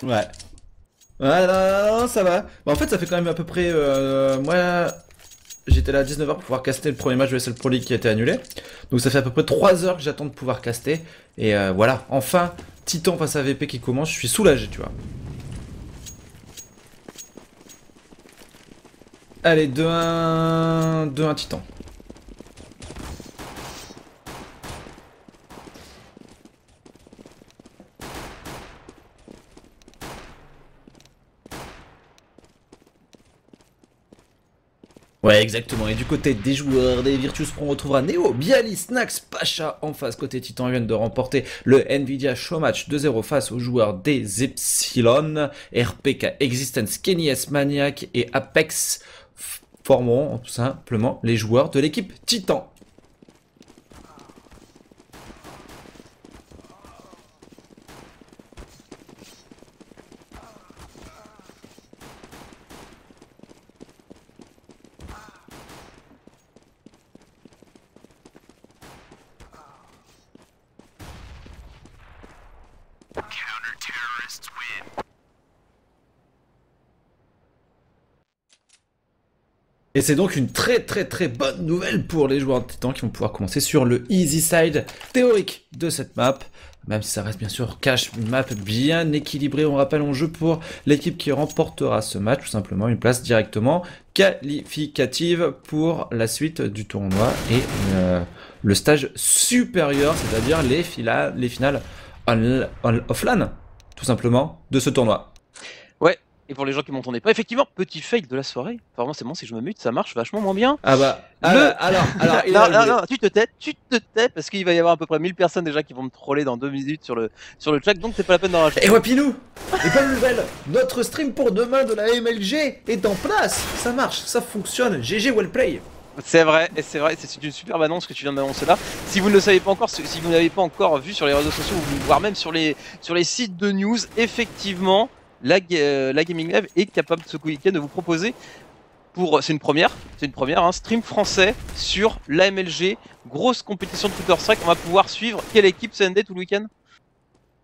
Ouais. Ouais, non, ça va. Bah, en fait, ça fait quand même à peu près... moi, j'étais là à 19h pour pouvoir caster le premier match de SL Pro League qui a été annulé. Donc ça fait à peu près 3 heures que j'attends de pouvoir caster. Et voilà, enfin, Titan face à VP qui commence, je suis soulagé, tu vois. Allez, 2-1... 2-1 Titan. Ouais, exactement. Et du côté des joueurs des Virtus Pro, on retrouvera Neo, Bialy, Snax, Pacha en face. Côté Titan, ils viennent de remporter le Nvidia Showmatch 2-0 face aux joueurs des Epsilon, RPK, Existence, Kenny S, Maniac et Apex formeront tout simplement les joueurs de l'équipe Titan. Et c'est donc une très bonne nouvelle pour les joueurs de Titan qui vont pouvoir commencer sur le easy side théorique de cette map. Même si ça reste bien sûr cash, une map bien équilibrée, on rappelle en jeu pour l'équipe qui remportera ce match, tout simplement une place directement qualificative pour la suite du tournoi et le stage supérieur, c'est-à-dire les finales offline, tout simplement, de ce tournoi. Ouais, et pour les gens qui m'entendaient pas, effectivement, petit fail de la soirée. Enfin, moi, c'est bon, si je me mute, ça marche vachement moins bien. Ah bah, alors, non, tu te tais, parce qu'il va y avoir à peu près 1000 personnes déjà qui vont me troller dans 2 minutes sur le chat, donc c'est pas la peine d'en rajouter. Et Wapinou, et bonne nouvelle, notre stream pour demain de la MLG est en place. Ça marche, ça fonctionne, GG Wellplay. C'est vrai, c'est une superbe annonce que tu viens d'annoncer là. Si vous ne le savez pas encore, si vous n'avez pas encore vu sur les réseaux sociaux, voire même sur les sites de news, effectivement, la Gaming Live est capable ce week-end de vous proposer, c'est une première, un stream français sur l'AMLG, grosse compétition de Counter-Strike. On va pouvoir suivre quelle équipe CND tout le week-end?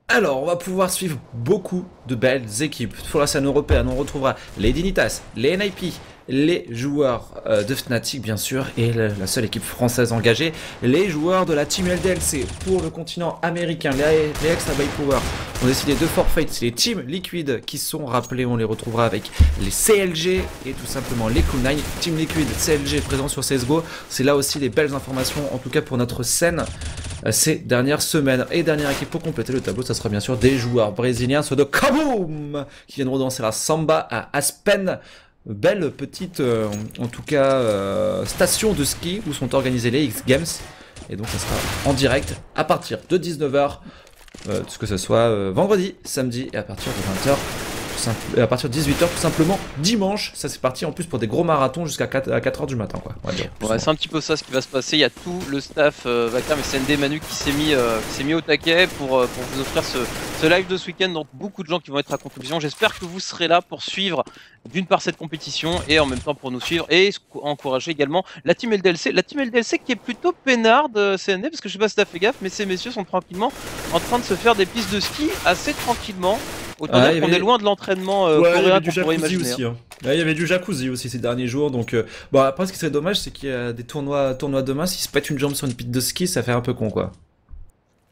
Alors, on va pouvoir suivre beaucoup de belles équipes. Pour la scène européenne, on retrouvera les Dignitas, les NIP, les joueurs de Fnatic bien sûr, et la seule équipe française engagée, les joueurs de la Team LDLC. Pour le continent américain, les Extra by Power ont décidé de forfait les Team Liquid qui sont rappelés, on les retrouvera avec les CLG et tout simplement les Kunai. Team Liquid, CLG présent sur CSGO, c'est là aussi des belles informations, en tout cas pour notre scène ces dernières semaines. Et dernière équipe pour compléter le tableau, ça sera bien sûr des joueurs brésiliens, ceux de Kaboom, qui viendront danser la samba à Aspen. Belle petite, en tout cas, station de ski où sont organisés les X Games. Et donc ça sera en direct à partir de 19h, que ce soit vendredi, samedi et à partir de 20h. À partir de 18h tout simplement dimanche, ça c'est parti en plus pour des gros marathons jusqu'à 4h du matin quoi. Ouais, c'est un petit peu ça ce qui va se passer, il y a tout le staff Vacarme et CND Manu qui s'est mis au taquet pour vous offrir ce live de ce week-end, donc beaucoup de gens qui vont être à contribution. J'espère que vous serez là pour suivre d'une part cette compétition et en même temps pour nous suivre et encourager également la team LDLC qui est plutôt peinarde CND, parce que je sais pas si t'as fait gaffe mais ces messieurs sont tranquillement en train de se faire des pistes de ski assez tranquillement. Autant dire qu'on est loin de l'entraînement coréen qu'on pourrait imaginer. Aussi, hein. Ouais, il y avait du jacuzzi aussi ces derniers jours, donc bon après ce qui serait dommage c'est qu'il y a des tournois demain, s'il se pète une jambe sur une piste de ski ça fait un peu con quoi.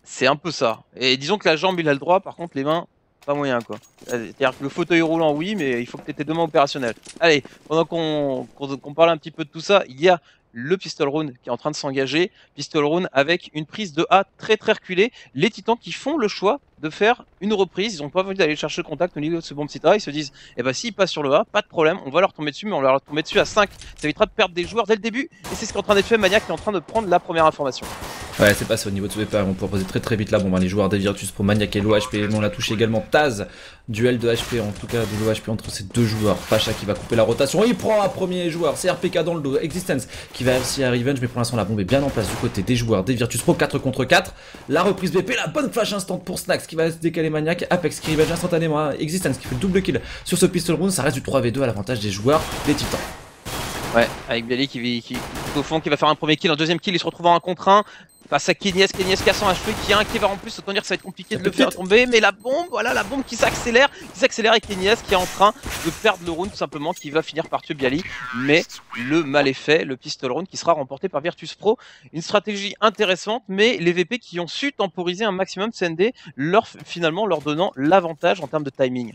C'est un peu ça, et disons que la jambe il a le droit, par contre les mains pas moyen quoi. C'est-à-dire que le fauteuil roulant oui, mais il faut que tu aies tes 2 mains opérationnelles. Allez, pendant qu'on parle un petit peu de tout ça, il y a le Pistol Round qui est en train de s'engager, Pistol Round avec une prise de A très reculée, les Titans qui font le choix de faire une reprise, ils n'ont pas envie d'aller chercher le contact au niveau de ce bon petit A, ils se disent, eh ben s'ils passent sur le A, pas de problème, on va leur tomber dessus, mais on va leur tomber dessus à 5, ça évitera de perdre des joueurs dès le début, et c'est ce qui est en train d'être fait. Maniac qui est en train de prendre la première information. Ouais, c'est passé au niveau de ce VPA, on peut poser très vite là. Bon, ben, les joueurs des Virtus Pro, Maniac et l'OHP, on l'a touché également. Taz, duel de HP, en tout cas de l'OHP entre ces deux joueurs. Pacha qui va couper la rotation, il prend un premier joueur, c'est RPK dans le dos. Existence qui va aussi à Revenge, mais pour l'instant la bombe est bien en place du côté des joueurs des Virtus Pro. 4 contre 4, la reprise BP, la bonne flash instant pour Snax qui va se décaler Maniac. Apex qui Revenge instantanément, Existence qui fait le double kill sur ce pistol round. Ça reste du 3v2 à l'avantage des joueurs des Titans. Ouais, avec Bialy qui au fond, qui va faire un premier kill, un deuxième kill, il se retrouve en 1 contre 1. face à Kenyes qui a 100 HP, qui a un Kevlar en plus, autant dire que ça va être compliqué de le faire tomber, mais la bombe, voilà la bombe qui s'accélère et Kenyes qui est en train de perdre le round tout simplement, qui va finir par tuer Bialy, mais le mal est fait, le pistol round qui sera remporté par Virtus Pro. Une stratégie intéressante, mais les VP qui ont su temporiser un maximum CND, finalement leur donnant l'avantage en termes de timing.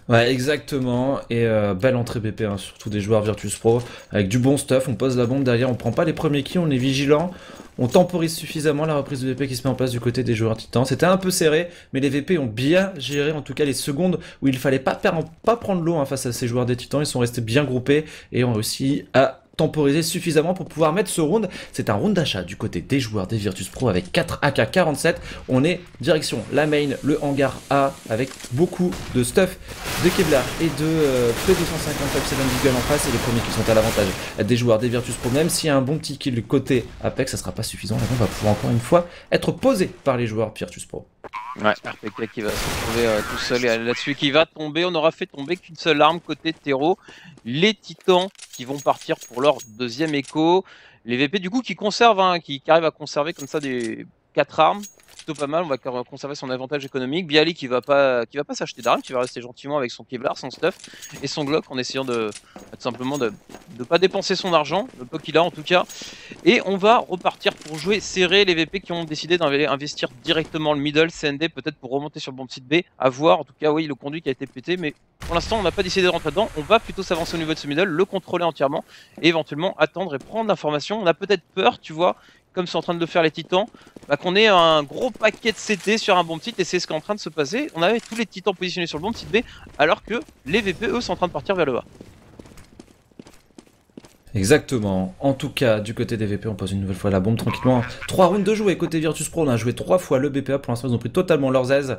Ouais, exactement, et belle entrée BP, hein, surtout des joueurs Virtus Pro, avec du bon stuff, on pose la bombe derrière, on prend pas les premiers kills, on est vigilant, on temporise suffisamment la reprise de VP qui se met en place du côté des joueurs titans. C'était un peu serré, mais les VP ont bien géré, en tout cas les secondes où il fallait pas prendre l'eau hein, face à ces joueurs des titans, ils sont restés bien groupés et ont réussi à temporiser suffisamment pour pouvoir mettre ce round. C'est un round d'achat du côté des joueurs des Virtus Pro avec 4 AK-47. On est direction la main, le hangar A, avec beaucoup de stuff de Kevlar et de P250 Upside Deagle en face, et les premiers qui sont à l'avantage des joueurs des Virtus Pro. Même s'il y a un bon petit kill côté Apex, ça sera pas suffisant. La bombe va pouvoir encore une fois être posée par les joueurs Virtus Pro. Ouais, RPK qui va se retrouver tout seul là-dessus, qui va tomber. On aura fait tomber qu'une seule arme côté Terreau. Les titans qui vont partir pour leur deuxième écho. Les VP du coup qui conservent, hein, qui arrivent à conserver comme ça des 4 armes. Plutôt pas mal, on va conserver son avantage économique. Bialy qui va pas s'acheter d'armes, qui va rester gentiment avec son Kevlar, son stuff et son Glock en essayant tout simplement de pas dépenser son argent, le peu qu'il a en tout cas. Et on va repartir pour jouer serré. Les VP qui ont décidé d'investir directement le middle, CND peut-être pour remonter sur le bon site B, à voir. En tout cas oui, le conduit qui a été pété, mais pour l'instant on n'a pas décidé de rentrer dedans. On va plutôt s'avancer au niveau de ce middle, le contrôler entièrement et éventuellement attendre et prendre l'information. On a peut-être peur, tu vois, comme c'est en train de le faire les titans, bah, qu'on ait un gros paquet de CT sur un bon site, et c'est ce qui est en train de se passer. On avait tous les titans positionnés sur le bon site B, alors que les VP, eux, sont en train de partir vers le bas. Exactement. En tout cas, du côté des VP, on pose une nouvelle fois la bombe tranquillement. 3 rounds de jouer. Côté Virtus Pro, on a joué 3 fois le BPA. Pour l'instant, ils ont pris totalement leurs aises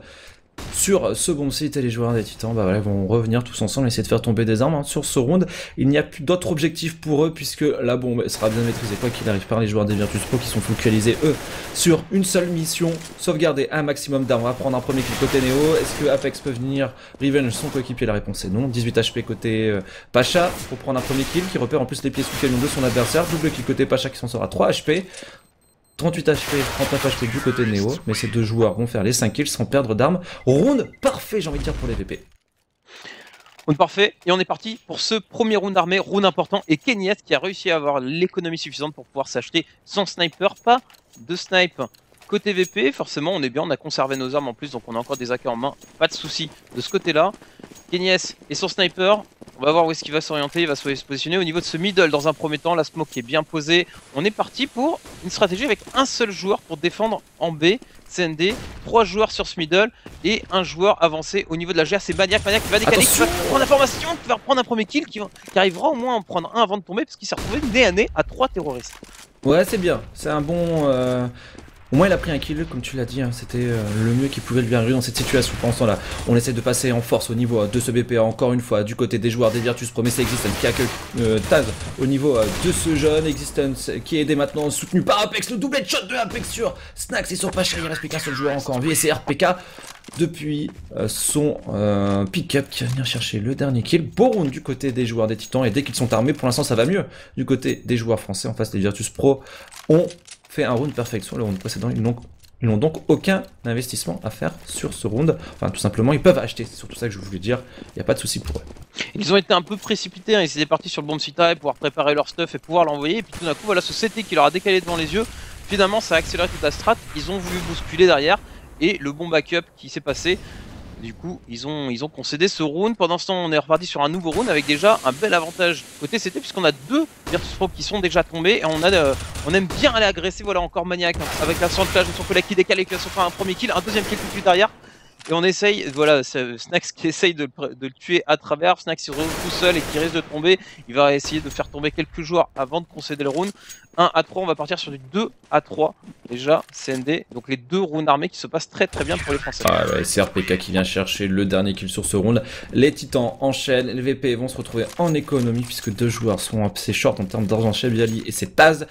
sur ce bon site, et les joueurs des titans bah voilà, vont revenir tous ensemble, essayer de faire tomber des armes hein, sur ce round. Il n'y a plus d'autres objectifs pour eux, puisque la bombe sera bien maîtrisée quoi qu'il arrive par les joueurs des Virtus Pro, qui sont focalisés eux sur une seule mission, sauvegarder un maximum d'armes. On va prendre un premier kill côté Neo. Est-ce que Apex peut venir revenge son coéquipier? La réponse est non. 18 HP côté Pacha pour prendre un premier kill, qui repère en plus les pieds sous canon de son adversaire. Double kill côté Pacha qui s'en sort à 3 HP. 38 HP, 39 HP du côté Neo, mais ces deux joueurs vont faire les 5 kills sans perdre d'armes. Round parfait, j'ai envie de dire, pour les VP. Round parfait, et on est parti pour ce premier round armé, round important, et Kenyes qui a réussi à avoir l'économie suffisante pour pouvoir s'acheter son sniper, pas de snipe. Côté VP, forcément on est bien, on a conservé nos armes en plus, donc on a encore des AK en main, pas de souci de ce côté-là. Kenyes et son sniper, on va voir où est-ce qu'il va s'orienter, il va se positionner au niveau de ce middle dans un premier temps, la smoke qui est bien posée. On est parti pour une stratégie avec un seul joueur pour défendre en B, CND, 3 joueurs sur ce middle et un joueur avancé au niveau de la GR, c'est Maniac qui va décaler, qui va prendre l'information, qui va reprendre un premier kill, qui arrivera au moins à en prendre un avant de tomber, parce qu'il s'est retrouvé nez à nez à 3 terroristes. Ouais, c'est bien, c'est un bon... Au moins il a pris un kill, comme tu l'as dit, hein. C'était le mieux qu'il pouvait lui arriver dans cette situation. Pendant ce temps-là, on essaie de passer en force au niveau de ce BPA, encore une fois, du côté des joueurs des Virtus Pro, mais c'est Existence qui accueille Taz au niveau de ce jeune. Existence qui est dès maintenant soutenu par Apex, le double shot de Apex sur Snax et sur Pacha. Il reste plus qu'un seul joueur encore en vie, et c'est RPK depuis son pick-up qui va venir chercher le dernier kill. Beau round du côté des joueurs des Titans, et dès qu'ils sont armés, pour l'instant ça va mieux. Du côté des joueurs français, en face des Virtus Pro, on fait un round perfect sur le round précédent. Ils n'ont donc aucun investissement à faire sur ce round. Enfin, tout simplement, ils peuvent acheter. C'est surtout ça que je voulais dire. Il n'y a pas de souci pour eux. Ils ont été un peu précipités. Hein. Ils étaient partis sur le bomb site A et pouvoir préparer leur stuff et pouvoir l'envoyer. Et puis tout d'un coup, voilà ce CT qui leur a décalé devant les yeux. Finalement, ça a accéléré toute la strat. Ils ont voulu bousculer derrière. Et le bon backup qui s'est passé. Du coup, ils ont concédé ce round. Pendant ce temps, on est reparti sur un nouveau round avec déjà un bel avantage côté CT, puisqu'on a 2 Virtus Pro qui sont déjà tombés. Et on aime bien aller agresser. Voilà, encore Maniac hein, avec la centrage de son collègue qui décale et qui va se faire un premier kill, un deuxième kill tout de suite derrière. Et on essaye, voilà, Snax qui essaye de le tuer à travers. Snax se retrouve tout seul et qui risque de tomber. Il va essayer de faire tomber quelques joueurs avant de concéder le round. 1 à 3, on va partir sur du 2 à 3. Déjà, CND. Donc les 2 rounds armés qui se passent très très bien pour les Français. Ah ouais, c'est RPK qui vient chercher le dernier kill sur ce round. Les Titans enchaînent. Les VP vont se retrouver en économie, puisque 2 joueurs sont assez short en termes d'argent chez Bialy, et c'est Taz.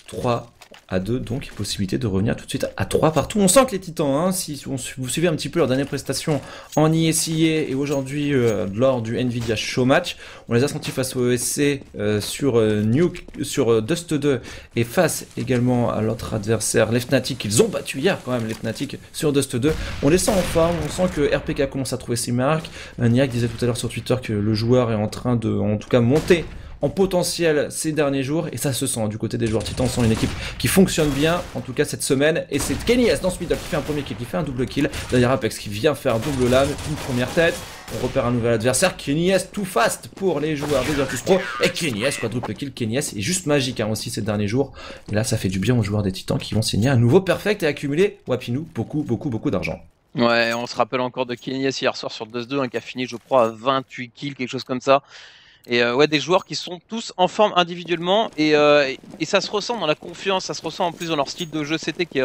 3 à 2, donc possibilité de revenir tout de suite à 3 partout. On sent que les Titans, hein, si vous suivez un petit peu leur dernière prestation en ISIA et aujourd'hui lors du Nvidia Show Match, on les a sentis face au ESC sur Dust 2 et face également à l'autre adversaire, les Fnatic, qu'ils ont battu hier quand même, les Fnatic sur Dust 2. On les sent en forme, on sent que RPK commence à trouver ses marques. Niak disait tout à l'heure sur Twitter que le joueur est en train de, en tout cas, monter en potentiel ces derniers jours, et ça se sent du côté des joueurs Titans. On sent une équipe qui fonctionne bien, en tout cas cette semaine, et c'est Kenny S dans ce middle qui fait un premier kill, qui fait un double kill, derrière Apex qui vient faire double lame, une première tête, on repère un nouvel adversaire, Kenny S tout fast pour les joueurs des Virtus Pro, et Kenny S quadruple kill. Kenny S est juste magique hein, aussi ces derniers jours, et là ça fait du bien aux joueurs des Titans qui vont signer un nouveau perfect et accumuler, Wapinou, beaucoup d'argent. Ouais, on se rappelle encore de Kenny S hier soir sur Dust 2, hein, qui a fini je crois à 28 kills, quelque chose comme ça. Et ouais, des joueurs qui sont tous en forme individuellement et ça se ressent dans la confiance, ça se ressent en plus dans leur style de jeu CT qui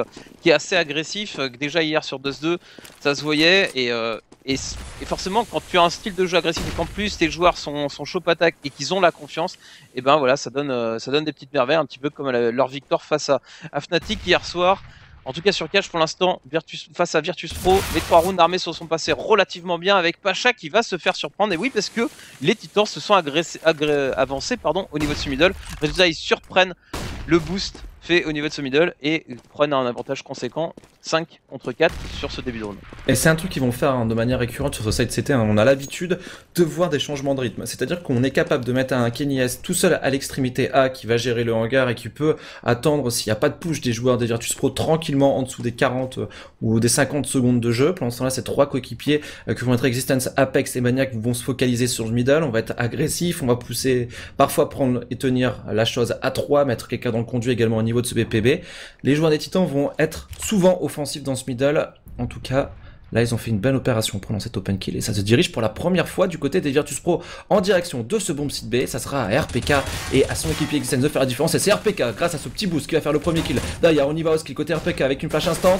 est assez agressif. Déjà hier sur Dust 2, ça se voyait et forcément quand tu as un style de jeu agressif et qu'en plus tes joueurs sont chaud patate et qu'ils ont la confiance, et ben voilà, ça donne des petites merveilles, un petit peu comme leur victoire face à Fnatic hier soir. En tout cas sur Cache pour l'instant, face à Virtus Pro, les 3 rounds armés se sont passés relativement bien avec Pacha qui va se faire surprendre. Et oui, parce que les Titans se sont avancés au niveau de ce middle. Résultat, ils surprennent le boost fait au niveau de ce middle et prennent un avantage conséquent, 5 contre 4 sur ce début de round. Et c'est un truc qu'ils vont faire hein, de manière récurrente sur ce side CT, hein. On a l'habitude de voir des changements de rythme, c'est-à-dire qu'on est capable de mettre un Kenny S tout seul à l'extrémité A qui va gérer le hangar et qui peut attendre s'il n'y a pas de push des joueurs des Virtus Pro tranquillement en dessous des 40 ou des 50 secondes de jeu. Pendant ce temps-là, ces 3 coéquipiers que vont être Existence, Apex et Maniac vont se focaliser sur le middle, on va être agressif, on va pousser, parfois prendre et tenir la chose à 3, mettre quelqu'un dans le conduit également au niveau de ce BPB. Les joueurs des Titans vont être souvent offensifs dans ce middle, en tout cas là ils ont fait une belle opération pendant cette open kill et ça se dirige pour la première fois du côté des Virtus Pro en direction de ce bomb site B. Ça sera à RPK et à son équipier Existence de faire la différence, et c'est RPK grâce à ce petit boost qui va faire le premier kill. Derrière on y va au skill côté RPK avec une flash instant,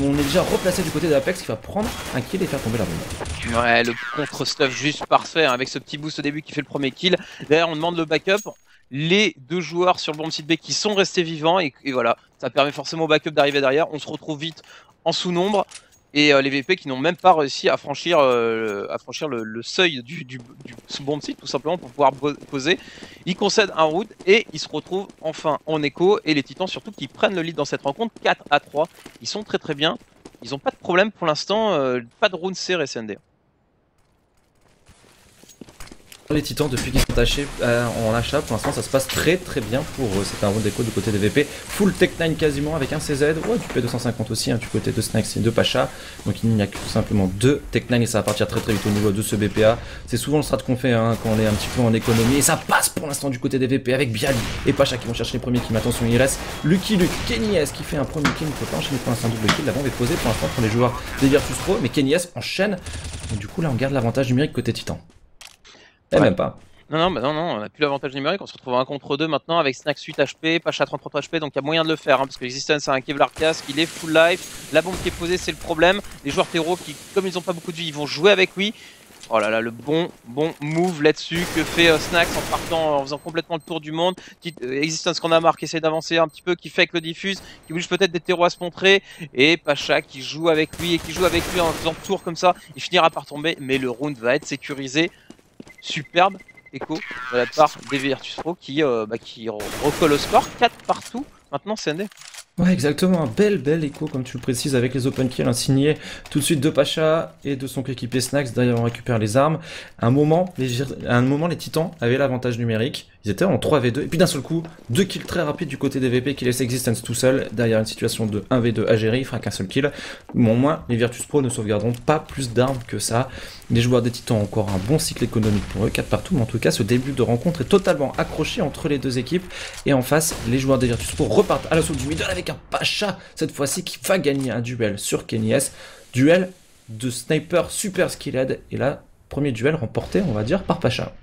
on est déjà replacé du côté de Apex qui va prendre un kill et faire tomber la bombe. Ouais, le contre-stuff juste parfait hein, avec ce petit boost au début qui fait le premier kill. Derrière on demande le backup. Les 2 joueurs sur le bomb site B qui sont restés vivants et voilà, ça permet forcément au backup d'arriver derrière. On se retrouve vite en sous-nombre et les VP qui n'ont même pas réussi à franchir le seuil du bomb site tout simplement pour pouvoir poser. Ils concèdent un round et ils se retrouvent enfin en écho, et les Titans surtout qui prennent le lead dans cette rencontre 4-3. Ils sont très bien, ils n'ont pas de problème pour l'instant, pas de round serré SND. Les Titans depuis qu'ils sont attachés en achat, pour l'instant ça se passe très bien pour eux. C'est un round d'écho du côté des VP, full Tech 9 quasiment avec un CZ, ouais, du P250 aussi hein, du côté de Snacks et de Pacha. Donc il n'y a que tout simplement 2 Tech 9 et ça va partir très vite au niveau de ce BPA. C'est souvent le strat qu'on fait hein, quand on est un petit peu en économie, et ça passe pour l'instant du côté des VP avec Bialy et Pacha qui vont chercher les premiers kills. Attention, il reste Lucky Luke, Kenny S qui fait un premier kill, il ne peut pas enchaîner pour l'instant double kill. La bombe est posée pour l'instant pour les joueurs des Virtus Pro, mais Kenny S enchaîne, et du coup là on garde l'avantage numérique côté Titan. Et même pas. Non, on n'a plus l'avantage numérique, on se retrouve à 1 contre 2 maintenant avec Snax 8 HP, Pacha 33 HP, donc il y a moyen de le faire, hein, parce que Existence a un Kevlar casque, il est full life, la bombe qui est posée c'est le problème, les joueurs terreau qui, comme ils n'ont pas beaucoup de vie, ils vont jouer avec lui. Oh là là, le bon move là-dessus que fait Snax en partant, en faisant complètement le tour du monde. Existence qu'on a marqué, qui essaie d'avancer un petit peu, qui fait avec le diffuse, qui bouge peut-être des terreaux à se montrer, et Pacha qui joue avec lui en faisant tour comme ça, il finira par tomber, mais le round va être sécurisé. Superbe écho de la part des Virtus Pro qui recolle au score, 4 partout, maintenant CND. Ouais, exactement, un bel écho comme tu le précises avec les open kills, signé tout de suite de Pacha et de son coéquipier Snax. D'ailleurs on récupère les armes. À un moment les Titans avaient l'avantage numérique, ils étaient en 3v2 et puis d'un seul coup 2 kills très rapides du côté des VP qui laissent Existence tout seul derrière une situation de 1v2 à gérer. Il fera qu'un seul kill, mais au moins les Virtus Pro ne sauvegarderont pas plus d'armes que ça. Les joueurs des Titans ont encore un bon cycle économique pour eux, 4 partout, mais en tout cas ce début de rencontre est totalement accroché entre les 2 équipes, et en face les joueurs des Virtus Pro repartent à l'assaut du middle avec un Pacha cette fois-ci qui va gagner un duel sur Kenny S, duel de sniper super skilled, et là premier duel remporté on va dire par Pacha.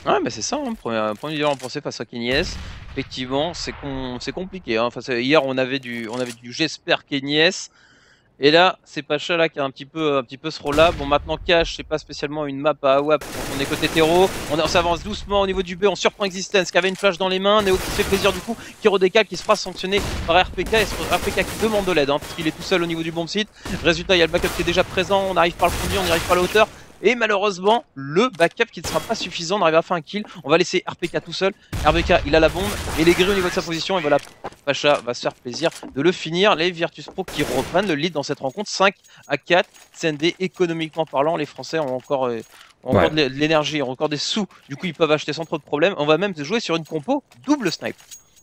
Ouais, mais c'est ça, hein, premier duel remporté face à Kenny S. Effectivement c'est compliqué hein. Hier on avait du j'espère Kenny S. Et là, c'est Pacha là qui a un petit peu ce rôle-là. Bon, maintenant Cash, c'est pas spécialement une map à AWAP. On est côté terreau, on s'avance doucement au niveau du B, on surprend Existence qui avait une flash dans les mains. Néo qui se fait plaisir du coup, qui redécale, qui se fera sanctionner par RPK. Et RPK qui demande de l'aide, parce qu'il est tout seul au niveau du bomb site. Résultat, il y a le backup qui est déjà présent, on n'arrive pas à le conduire, on n'y arrive pas à la hauteur. Et malheureusement, le backup qui ne sera pas suffisant, on arrive à faire un kill. On va laisser RPK tout seul. RPK, il a la bombe et les grilles au niveau de sa position. Et voilà, Pacha va se faire plaisir de le finir. Les Virtus Pro qui reprennent le lead dans cette rencontre 5-4. CND, économiquement parlant, les Français ont encore de l'énergie, ont encore des sous. Du coup, ils peuvent acheter sans trop de problèmes. On va même jouer sur une compo double snipe.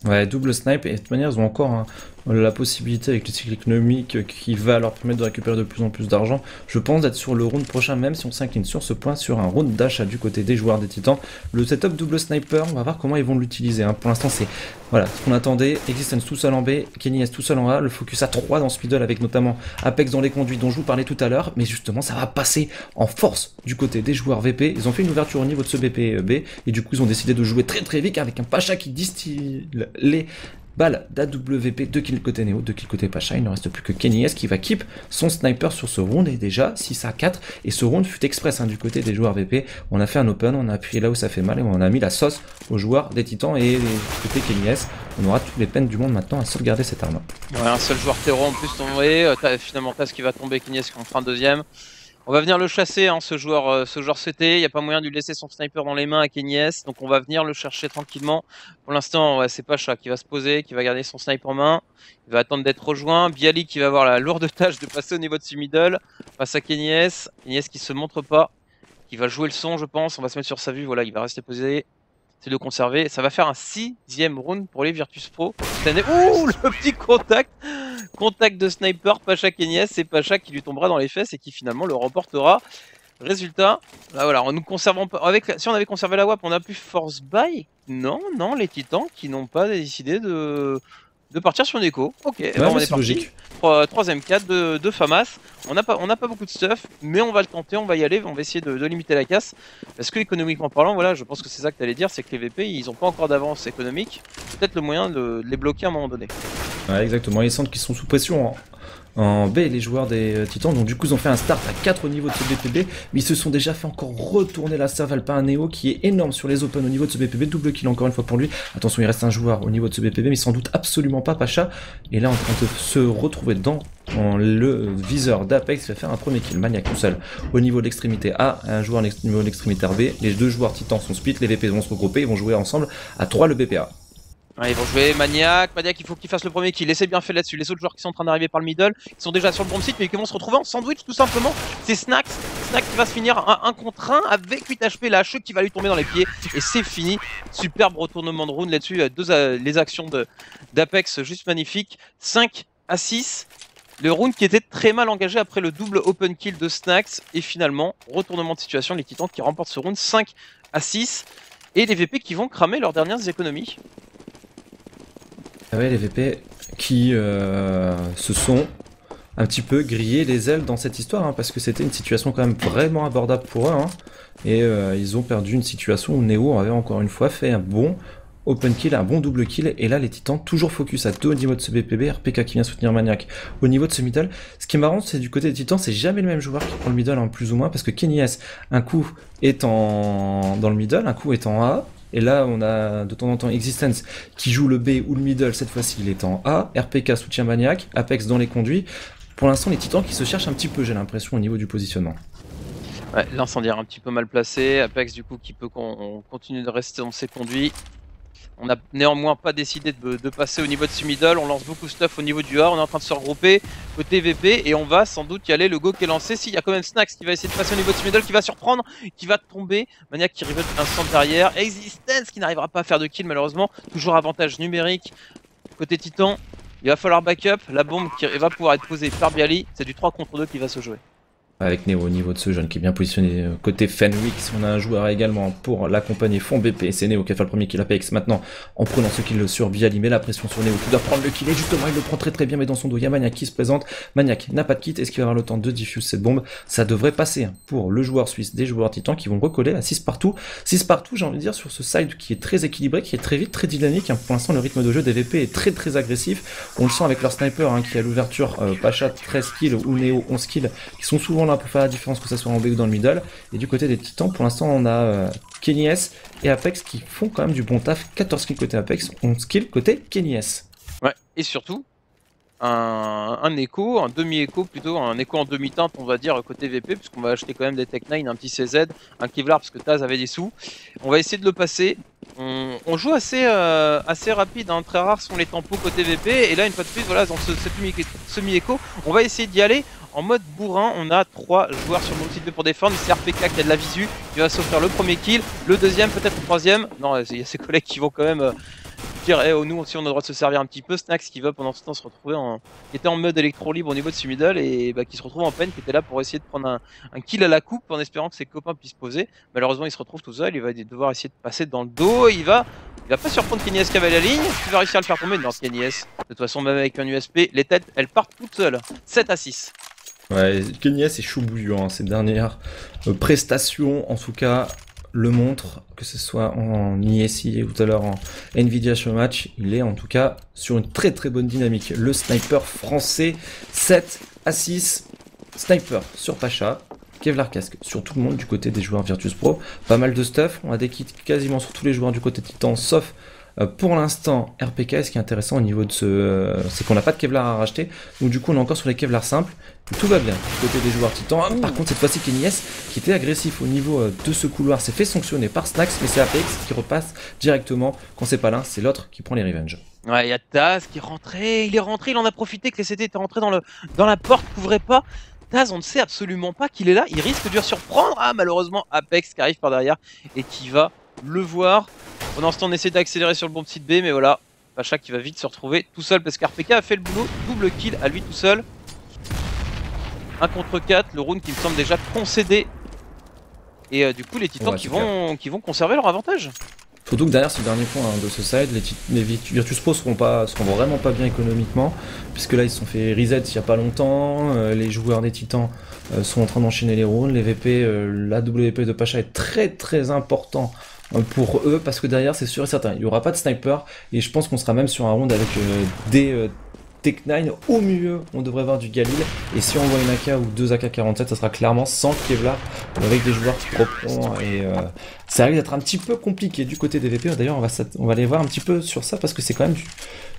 Ouais, double snipe, et de toute manière, ils ont encore la possibilité avec le cycle économique qui va leur permettre de récupérer de plus en plus d'argent. Je pense d'être sur le round prochain, même si on s'incline sur ce point, sur un round d'achat du côté des joueurs des Titans. Le setup double sniper, on va voir comment ils vont l'utiliser. Pour l'instant, c'est voilà ce qu'on attendait. Existence tout seul en B, Kenny S tout seul en A, le focus à 3 dans ce middle avec notamment Apex dans les conduits dont je vous parlais tout à l'heure. Mais justement, ça va passer en force du côté des joueurs VP. Ils ont fait une ouverture au niveau de ce BP B, et du coup, ils ont décidé de jouer très très vite avec un Pacha qui distille les balles d'AWP, 2 kills côté Néo, 2 kills côté Pacha. Il ne reste plus que Kenny S qui va keep son sniper sur ce round, et déjà 6-4, et ce round fut express du côté des joueurs VP. On a fait un open, on a appuyé là où ça fait mal et on a mis la sauce aux joueurs des Titans, et côté Kenny S, on aura toutes les peines du monde maintenant à sauvegarder cette arme. Ouais, un seul joueur terreau en plus tombé, finalement Taz qui va tomber, Kenny S qui en fera un deuxième. On va venir le chasser, ce joueur CT. Il n'y a pas moyen de lui laisser son sniper dans les mains à Kenny S. Donc on va venir le chercher tranquillement. Pour l'instant, ouais, c'est Pacha qui va se poser, qui va garder son sniper en main. Il va attendre d'être rejoint. Bialy qui va avoir la lourde tâche de passer au niveau de ce middle. Face à Kenny S. Kenny S qui se montre pas. Qui va jouer le son, je pense. On va se mettre sur sa vue. Voilà, il va rester posé. C'est de conserver. Ça va faire un 6e round pour les Virtus Pro. Ouh, le petit contact. Contact de sniper, Pacha Kenny S, c'est Pacha qui lui tombera dans les fesses et qui finalement le remportera. Résultat, bah voilà, en nous conservant pas. Si on avait conservé la WAP, on a pu force buy. Non, les Titans qui n'ont pas décidé de partir sur une écho. Ok, ouais, on est parti. Logique. 3ème 4 de Famas. On n'a pas beaucoup de stuff, mais on va le tenter, on va y aller, on va essayer de limiter la casse. Parce que économiquement parlant, voilà, je pense que c'est ça que tu allais dire, c'est que les VP, ils n'ont pas encore d'avance économique. Peut-être le moyen de les bloquer à un moment donné. Ouais, exactement, ils sentent qu'ils sont sous pression en B, les joueurs des Titans, donc du coup ils ont fait un start à 4 au niveau de ce BPB, mais ils se sont déjà fait encore retourner la serve Alpin à Néo qui est énorme sur les open au niveau de ce BPB, double kill encore une fois pour lui. Attention, il reste un joueur au niveau de ce BPB, mais sans doute absolument pas Pacha, et là en train de se retrouver dans le viseur d'Apex, il va faire un premier kill. Maniac tout seul au niveau de l'extrémité A, un joueur au niveau de l'extrémité B, les deux joueurs Titans sont split, les VP vont se regrouper, ils vont jouer ensemble à 3 le BPA. Ouais, ils vont jouer Maniac, il faut qu'il fasse le premier kill, laissez bien fait là-dessus. Les autres joueurs qui sont en train d'arriver par le middle, qui sont déjà sur le bomb site, mais qui vont se retrouver en sandwich tout simplement. C'est Snax qui va se finir un contre 1 avec 8 HP, la HE qui va lui tomber dans les pieds, et c'est fini. Superbe retournement de round là-dessus, les actions d'Apex juste magnifiques. 5-6. Le round qui était très mal engagé après le double open kill de Snax, et finalement, retournement de situation, les Titans qui remportent ce round 5-6, et les VP qui vont cramer leurs dernières économies. Ah ouais, les VP qui se sont un petit peu grillés les ailes dans cette histoire, parce que c'était une situation quand même vraiment abordable pour eux, et ils ont perdu une situation où Néo avait encore une fois fait un bon open kill, un bon double kill, et là les Titans toujours focus à 2 au niveau de ce BPB, RPK qui vient soutenir Maniac au niveau de ce middle. Ce qui est marrant, c'est du côté des Titans, c'est jamais le même joueur qui prend le middle, plus ou moins, parce que Kenny S, un coup est dans le middle, un coup est en A. Et là, on a de temps en temps Existence qui joue le B ou le middle. Cette fois-ci, il est en A. RPK soutient Maniac. Apex dans les conduits. Pour l'instant, les Titans qui se cherchent un petit peu, j'ai l'impression, au niveau du positionnement. Ouais, l'incendiaire un petit peu mal placé. Apex, du coup, qui peut continuer de rester dans ses conduits. On n'a néanmoins pas décidé de passer au niveau de ce middle. On lance beaucoup de stuff au niveau du A. On est en train de se regrouper côté VP. Et on va sans doute y aller. Le go qui est lancé. Si, il y a quand même Snax qui va essayer de passer au niveau de ce middle, qui va surprendre, qui va tomber. Maniac qui rivote un centre derrière. Existence qui n'arrivera pas à faire de kill malheureusement. Toujours avantage numérique côté Titan. Il va falloir backup. La bombe qui va pouvoir être posée par Bialy. C'est du 3 contre 2 qui va se jouer. Avec Neo au niveau de ce jeune qui est bien positionné côté Fenwix. On a un joueur également pour l'accompagner fond BP. C'est Neo qui a fait le premier kill Apex maintenant en prenant ce kill sur Bialy. Mais la pression sur Neo qui doit prendre le kill. Et justement, il le prend très bien. Mais dans son dos, il y a Maniac qui se présente. Maniac n'a pas de kit. Est-ce qu'il va avoir le temps de diffuse cette bombe? Ça devrait passer pour le joueur suisse des joueurs titans qui vont recoller à 6 partout. 6 partout, j'ai envie de dire, sur ce side qui est très équilibré, qui est très vite, très dynamique. Pour l'instant, le rythme de jeu des VP est très agressif. On le sent avec leur sniper qui a l'ouverture. Pacha 13 kills ou Neo 11 kills qui sont souvent là pour faire la différence, que ça soit en B ou dans le middle. Et du côté des titans, pour l'instant, on a Kenny S et Apex qui font quand même du bon taf. 14 kills côté Apex, 11 kills côté Kenny S. Ouais, et surtout, un écho, un demi-écho plutôt, un écho en demi-teinte, on va dire, côté VP, puisqu'on va acheter quand même des Tech9, un petit CZ, un Kevlar, parce que Taz avait des sous. On va essayer de le passer. On joue assez rapide, hein. Très rares sont les tempos côté VP. Et là, une fois de plus, voilà, dans ce semi-écho, on va essayer d'y aller en mode bourrin. On a 3 joueurs sur le site 2 pour défendre. C'est RPK qui a de la visu, qui va s'offrir le premier kill, le deuxième, peut-être le troisième. Non, il y a ses collègues qui vont quand même dire, nous aussi on a le droit de se servir un petit peu. Snax qui va pendant ce temps se retrouver qui était en mode électro libre au niveau de ce middle et qui se retrouve en peine, qui était là pour essayer de prendre un kill à la coupe en espérant que ses copains puissent poser. Malheureusement il se retrouve tout seul, il va devoir essayer de passer dans le dos, il va pas surprendre Kenny S qui avait la ligne, il va réussir à le faire tomber. Non, Kenny S, de toute façon même avec un USP, les têtes elles partent toutes seules, 7 à 6. Ouais, Kenny S est chaud bouillant, ces dernières prestations en tout cas le montre, que ce soit en ISI ou tout à l'heure en Nvidia sur le match, il est en tout cas sur une très bonne dynamique. Le sniper français, 7 à 6, sniper sur Pacha, Kevlar casque sur tout le monde du côté des joueurs Virtus Pro, pas mal de stuff, on a des kits quasiment sur tous les joueurs du côté Titan, sauf pour l'instant RPK. Ce qui est intéressant au niveau de c'est qu'on n'a pas de Kevlar à racheter, donc du coup on est encore sur les Kevlar simples. Tout va bien du côté des joueurs titans. Par contre cette fois-ci Kenny S qui était agressif au niveau de ce couloir s'est fait sanctionner par Snax, mais c'est Apex qui repasse directement. Quand c'est pas l'un, c'est l'autre qui prend les revenge. Ouais, il y a Taz qui est rentré, il en a profité que les CT étaient rentrés dans la porte, couvrait pas. Taz, on ne sait absolument pas qu'il est là, il risque de le surprendre. Ah, malheureusement Apex qui arrive par derrière et qui va le voir. Pendant ce temps on essaie d'accélérer sur le bon petit B, mais voilà, Pacha qui va vite se retrouver tout seul parce qu'RPK a fait le boulot, double kill à lui tout seul. 1 contre 4, le round qui me semble déjà concédé. Et du coup les titans qui vont conserver leur avantage. Surtout que derrière ce dernier point de ce side, les Virtus Pro seront vraiment pas bien économiquement, puisque là ils se sont fait reset il y a pas longtemps, les joueurs des titans sont en train d'enchaîner les rounds, les VP, la WP de Pacha est très important pour eux, parce que derrière c'est sûr et certain, il n'y aura pas de sniper, et je pense qu'on sera même sur un round avec des Tech9, au mieux on devrait avoir du Galil, et si on voit une AK ou 2 AK-47 ça sera clairement sans Kevlar, avec des joueurs propres, et ça risque d'être un petit peu compliqué du côté des VP. D'ailleurs on va aller voir un petit peu sur ça, parce que c'est quand même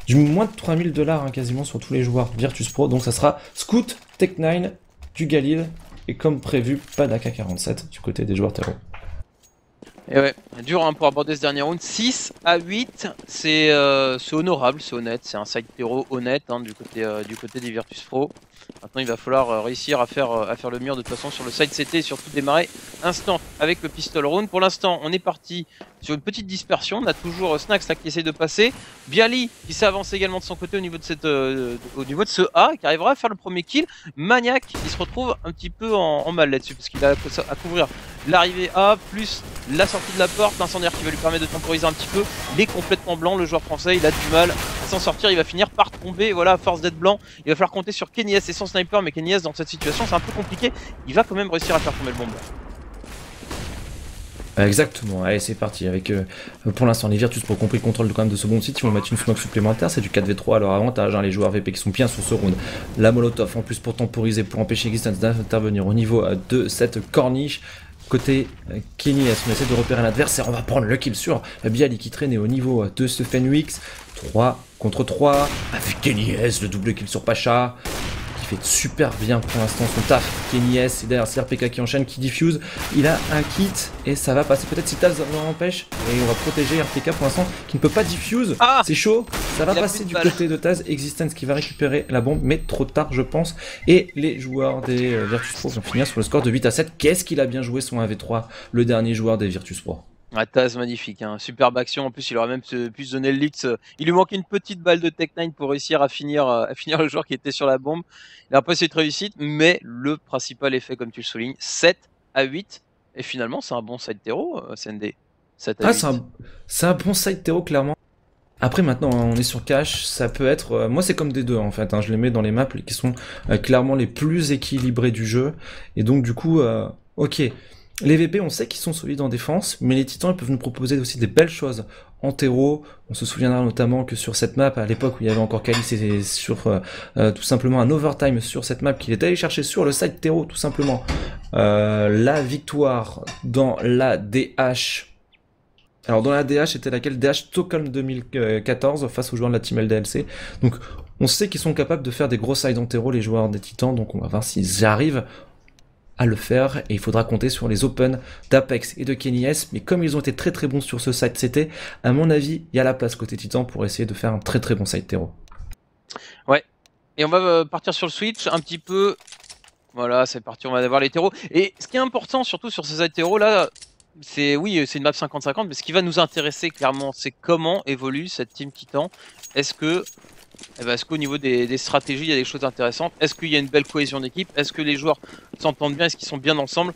du moins de 3000 $ quasiment sur tous les joueurs Virtus Pro, donc ça sera Scout, Tech9, du Galil, et comme prévu pas d'AK-47 du côté des joueurs terreau. Et ouais, dur pour aborder ce dernier round. 6 à 8, c'est honorable, c'est honnête, c'est un side terreau honnête du côté des Virtus Pro. Maintenant il va falloir réussir à faire le mur de toute façon sur le side CT et surtout démarrer instant avec le pistol round. Pour l'instant on est parti sur une petite dispersion, on a toujours Snax là qui essaie de passer, Bialy qui s'est avancé également de son côté au niveau de ce A, qui arrivera à faire le premier kill. Maniac qui se retrouve un petit peu en mal là-dessus parce qu'il a à couvrir l'arrivée A plus la sortie de la porte, l'incendiaire qui va lui permettre de temporiser un petit peu. Il est complètement blanc le joueur français, il a du mal à s'en sortir, il va finir par tomber, voilà, à force d'être blanc. Il va falloir compter sur Kenny S et son sniper, mais Kenny S dans cette situation c'est un peu compliqué, il va quand même réussir à faire tomber le bombe. Exactement, allez c'est parti, avec pour l'instant les Virtus Pro compris le contrôle quand même de ce bon site, ils vont mettre une smoke supplémentaire, c'est du 4v3 à leur avantage, les joueurs VP qui sont bien sur ce round. La molotov en plus pour temporiser, pour empêcher Existence d'intervenir au niveau de cette corniche. Côté Kenny S, on essaie de repérer un adversaire, on va prendre le kill sur Bialy qui traînait au niveau de ce Fenwix. 3 contre 3, avec Kenny S, le double kill sur Pacha, qui fait super bien pour l'instant son taf. Kenny S, et derrière c'est RPK qui enchaîne, qui diffuse, il a un kit, et ça va passer peut-être si Taz en empêche, et on va protéger RPK pour l'instant, qui ne peut pas diffuse, c'est chaud, ça va passer du côté de Taz, Existence qui va récupérer la bombe, mais trop tard je pense, et les joueurs des Virtus Pro vont finir sur le score de 8 à 7, qu'est-ce qu'il a bien joué son 1v3, le dernier joueur des Virtus Pro. Ah, Taz, magnifique, hein. Superbe action. En plus, il aurait même pu se donner le leaks. Il lui manquait une petite balle de Tech9 pour réussir à finir le joueur qui était sur la bombe. Il a pas cette réussite, mais le principal effet, comme tu le soulignes, 7 à 8. Et finalement, c'est un bon side terreau, CND. 7 à Ah, 8. c'est un bon side terreau, clairement. Après, maintenant, on est sur cash, ça peut être... moi, c'est comme des deux, en fait. Hein, je les mets dans les maps qui sont clairement les plus équilibrés du jeu. Et donc, du coup, ok. Les VP, on sait qu'ils sont solides en défense, mais les titans, ils peuvent nous proposer aussi des belles choses en terreau. On se souviendra notamment que sur cette map, à l'époque où il y avait encore Kali, c'était sur tout simplement un overtime sur cette map qu'il est allé chercher sur le side terreau, tout simplement. La victoire dans la DH... Alors dans la DH, c'était laquelle? DH Stockholm 2014 face aux joueurs de la Team LDLC. Donc on sait qu'ils sont capables de faire des gros sides en terreau, les joueurs des Titans, donc on va voir s'ils arrivent à le faire, et il faudra compter sur les Open d'Apex et de Kenny S, mais comme ils ont été très très bons sur ce side CT, à mon avis, il y a la place côté Titan pour essayer de faire un très très bon side terreau. Ouais. Et on va partir sur le switch un petit peu. Voilà, c'est parti, on va avoir les terreaux. Et ce qui est important, surtout sur ces side terreaux là, c'est une map 50-50, mais ce qui va nous intéresser clairement, c'est comment évolue cette team Titan. Est-ce que est-ce qu'au niveau des stratégies, il y a des choses intéressantes? Est-ce qu'il y a une belle cohésion d'équipe? Est-ce que les joueurs s'entendent bien? Est-ce qu'ils sont bien ensemble?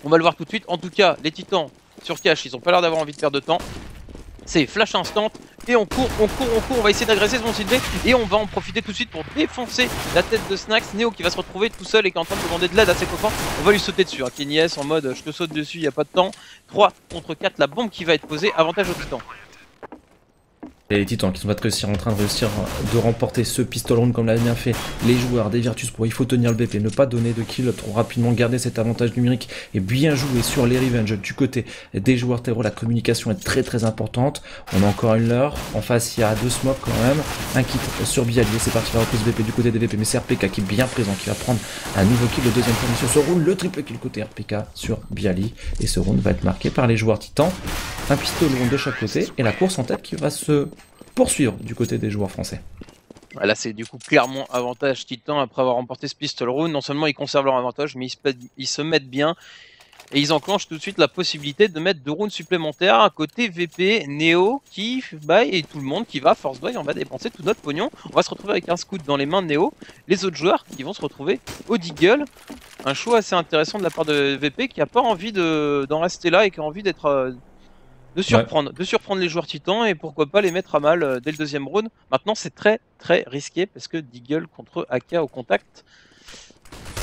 On va le voir tout de suite. En tout cas, les Titans sur cash, ils ont pas l'air d'avoir envie de perdre de temps. C'est flash instant et on court, on va essayer d'agresser ce bon side B et on va en profiter tout de suite pour défoncer la tête de Snax. Neo qui va se retrouver tout seul et qui est en train de demander de l'aide à ses copains. On va lui sauter dessus, hein. Kenny S en mode je te saute dessus, il n'y a pas de temps. 3 contre 4, la bombe qui va être posée, avantage aux Titans. Et les Titans qui sont en train de réussir de remporter ce pistol round comme l'a bien fait les joueurs des Virtus Pro. Il faut tenir le BP, ne pas donner de kill trop rapidement, garder cet avantage numérique et bien jouer sur les revenge du côté des joueurs terreau. La communication est très très importante. On a encore une leurre. En face, il y a 2 smokes quand même. Un kit sur Bialy. C'est parti, la reprise BP du côté des VP. Mais c'est RPK qui est bien présent, qui va prendre un nouveau kill de deuxième point sur ce round. Le triple kill côté RPK sur Bialy. Et ce round va être marqué par les joueurs Titans. Un pistol round de chaque côté et la course en tête qui va se poursuivre du côté des joueurs français. Là c'est du coup clairement avantage Titan après avoir remporté ce pistol round. Non seulement ils conservent leur avantage, mais ils se mettent bien. Et ils enclenchent tout de suite la possibilité de mettre 2 rounds supplémentaires à côté VP, Neo qui buy et tout le monde qui va force buy. On va dépenser tout notre pognon. On va se retrouver avec un scout dans les mains de Neo. Les autres joueurs qui vont se retrouver au Deagle. Un choix assez intéressant de la part de VP qui a pas envie d'en rester là et qui a envie d'être... de surprendre les joueurs Titans et pourquoi pas les mettre à mal dès le deuxième round. Maintenant c'est très très risqué parce que Deagle contre AK au contact,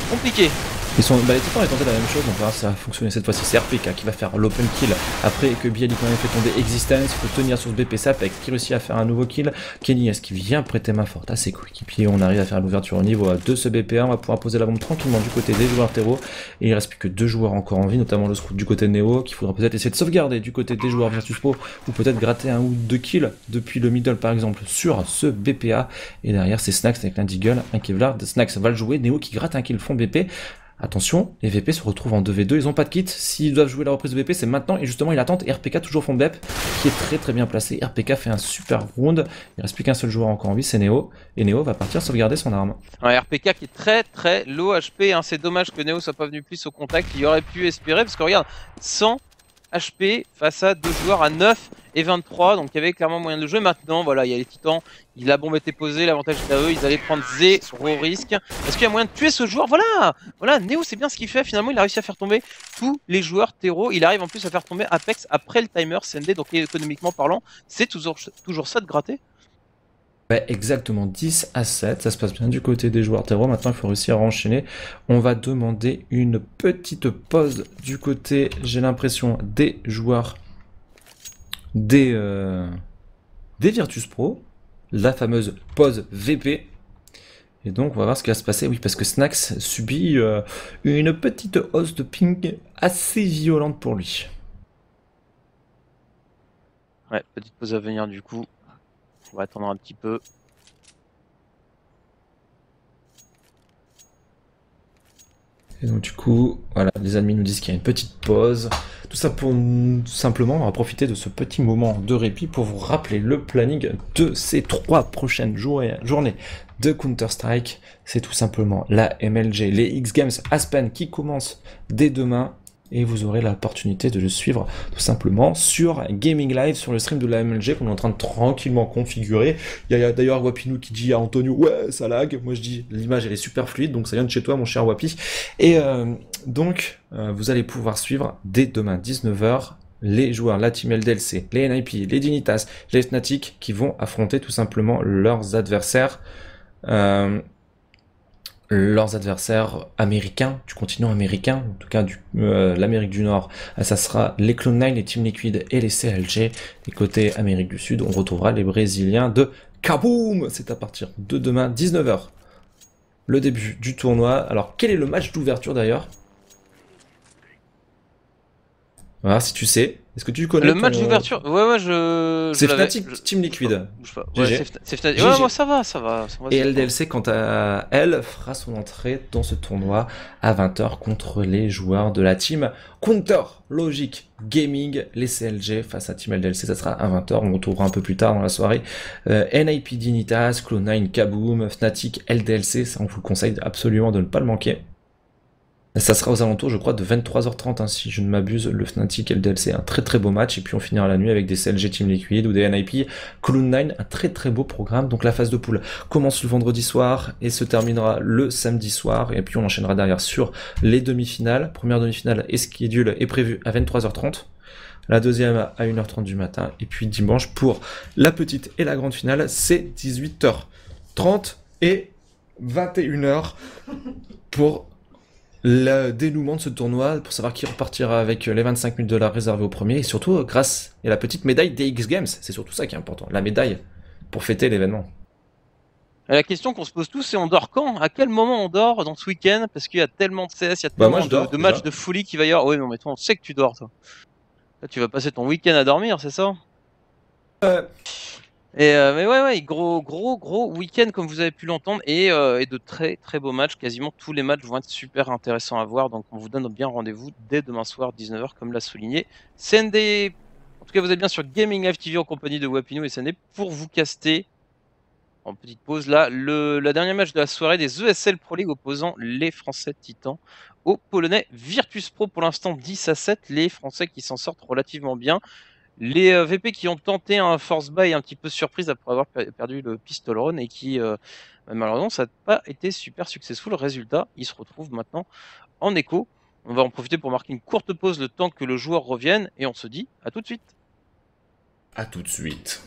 compliqué. Les Titans ont tenté la même chose, on verra si ça va fonctionner cette fois-ci. C'est RPK qui va faire l'open kill après que Bialy quand même fait tomber Existence. Il faut tenir sur ce BP Sapex qui réussit à faire un nouveau kill. Kenny S qui vient prêter main forte à ses coéquipiers. On arrive à faire l'ouverture au niveau de ce BP1. On va pouvoir poser la bombe tranquillement du côté des joueurs terreau. Et il reste plus que 2 joueurs encore en vie, notamment le scout du côté de Neo, qu'il faudra peut-être essayer de sauvegarder du côté des joueurs Virtus Pro, ou peut-être gratter 1 ou 2 kills depuis le middle par exemple sur ce BPA. Et derrière c'est Snax avec un Deagle, un Kevlar. Snax va le jouer. Neo qui gratte un kill fond BP. Attention, les VP se retrouvent en 2v2, ils ont pas de kit, s'ils doivent jouer la reprise de VP c'est maintenant, et justement il attend, et RPK toujours fond BEP, qui est très très bien placé. RPK fait un super round, il reste plus qu'un seul joueur encore en vie, c'est Neo, et Neo va partir sauvegarder son arme. Ouais, RPK qui est très très low HP, hein. C'est dommage que Neo soit pas venu plus au contact, il aurait pu espérer, parce que regarde, 100 HP face à 2 joueurs à 9 et 23, donc il y avait clairement moyen de jouer. Maintenant voilà, il y a les Titans, la bombe était posée, l'avantage est à eux, ils allaient prendre 0 risque. Est-ce qu'il y a moyen de tuer ce joueur? Voilà, Neo c'est bien ce qu'il fait, finalement il a réussi à faire tomber tous les joueurs terreau, il arrive en plus à faire tomber Apex après le timer CND, donc économiquement parlant, c'est toujours ça de gratter. Ouais, exactement, 10 à 7, ça se passe bien du côté des joueurs terreau. Maintenant il faut réussir à enchaîner. On va demander une petite pause du côté, j'ai l'impression, des joueurs des Virtus Pro, la fameuse pause VP. Et donc on va voir ce qui va se passer. Oui, parce que Snax subit une petite hausse de ping assez violente pour lui. Ouais, petite pause à venir du coup. On va attendre un petit peu. Et donc du coup, voilà, les admins nous disent qu'il y a une petite pause. Tout ça pour simplement, on va profiter de ce petit moment de répit pour vous rappeler le planning de ces 3 prochaines journées de Counter-Strike. C'est tout simplement la MLG, les X Games Aspen qui commencent dès demain. et vous aurez l'opportunité de le suivre tout simplement sur Gaming Live, sur le stream de la MLG qu'on est en train de tranquillement configurer. Il y a d'ailleurs Wapinou qui dit à Antonio, ouais, ça lag. Moi je dis, l'image elle est super fluide, donc ça vient de chez toi, mon cher Wapi. Et donc, vous allez pouvoir suivre dès demain 19h les joueurs, la team LDLC, les NIP, les Dignitas, les Fnatic qui vont affronter tout simplement leurs adversaires américains, du continent américain, en tout cas l'Amérique du Nord. Ça sera les Cloud9, les Team Liquid et les CLG. Et côté Amérique du Sud, on retrouvera les Brésiliens de Kaboom. C'est à partir de demain 19h. Le début du tournoi. Alors, quel est le match d'ouverture d'ailleurs? Voilà, si tu sais. Est-ce que tu connais Le match d'ouverture, ouais, je C'est l'avais. Fnatic Team Liquid. Bouge pas. Ouais, GG. c'est Fnatic. GG. Ouais, moi ça va, ça va. Et LDLC, quant à elle, fera son entrée dans ce tournoi à 20h contre les joueurs de la team Counter Logic Gaming, les CLG face à Team LDLC. Ça sera à 20h. On retrouvera un peu plus tard dans la soirée NIP Dignitas, Cloud9, Kaboom, Fnatic, LDLC. Ça, on vous le conseille absolument de ne pas le manquer. Ça sera aux alentours, je crois, de 23h30, hein, si je ne m'abuse, le Fnatic LDLC, un très très beau match, et puis on finira la nuit avec des CLG Team Liquid ou des NIP Cloud9, un très très beau programme. Donc la phase de poule commence le vendredi soir et se terminera le samedi soir, et puis on enchaînera derrière sur les demi-finales. Première demi-finale et schedule est prévue à 23h30. La deuxième à 1h30 du matin, et puis dimanche pour la petite et la grande finale, c'est 18h30 et 21h pour le dénouement de ce tournoi, pour savoir qui repartira avec les 25 000 $ réservés au premier, et surtout grâce à la petite médaille des X Games. C'est surtout ça qui est important, la médaille pour fêter l'événement. La question qu'on se pose tous, c'est on dort quand? À quel moment on dort dans ce week-end? Parce qu'il y a tellement de CS, il y a Bah moi tellement je dors de matchs déjà. de folie qu'il va y avoir. Oui, non, mais toi, on sait que tu dors, toi. Là, tu vas passer ton week-end à dormir, c'est ça? Mais ouais, gros week-end comme vous avez pu l'entendre et de très très beaux matchs. Quasiment tous les matchs vont être super intéressants à voir. Donc on vous donne bien rendez-vous dès demain soir 19h comme l'a souligné CND. En tout cas, vous êtes bien sur Gaming Live TV en compagnie de Wapinou et CND pour vous caster en petite pause là la dernière match de la soirée des ESL Pro League opposant les Français Titans aux Polonais Virtus Pro. Pour l'instant 10-7, les Français qui s'en sortent relativement bien. Les VP qui ont tenté un force buy un petit peu surprise après avoir perdu le pistol run et qui malheureusement ça n'a pas été super successful. Résultat, ils se retrouvent maintenant en écho. On va en profiter pour marquer une courte pause le temps que le joueur revienne et on se dit à tout de suite. À tout de suite.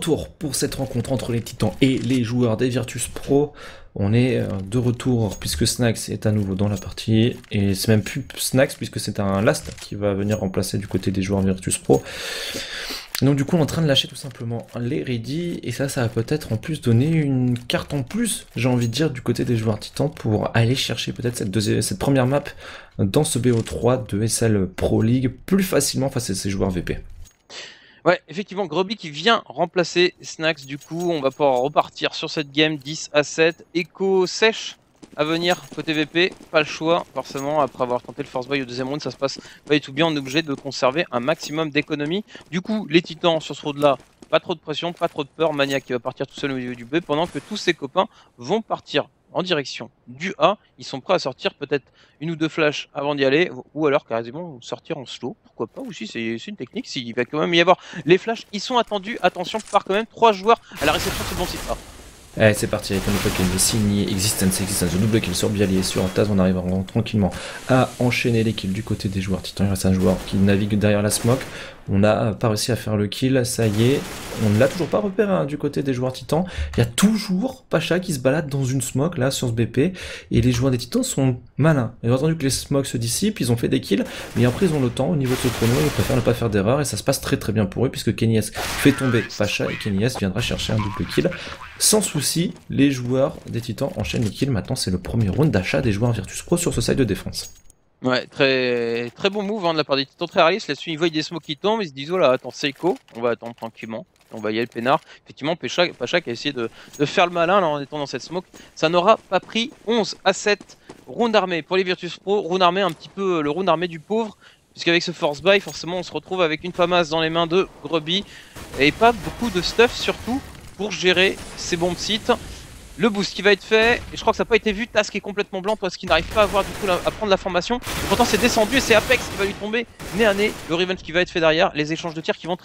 retour pour cette rencontre entre les Titans et les joueurs des Virtus Pro. On est de retour puisque Snax est à nouveau dans la partie, et c'est même plus Snax puisque c'est un Last qui va venir remplacer du côté des joueurs Virtus Pro. Donc du coup on est en train de lâcher tout simplement les ready, et ça va peut-être en plus donner une carte en plus, j'ai envie de dire, du côté des joueurs Titans pour aller chercher peut-être cette première map dans ce BO3 de SL Pro League plus facilement face à ces joueurs VP. Ouais, effectivement, Grubby qui vient remplacer Snax, du coup, on va pouvoir repartir sur cette game 10-7. Echo sèche à venir côté VP, pas le choix, forcément, après avoir tenté le force buy au deuxième round, ça se passe pas du tout bien, on est obligé de conserver un maximum d'économie. Du coup, les Titans sur ce round-là, pas trop de pression, pas trop de peur, Maniac qui va partir tout seul au niveau du B, pendant que tous ses copains vont partir en direction du A. Ils sont prêts à sortir peut-être une ou deux flashs avant d'y aller, ou alors carrément sortir en slow, pourquoi pas aussi, c'est une technique. S'il va quand même y avoir les flashs, ils sont attendus, attention, par quand même 3 joueurs à la réception de ce bon site A. Allez, c'est parti avec un autre kill de signé Existence, le double kill sur Bialy et sur Taz. On arrive tranquillement à enchaîner les kills du côté des joueurs Titans. Il reste un joueur qui navigue derrière la smoke. On n'a pas réussi à faire le kill, ça y est. On ne l'a toujours pas repéré hein, du côté des joueurs Titans. Il y a toujours Pacha qui se balade dans une smoke là sur ce BP. Et les joueurs des Titans sont malins. Ils ont entendu que les smokes se dissipent, ils ont fait des kills. Mais après ils ont le temps au niveau de ce chrono, ils préfèrent ne pas faire d'erreur. Et ça se passe très très bien pour eux puisque Kenny S fait tomber Pacha et Kenny S viendra chercher un double kill. Sans souci, les joueurs des Titans enchaînent les kills. Maintenant c'est le premier round d'achat des joueurs Virtus Pro sur ce side de défense. Ouais, très bon move hein, de la part des Titans, très réaliste. Là-dessus, ils voient des smokes qui tombent, ils se disent oh là, attends, Seiko, on va attendre tranquillement. On va y aller peinard. Effectivement, Pacha qui a essayé de faire le malin là, en étant dans cette smoke. Ça n'aura pas pris 11-7. Round armé pour les Virtus Pro. Round armé, un petit peu le round armé du pauvre. Puisqu'avec ce force buy, forcément, on se retrouve avec une FAMAS dans les mains de Grubby. Et pas beaucoup de stuff, surtout pour gérer ces bombes sites. Le boost qui va être fait, et je crois que ça n'a pas été vu, Task est complètement blanc, parce qu'il n'arrive pas à avoir du coup à prendre la formation. Et pourtant c'est descendu et c'est Apex qui va lui tomber nez à nez. Le revenge qui va être fait derrière, les échanges de tirs qui vont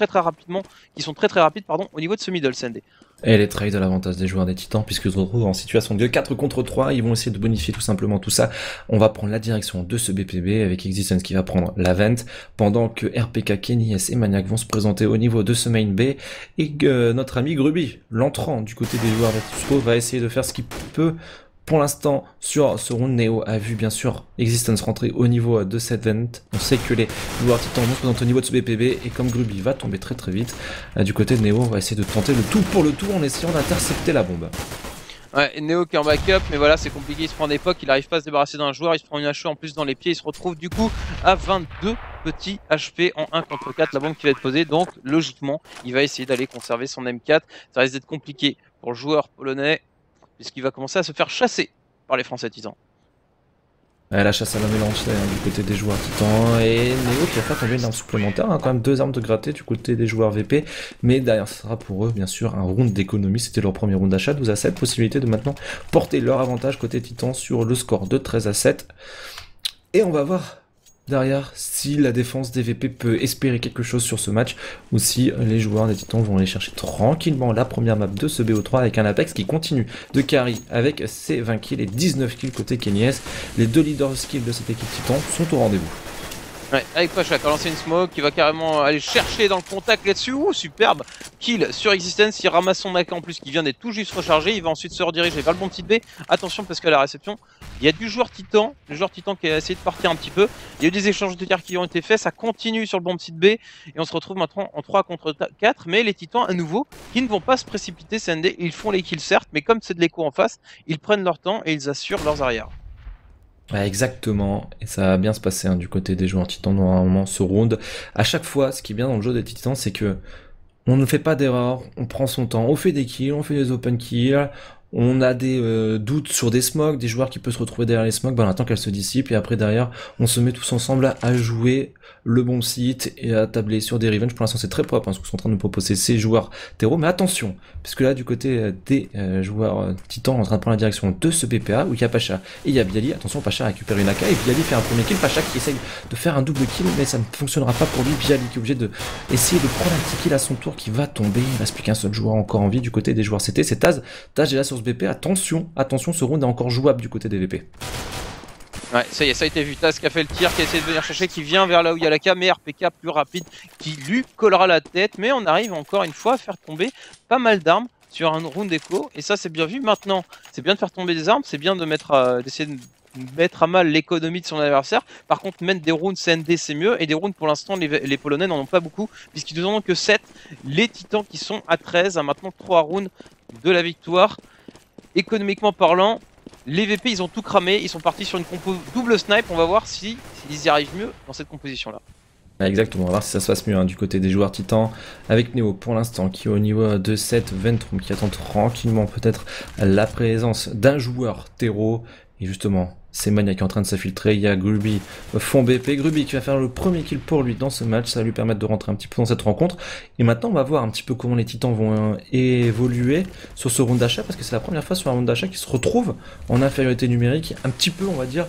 qui sont très rapides pardon, au niveau de ce middle send. Et les trades à l'avantage des joueurs des Titans, puisqu'ils se retrouvent en situation de 4 contre 3, ils vont essayer de bonifier tout simplement tout ça. On va prendre la direction de ce BPB avec Existence qui va prendre la vent, pendant que RPK, Kenny S et Maniac vont se présenter au niveau de ce main B, et notre ami Grubby, l'entrant du côté des joueurs Virtus Pro, va essayer de faire ce qu'il peut. Pour l'instant, sur ce round, Neo a vu bien sûr Existence rentrer au niveau de cette vent. On sait que les joueurs Titans vont se présenter au niveau de ce BPB, et comme Grubby va tomber très vite, du côté de Neo, on va essayer de tenter le tout pour le tout en essayant d'intercepter la bombe. Ouais, Neo qui est en backup, mais voilà, c'est compliqué, il se prend des pocs, il n'arrive pas à se débarrasser d'un joueur, il se prend une HE en plus dans les pieds, il se retrouve du coup à 22 petits HP en 1 contre 4, la bombe qui va être posée, donc logiquement, il va essayer d'aller conserver son M4, ça risque d'être compliqué pour le joueur polonais, puisqu'il va commencer à se faire chasser par les Français Titans. La chasse à la mélange du côté des joueurs Titans, et Neo qui va faire tomber une arme supplémentaire, hein, quand même 2 armes de gratter du côté des joueurs VP, mais derrière ça sera pour eux bien sûr un round d'économie, c'était leur premier round d'achat, 12-7, possibilité de maintenant porter leur avantage côté Titan sur le score de 13-7, et on va voir derrière si la défense des VP peut espérer quelque chose sur ce match, ou si les joueurs des Titans vont aller chercher tranquillement la première map de ce BO3 avec un Apex qui continue de carry avec ses 20 kills et 19 kills côté Kenny S. Les deux leaders skills de cette équipe Titan sont au rendez-vous. Ouais, avec Pacha qui a lancé une smoke, qui va carrément aller chercher dans le contact là-dessus. Ouh, superbe kill sur Existence, il ramasse son AK en plus qui vient d'être tout juste rechargé. Il va ensuite se rediriger vers le bon petit B. Attention parce qu'à la réception, il y a du joueur Titan, le joueur Titan qui a essayé de partir un petit peu. Il y a eu des échanges de tirs qui ont été faits, ça continue sur le bon petit B. Et on se retrouve maintenant en 3 contre 4. Mais les Titans, à nouveau, qui ne vont pas se précipiter, CND. Ils font les kills certes, mais comme c'est de l'écho en face, ils prennent leur temps et ils assurent leurs arrières. Ouais, exactement, et ça va bien se passer hein, du côté des joueurs Titans normalement ce round. À chaque fois, ce qui est bien dans le jeu des Titans, c'est que on ne fait pas d'erreur, on prend son temps, on fait des kills, on fait des open kills, on a des doutes sur des smokes, des joueurs qui peuvent se retrouver derrière les smokes, on attend qu'elles se dissipent, et après derrière, on se met tous ensemble à jouer le bon site et à tabler sur des revenge. Pour l'instant c'est très propre hein, ce que sont en train de nous proposer ces joueurs terreau, mais attention, parce que là du côté des joueurs Titans en train de prendre la direction de ce BPA, où il y a Pacha et il y a Bialy. Attention, Pacha récupère une AK et Bialy fait un premier kill, Pacha qui essaye de faire un double kill, mais ça ne fonctionnera pas pour lui. Bialy qui est obligé de essayer de prendre un petit kill à son tour qui va tomber. Il reste plus qu'un seul joueur encore en vie du côté des joueurs CT, c'est Taz. Taz est là sur ce BP, attention, ce round est encore jouable du côté des VP. Ouais, ça y est, ça a été vu. Tas qui a fait le tir, qui a essayé de venir chercher, qui vient vers là où il y a la K, mais RPK plus rapide, qui lui collera la tête. Mais on arrive encore une fois à faire tomber pas mal d'armes sur un round écho, et ça c'est bien vu. Maintenant, c'est bien de faire tomber des armes, c'est bien de mettre, d'essayer de mettre à mal l'économie de son adversaire. Par contre, mettre des rounds CND c'est mieux, et des rounds pour l'instant, les Polonais n'en ont pas beaucoup, puisqu'ils ne en ont que 7. Les Titans qui sont à 13, à maintenant 3 rounds de la victoire. Économiquement parlant, les VP ils ont tout cramé, ils sont partis sur une compo double snipe, on va voir s'ils y arrivent mieux dans cette composition là. Exactement, on va voir si ça se passe mieux du côté des joueurs titans avec Neo pour l'instant qui est au niveau de 7, Ventrum qui attend tranquillement peut-être la présence d'un joueur terreau et justement c'est Mania qui est en train de s'infiltrer, il y a Gruby fond BP, Gruby qui va faire le premier kill pour lui dans ce match, ça va lui permettre de rentrer un petit peu dans cette rencontre et maintenant on va voir un petit peu comment les titans vont évoluer sur ce round d'achat parce que c'est la première fois sur un round d'achat qui se retrouve en infériorité numérique, un petit peu on va dire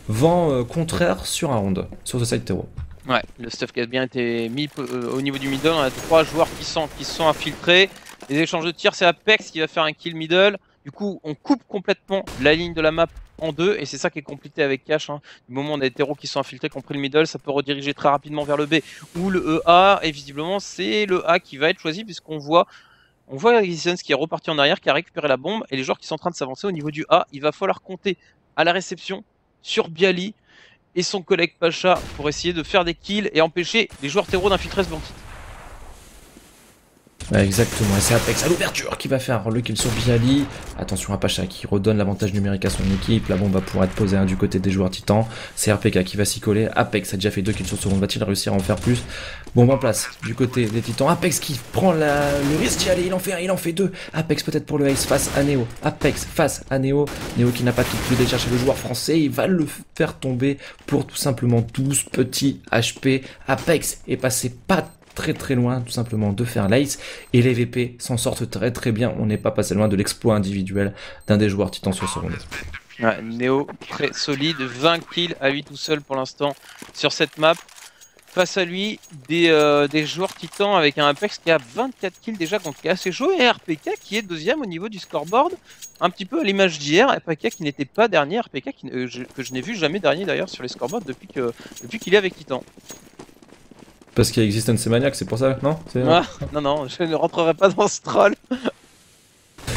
vent contraire sur un round, sur ce side terreau. Ouais, le stuff qui a bien été mis au niveau du middle, on a 3 joueurs qui se sont infiltrés. Les échanges de tirs, c'est Apex qui va faire un kill middle. Du coup, on coupe complètement la ligne de la map en deux, et c'est ça qui est compliqué avec Cash. Du moment où on a des terreaux qui sont infiltrés, qui ont pris le middle, ça peut rediriger très rapidement vers le B ou le EA, et visiblement c'est le A qui va être choisi, puisqu'on voit Resistance qui est reparti en arrière, qui a récupéré la bombe, et les joueurs qui sont en train de s'avancer au niveau du A, il va falloir compter à la réception sur Bialy et son collègue Pacha pour essayer de faire des kills et empêcher les joueurs terreaux d'infiltrer ce bon site. Ouais, exactement, et c'est Apex à l'ouverture qui va faire le kill sur Bialy. Attention à Pacha qui redonne l'avantage numérique à son équipe. La bombe va pouvoir être posée du côté des joueurs titans. C'est RPK qui va s'y coller. Apex a déjà fait 2 kills sur ce round. Va-t-il réussir à en faire plus? Bombe en place du côté des titans. Apex qui prend le risque d'y aller. Il en fait 2. Apex peut-être pour le ace face à Neo. Apex face à Neo. Neo qui n'a pas de kill, d'aller chercher le joueur français. Il va le faire tomber pour tout simplement 12 petits HP. Apex est passé pas très loin tout simplement de faire l'ace et les VP s'en sortent très bien, on n'est pas passé loin de l'exploit individuel d'un des joueurs titans sur ce round. Ouais, Neo très solide, 20 kills à lui tout seul pour l'instant sur cette map. Face à lui, des joueurs titans avec un Apex qui a 24 kills déjà, donc qui est assez chaud, et RPK qui est deuxième au niveau du scoreboard, un petit peu à l'image d'hier. RPK qui n'était pas dernier, RPK que je n'ai vu jamais dernier d'ailleurs sur les scoreboards depuis qu'il est avec Titan. Parce qu'il y a Existence et Maniac, c'est pour ça, non? Ah, non, je ne rentrerai pas dans ce troll.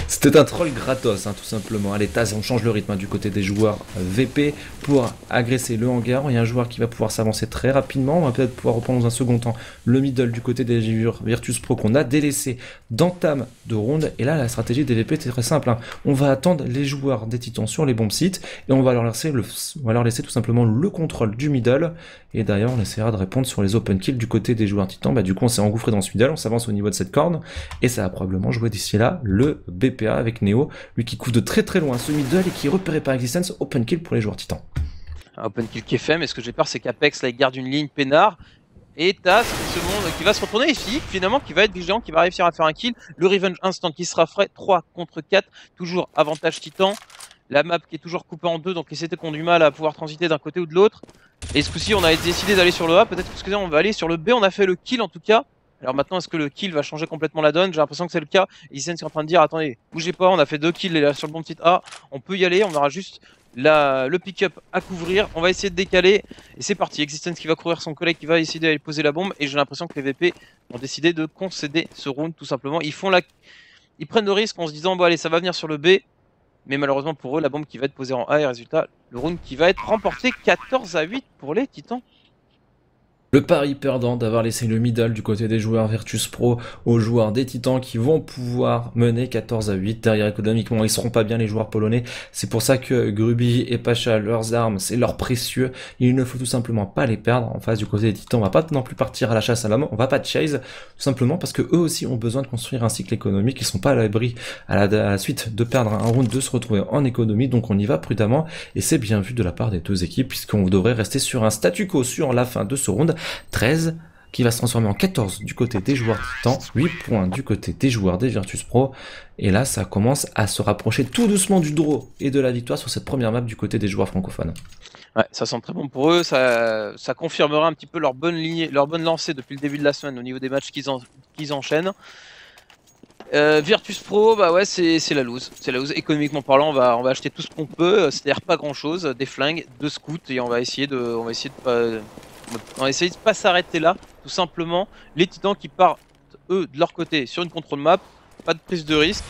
C'était un troll gratos, tout simplement. Allez, Taz, on change le rythme du côté des joueurs VP pour agresser le hangar. Il y a un joueur qui va pouvoir s'avancer très rapidement. On va peut-être pouvoir reprendre dans un second temps le middle du côté des joueurs Virtus Pro qu'on a délaissé d'entame de ronde. Et là, la stratégie des VP est très simple. On va attendre les joueurs des titans sur les bombes sites et on va leur laisser tout simplement le contrôle du middle. Et d'ailleurs, on essaiera de répondre sur les open kills du côté des joueurs titans. Du coup, on s'est engouffré dans ce middle, on s'avance au niveau de cette corne et ça va probablement jouer d'ici là le BPA avec Neo, lui qui couvre de très loin ce middle et qui est repéré par Existence. Open kill pour les joueurs titans. Un open kill qui est fait, mais ce que j'ai peur c'est qu'Apex là il garde une ligne peinard et Taz qui va se retourner ici, finalement qui va être vigilant, qui va réussir à faire un kill. Le revenge instant qui sera frais, 3 contre 4, toujours avantage titan. La map qui est toujours coupée en deux, donc les CT qui ont du mal à pouvoir transiter d'un côté ou de l'autre. Et ce coup-ci on a décidé d'aller sur le A, peut-être que on va aller sur le B, on a fait le kill en tout cas. Alors maintenant, est-ce que le kill va changer complètement la donne? J'ai l'impression que c'est le cas. Isen est en train de dire, attendez, bougez pas, on a fait 2 kills là, sur le bon site A, on peut y aller, on aura juste le pick-up à couvrir, on va essayer de décaler, et c'est parti. Existence qui va courir son collègue qui va essayer d'aller poser la bombe, et j'ai l'impression que les VP ont décidé de concéder ce round tout simplement. Ils prennent le risque en se disant, bon allez, ça va venir sur le B, mais malheureusement pour eux, la bombe qui va être posée en A, et résultat, le round qui va être remporté 14-8 pour les Titans. Le pari perdant d'avoir laissé le middle du côté des joueurs Virtus Pro aux joueurs des Titans qui vont pouvoir mener 14-8. Derrière, économiquement, ils seront pas bien les joueurs polonais. C'est pour ça que Gruby et Pacha, leurs armes, c'est leur précieux. Il ne faut tout simplement pas les perdre. En face du côté des Titans, on va pas non plus partir à la chasse à l'homme. On va pas de chase, tout simplement parce que eux aussi ont besoin de construire un cycle économique. Ils sont pas à l'abri à la suite de perdre un round, de se retrouver en économie. Donc on y va prudemment et c'est bien vu de la part des deux équipes puisqu'on devrait rester sur un statu quo sur la fin de ce round. 13 qui va se transformer en 14 du côté des joueurs titans, 8 points du côté des joueurs des Virtus Pro, et là ça commence à se rapprocher tout doucement du draw et de la victoire sur cette première map du côté des joueurs francophones. Ouais, ça sent très bon pour eux, ça confirmera un petit peu leur bonne lignée, leur bonne lancée depuis le début de la semaine au niveau des matchs qu'ils enchaînent. Virtus Pro, bah ouais, c'est la loose. C'est la loose. Économiquement parlant, on va acheter tout ce qu'on peut, c'est-à-dire pas grand-chose, des flingues, 2 scouts, et on va essayer de pas s'arrêter là, tout simplement. Les titans qui partent, eux, de leur côté, sur une contrôle map, pas de prise de risque.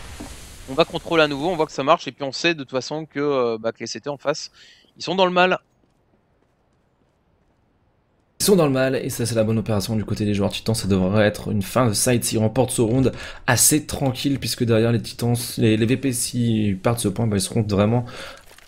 On va contrôler à nouveau, on voit que ça marche, et puis on sait de toute façon que, que les CT en face, ils sont dans le mal. Ils sont dans le mal, et ça c'est la bonne opération du côté des joueurs titans. Ça devrait être une fin de side s'ils remportent ce round assez tranquille, puisque derrière les titans, les VP s'ils partent ce point, bah, ils seront vraiment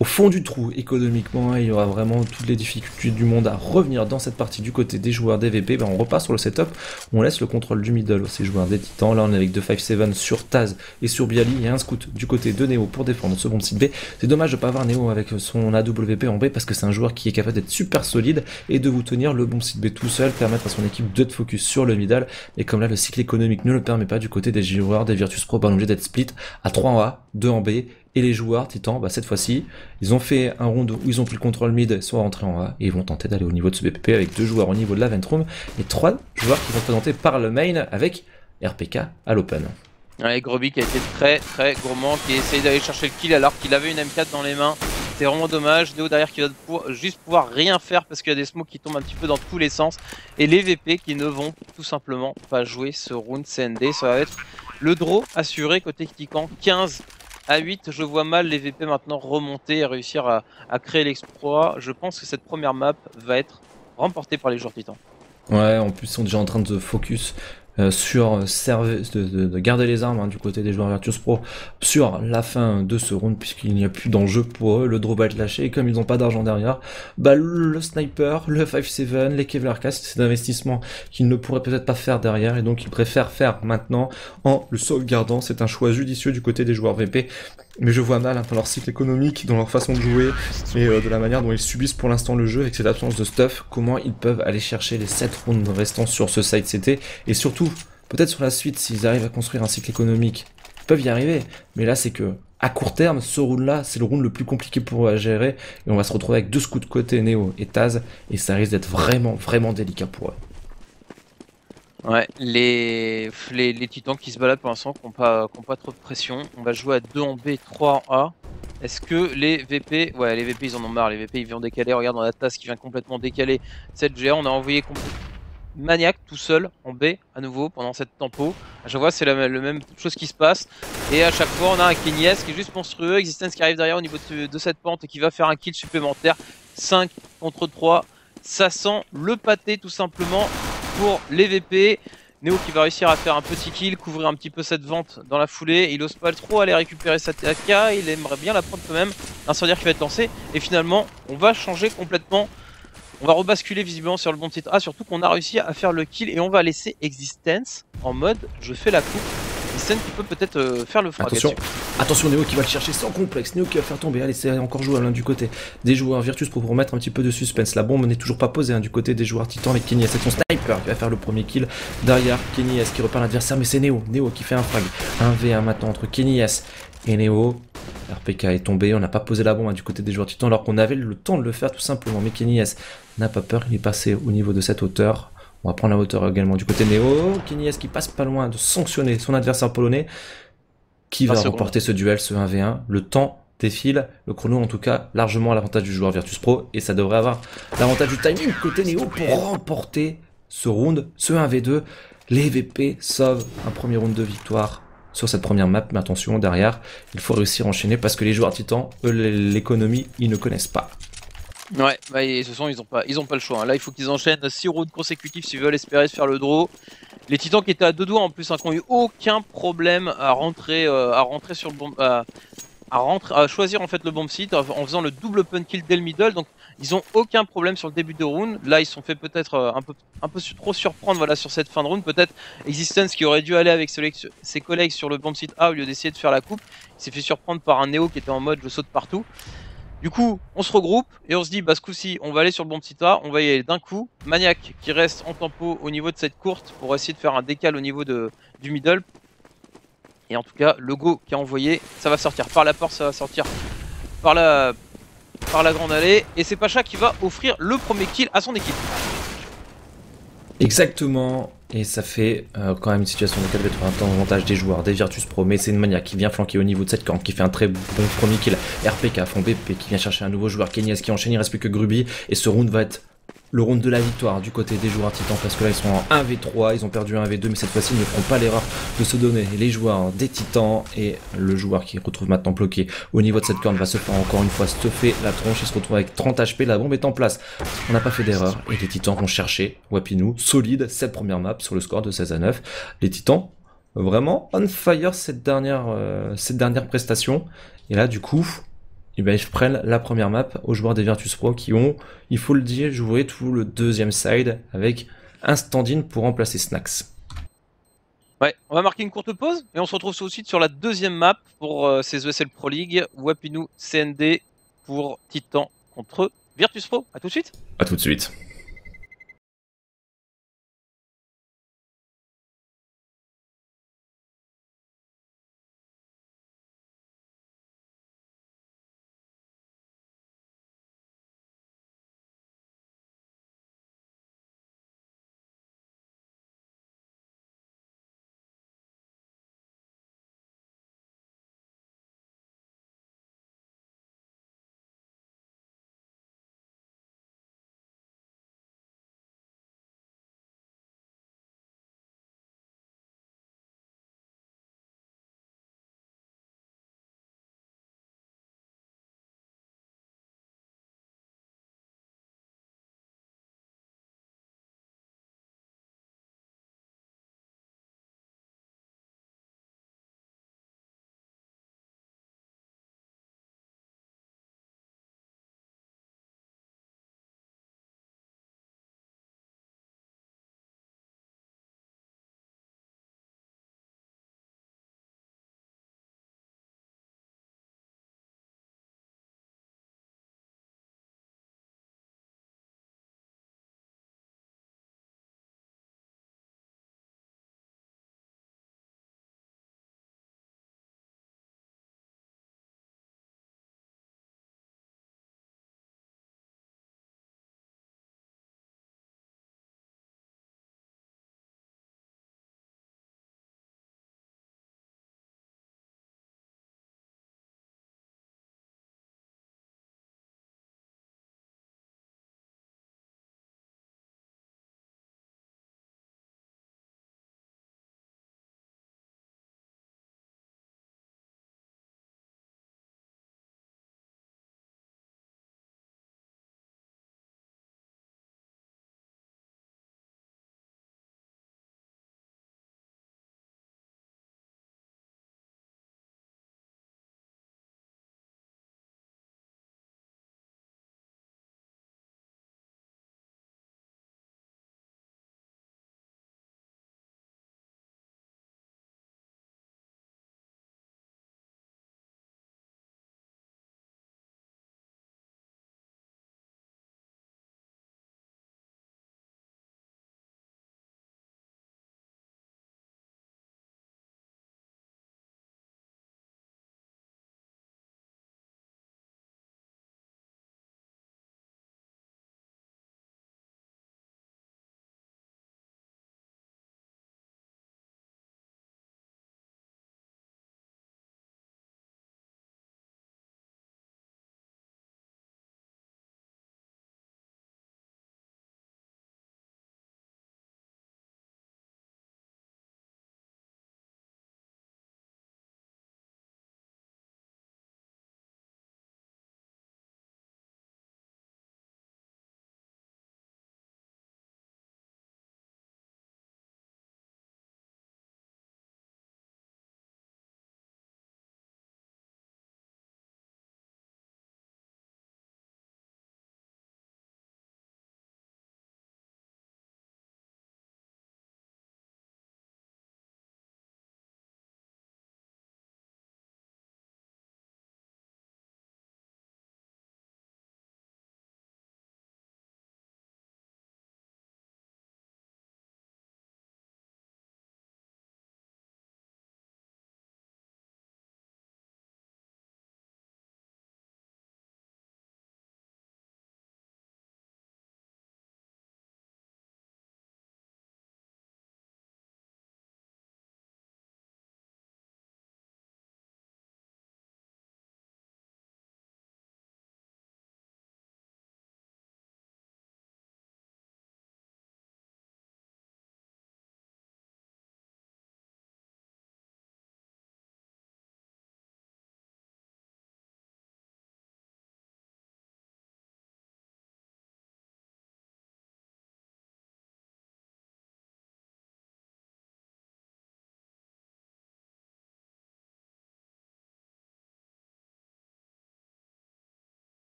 au fond du trou économiquement, et il y aura vraiment toutes les difficultés du monde à revenir dans cette partie du côté des joueurs des VP. Ben on repart sur le setup, on laisse le contrôle du middle aux ces joueurs des titans. Là on est avec 2-5-7 sur Taz et sur Bialy, il y a un scout du côté de Neo pour défendre ce bon site B. C'est dommage de pas avoir Neo avec son AWP en B, parce que c'est un joueur qui est capable d'être super solide et de vous tenir le bon site B tout seul, permettre à son équipe de focus sur le middle. Et comme là le cycle économique ne le permet pas du côté des joueurs des Virtus Pro, ben on est obligé d'être split à 3 en A, 2 en B. Et les joueurs titans, bah cette fois-ci, ils ont fait un round où ils ont pris le contrôle mid, soit rentrés en A, et ils vont tenter d'aller au niveau de ce BPP avec 2 joueurs au niveau de la vent room, et 3 joueurs qui vont se présenter par le main avec RPK à l'open. Ouais, Groby qui a été très gourmand, qui a essayé d'aller chercher le kill alors qu'il avait une M4 dans les mains. C'est vraiment dommage. Neo derrière qui va juste pouvoir rien faire parce qu'il y a des smokes qui tombent un petit peu dans tous les sens. Et les VP qui ne vont tout simplement pas jouer ce round CND. Ça va être le draw assuré côté Titan. 15 à 8, je vois mal les VP maintenant remonter et réussir à créer l'exploit. Je pense que cette première map va être remportée par les joueurs titans. Ouais, en plus ils sont déjà en train de focus sur de garder les armes du côté des joueurs Virtus Pro sur la fin de ce round, puisqu'il n'y a plus d'enjeu pour eux. Le draw va être lâché, et comme ils n'ont pas d'argent derrière, bah le sniper, le 5-7, les Kevlar Cast, c'est d'investissement qu'ils ne pourraient peut-être pas faire derrière, et donc ils préfèrent faire maintenant en le sauvegardant. C'est un choix judicieux du côté des joueurs VP, mais je vois mal dans leur cycle économique, dans leur façon de jouer, et de la manière dont ils subissent pour l'instant le jeu avec cette absence de stuff, comment ils peuvent aller chercher les 7 rounds restants sur ce side CT, et surtout peut-être sur la suite, s'ils arrivent à construire un cycle économique, ils peuvent y arriver. Mais là, c'est que à court terme, ce round-là, c'est le round le plus compliqué pour eux à gérer. Et on va se retrouver avec 2 scouts de côté, Neo et Taz. Et ça risque d'être vraiment délicat pour eux. Ouais, les titans qui se baladent pour l'instant, qui n'ont pas trop de pression. On va jouer à 2 en B, 3 en A. Est-ce que les VP... Ouais, les VP, ils en ont marre. Les VP, ils viennent décaler. Regarde, dans la tasse qui vient complètement décaler cette GA. On a envoyé Maniac tout seul en B à nouveau pendant cette tempo. À chaque fois c'est la même chose qui se passe, et à chaque fois on a un Kenny qui est juste monstrueux, Existence qui arrive derrière au niveau de cette pente et qui va faire un kill supplémentaire. 5 contre 3, ça sent le pâté tout simplement pour les VP. Neo qui va réussir à faire un petit kill, couvrir un petit peu cette vente dans la foulée. Il ose pas trop aller récupérer sa TK, il aimerait bien la prendre quand même. Incendiaire qui va être lancé, et finalement on va changer complètement. On va rebasculer visiblement sur le bon titre A, surtout qu'on a réussi à faire le kill, et on va laisser Existence en mode je fais la coupe. Existence qui peut peut-être faire le frag. Attention, Neo qui va le chercher sans complexe, Neo qui va faire tomber. Allez, c'est encore jouable du côté des joueurs Virtus pour remettre un petit peu de suspense. La bombe n'est toujours pas posée du côté des joueurs Titans, avec Kenny S avec son sniper qui va faire le premier kill. Derrière, Kenny S qui repart l'adversaire, mais c'est Neo qui fait un frag. 1v1 maintenant entre Kenny S et Neo. RPK est tombé, on n'a pas posé la bombe du côté des joueurs Titans alors qu'on avait le temps de le faire tout simplement. Mais Kenny S n'a pas peur, il est passé au niveau de cette hauteur. On va prendre la hauteur également du côté de Neo. Kenny S qui passe pas loin de sanctionner son adversaire polonais, qui va remporter ce duel, ce 1v1. Le temps défile, le chrono en tout cas largement à l'avantage du joueur Virtus Pro, et ça devrait avoir l'avantage du timing côté Neo pour remporter ce round, ce 1v2. Les VP sauvent un premier round de victoire sur cette première map, mais attention, derrière, il faut réussir à enchaîner parce que les joueurs titans, eux, l'économie, ils ne connaissent pas. Ouais, bah, ils ont pas le choix. Là, il faut qu'ils enchaînent 6 rounds consécutifs s'ils veulent espérer se faire le draw. Les titans qui étaient à 2 doigts en plus, qui n'ont eu aucun problème à rentrer sur le bomb, à choisir en fait le bomb site en faisant le double pun kill dès le middle. Donc ils ont aucun problème sur le début de round. Là ils se sont fait peut-être un peu trop surprendre sur cette fin de round. Peut-être Existence qui aurait dû aller avec ses collègues sur le bomb site A au lieu d'essayer de faire la coupe. Il s'est fait surprendre par un Neo qui était en mode je saute partout. Du coup, on se regroupe et on se dit, bah ce coup-ci, on va aller sur le bon petit A, on va y aller d'un coup. Maniac qui reste en tempo au niveau de cette courte pour essayer de faire un décal au niveau du middle. Et en tout cas, le go qui a envoyé, ça va sortir par la porte, ça va sortir par la grande allée. Et c'est Pacha qui va offrir le premier kill à son équipe. Exactement. et ça fait quand même une situation de 4v3 avantage des joueurs, des Virtus Pro, mais c'est une Mania qui vient flanquer au niveau de cette corne, qui fait un très bon premier kill, RPK, fond BP, qui vient chercher un nouveau joueur, Kenyes qui enchaîne, il reste plus que Gruby, et ce round va être le round de la victoire du côté des joueurs titans, parce que là ils sont en 1v3, ils ont perdu un 1v2, mais cette fois-ci ils ne feront pas l'erreur de se donner les joueurs des titans, et le joueur qui se retrouve maintenant bloqué au niveau de cette corne va se faire encore une fois stuffer la tronche, il se retrouve avec 30 HP, la bombe est en place, on n'a pas fait d'erreur, et les titans vont chercher Wapinou, solide, cette première map sur le score de 16-9, les titans vraiment on fire cette dernière prestation, et là du coup et ben, ils prennent la première map aux joueurs des Virtus Pro qui ont, il faut le dire, joué tout le deuxième side avec un stand-in pour remplacer Snax. Ouais, on va marquer une courte pause et on se retrouve tout de suite sur la deuxième map pour ces ESL Pro League. Wapinou CND pour Titan contre Virtus Pro. A tout de suite. A tout de suite.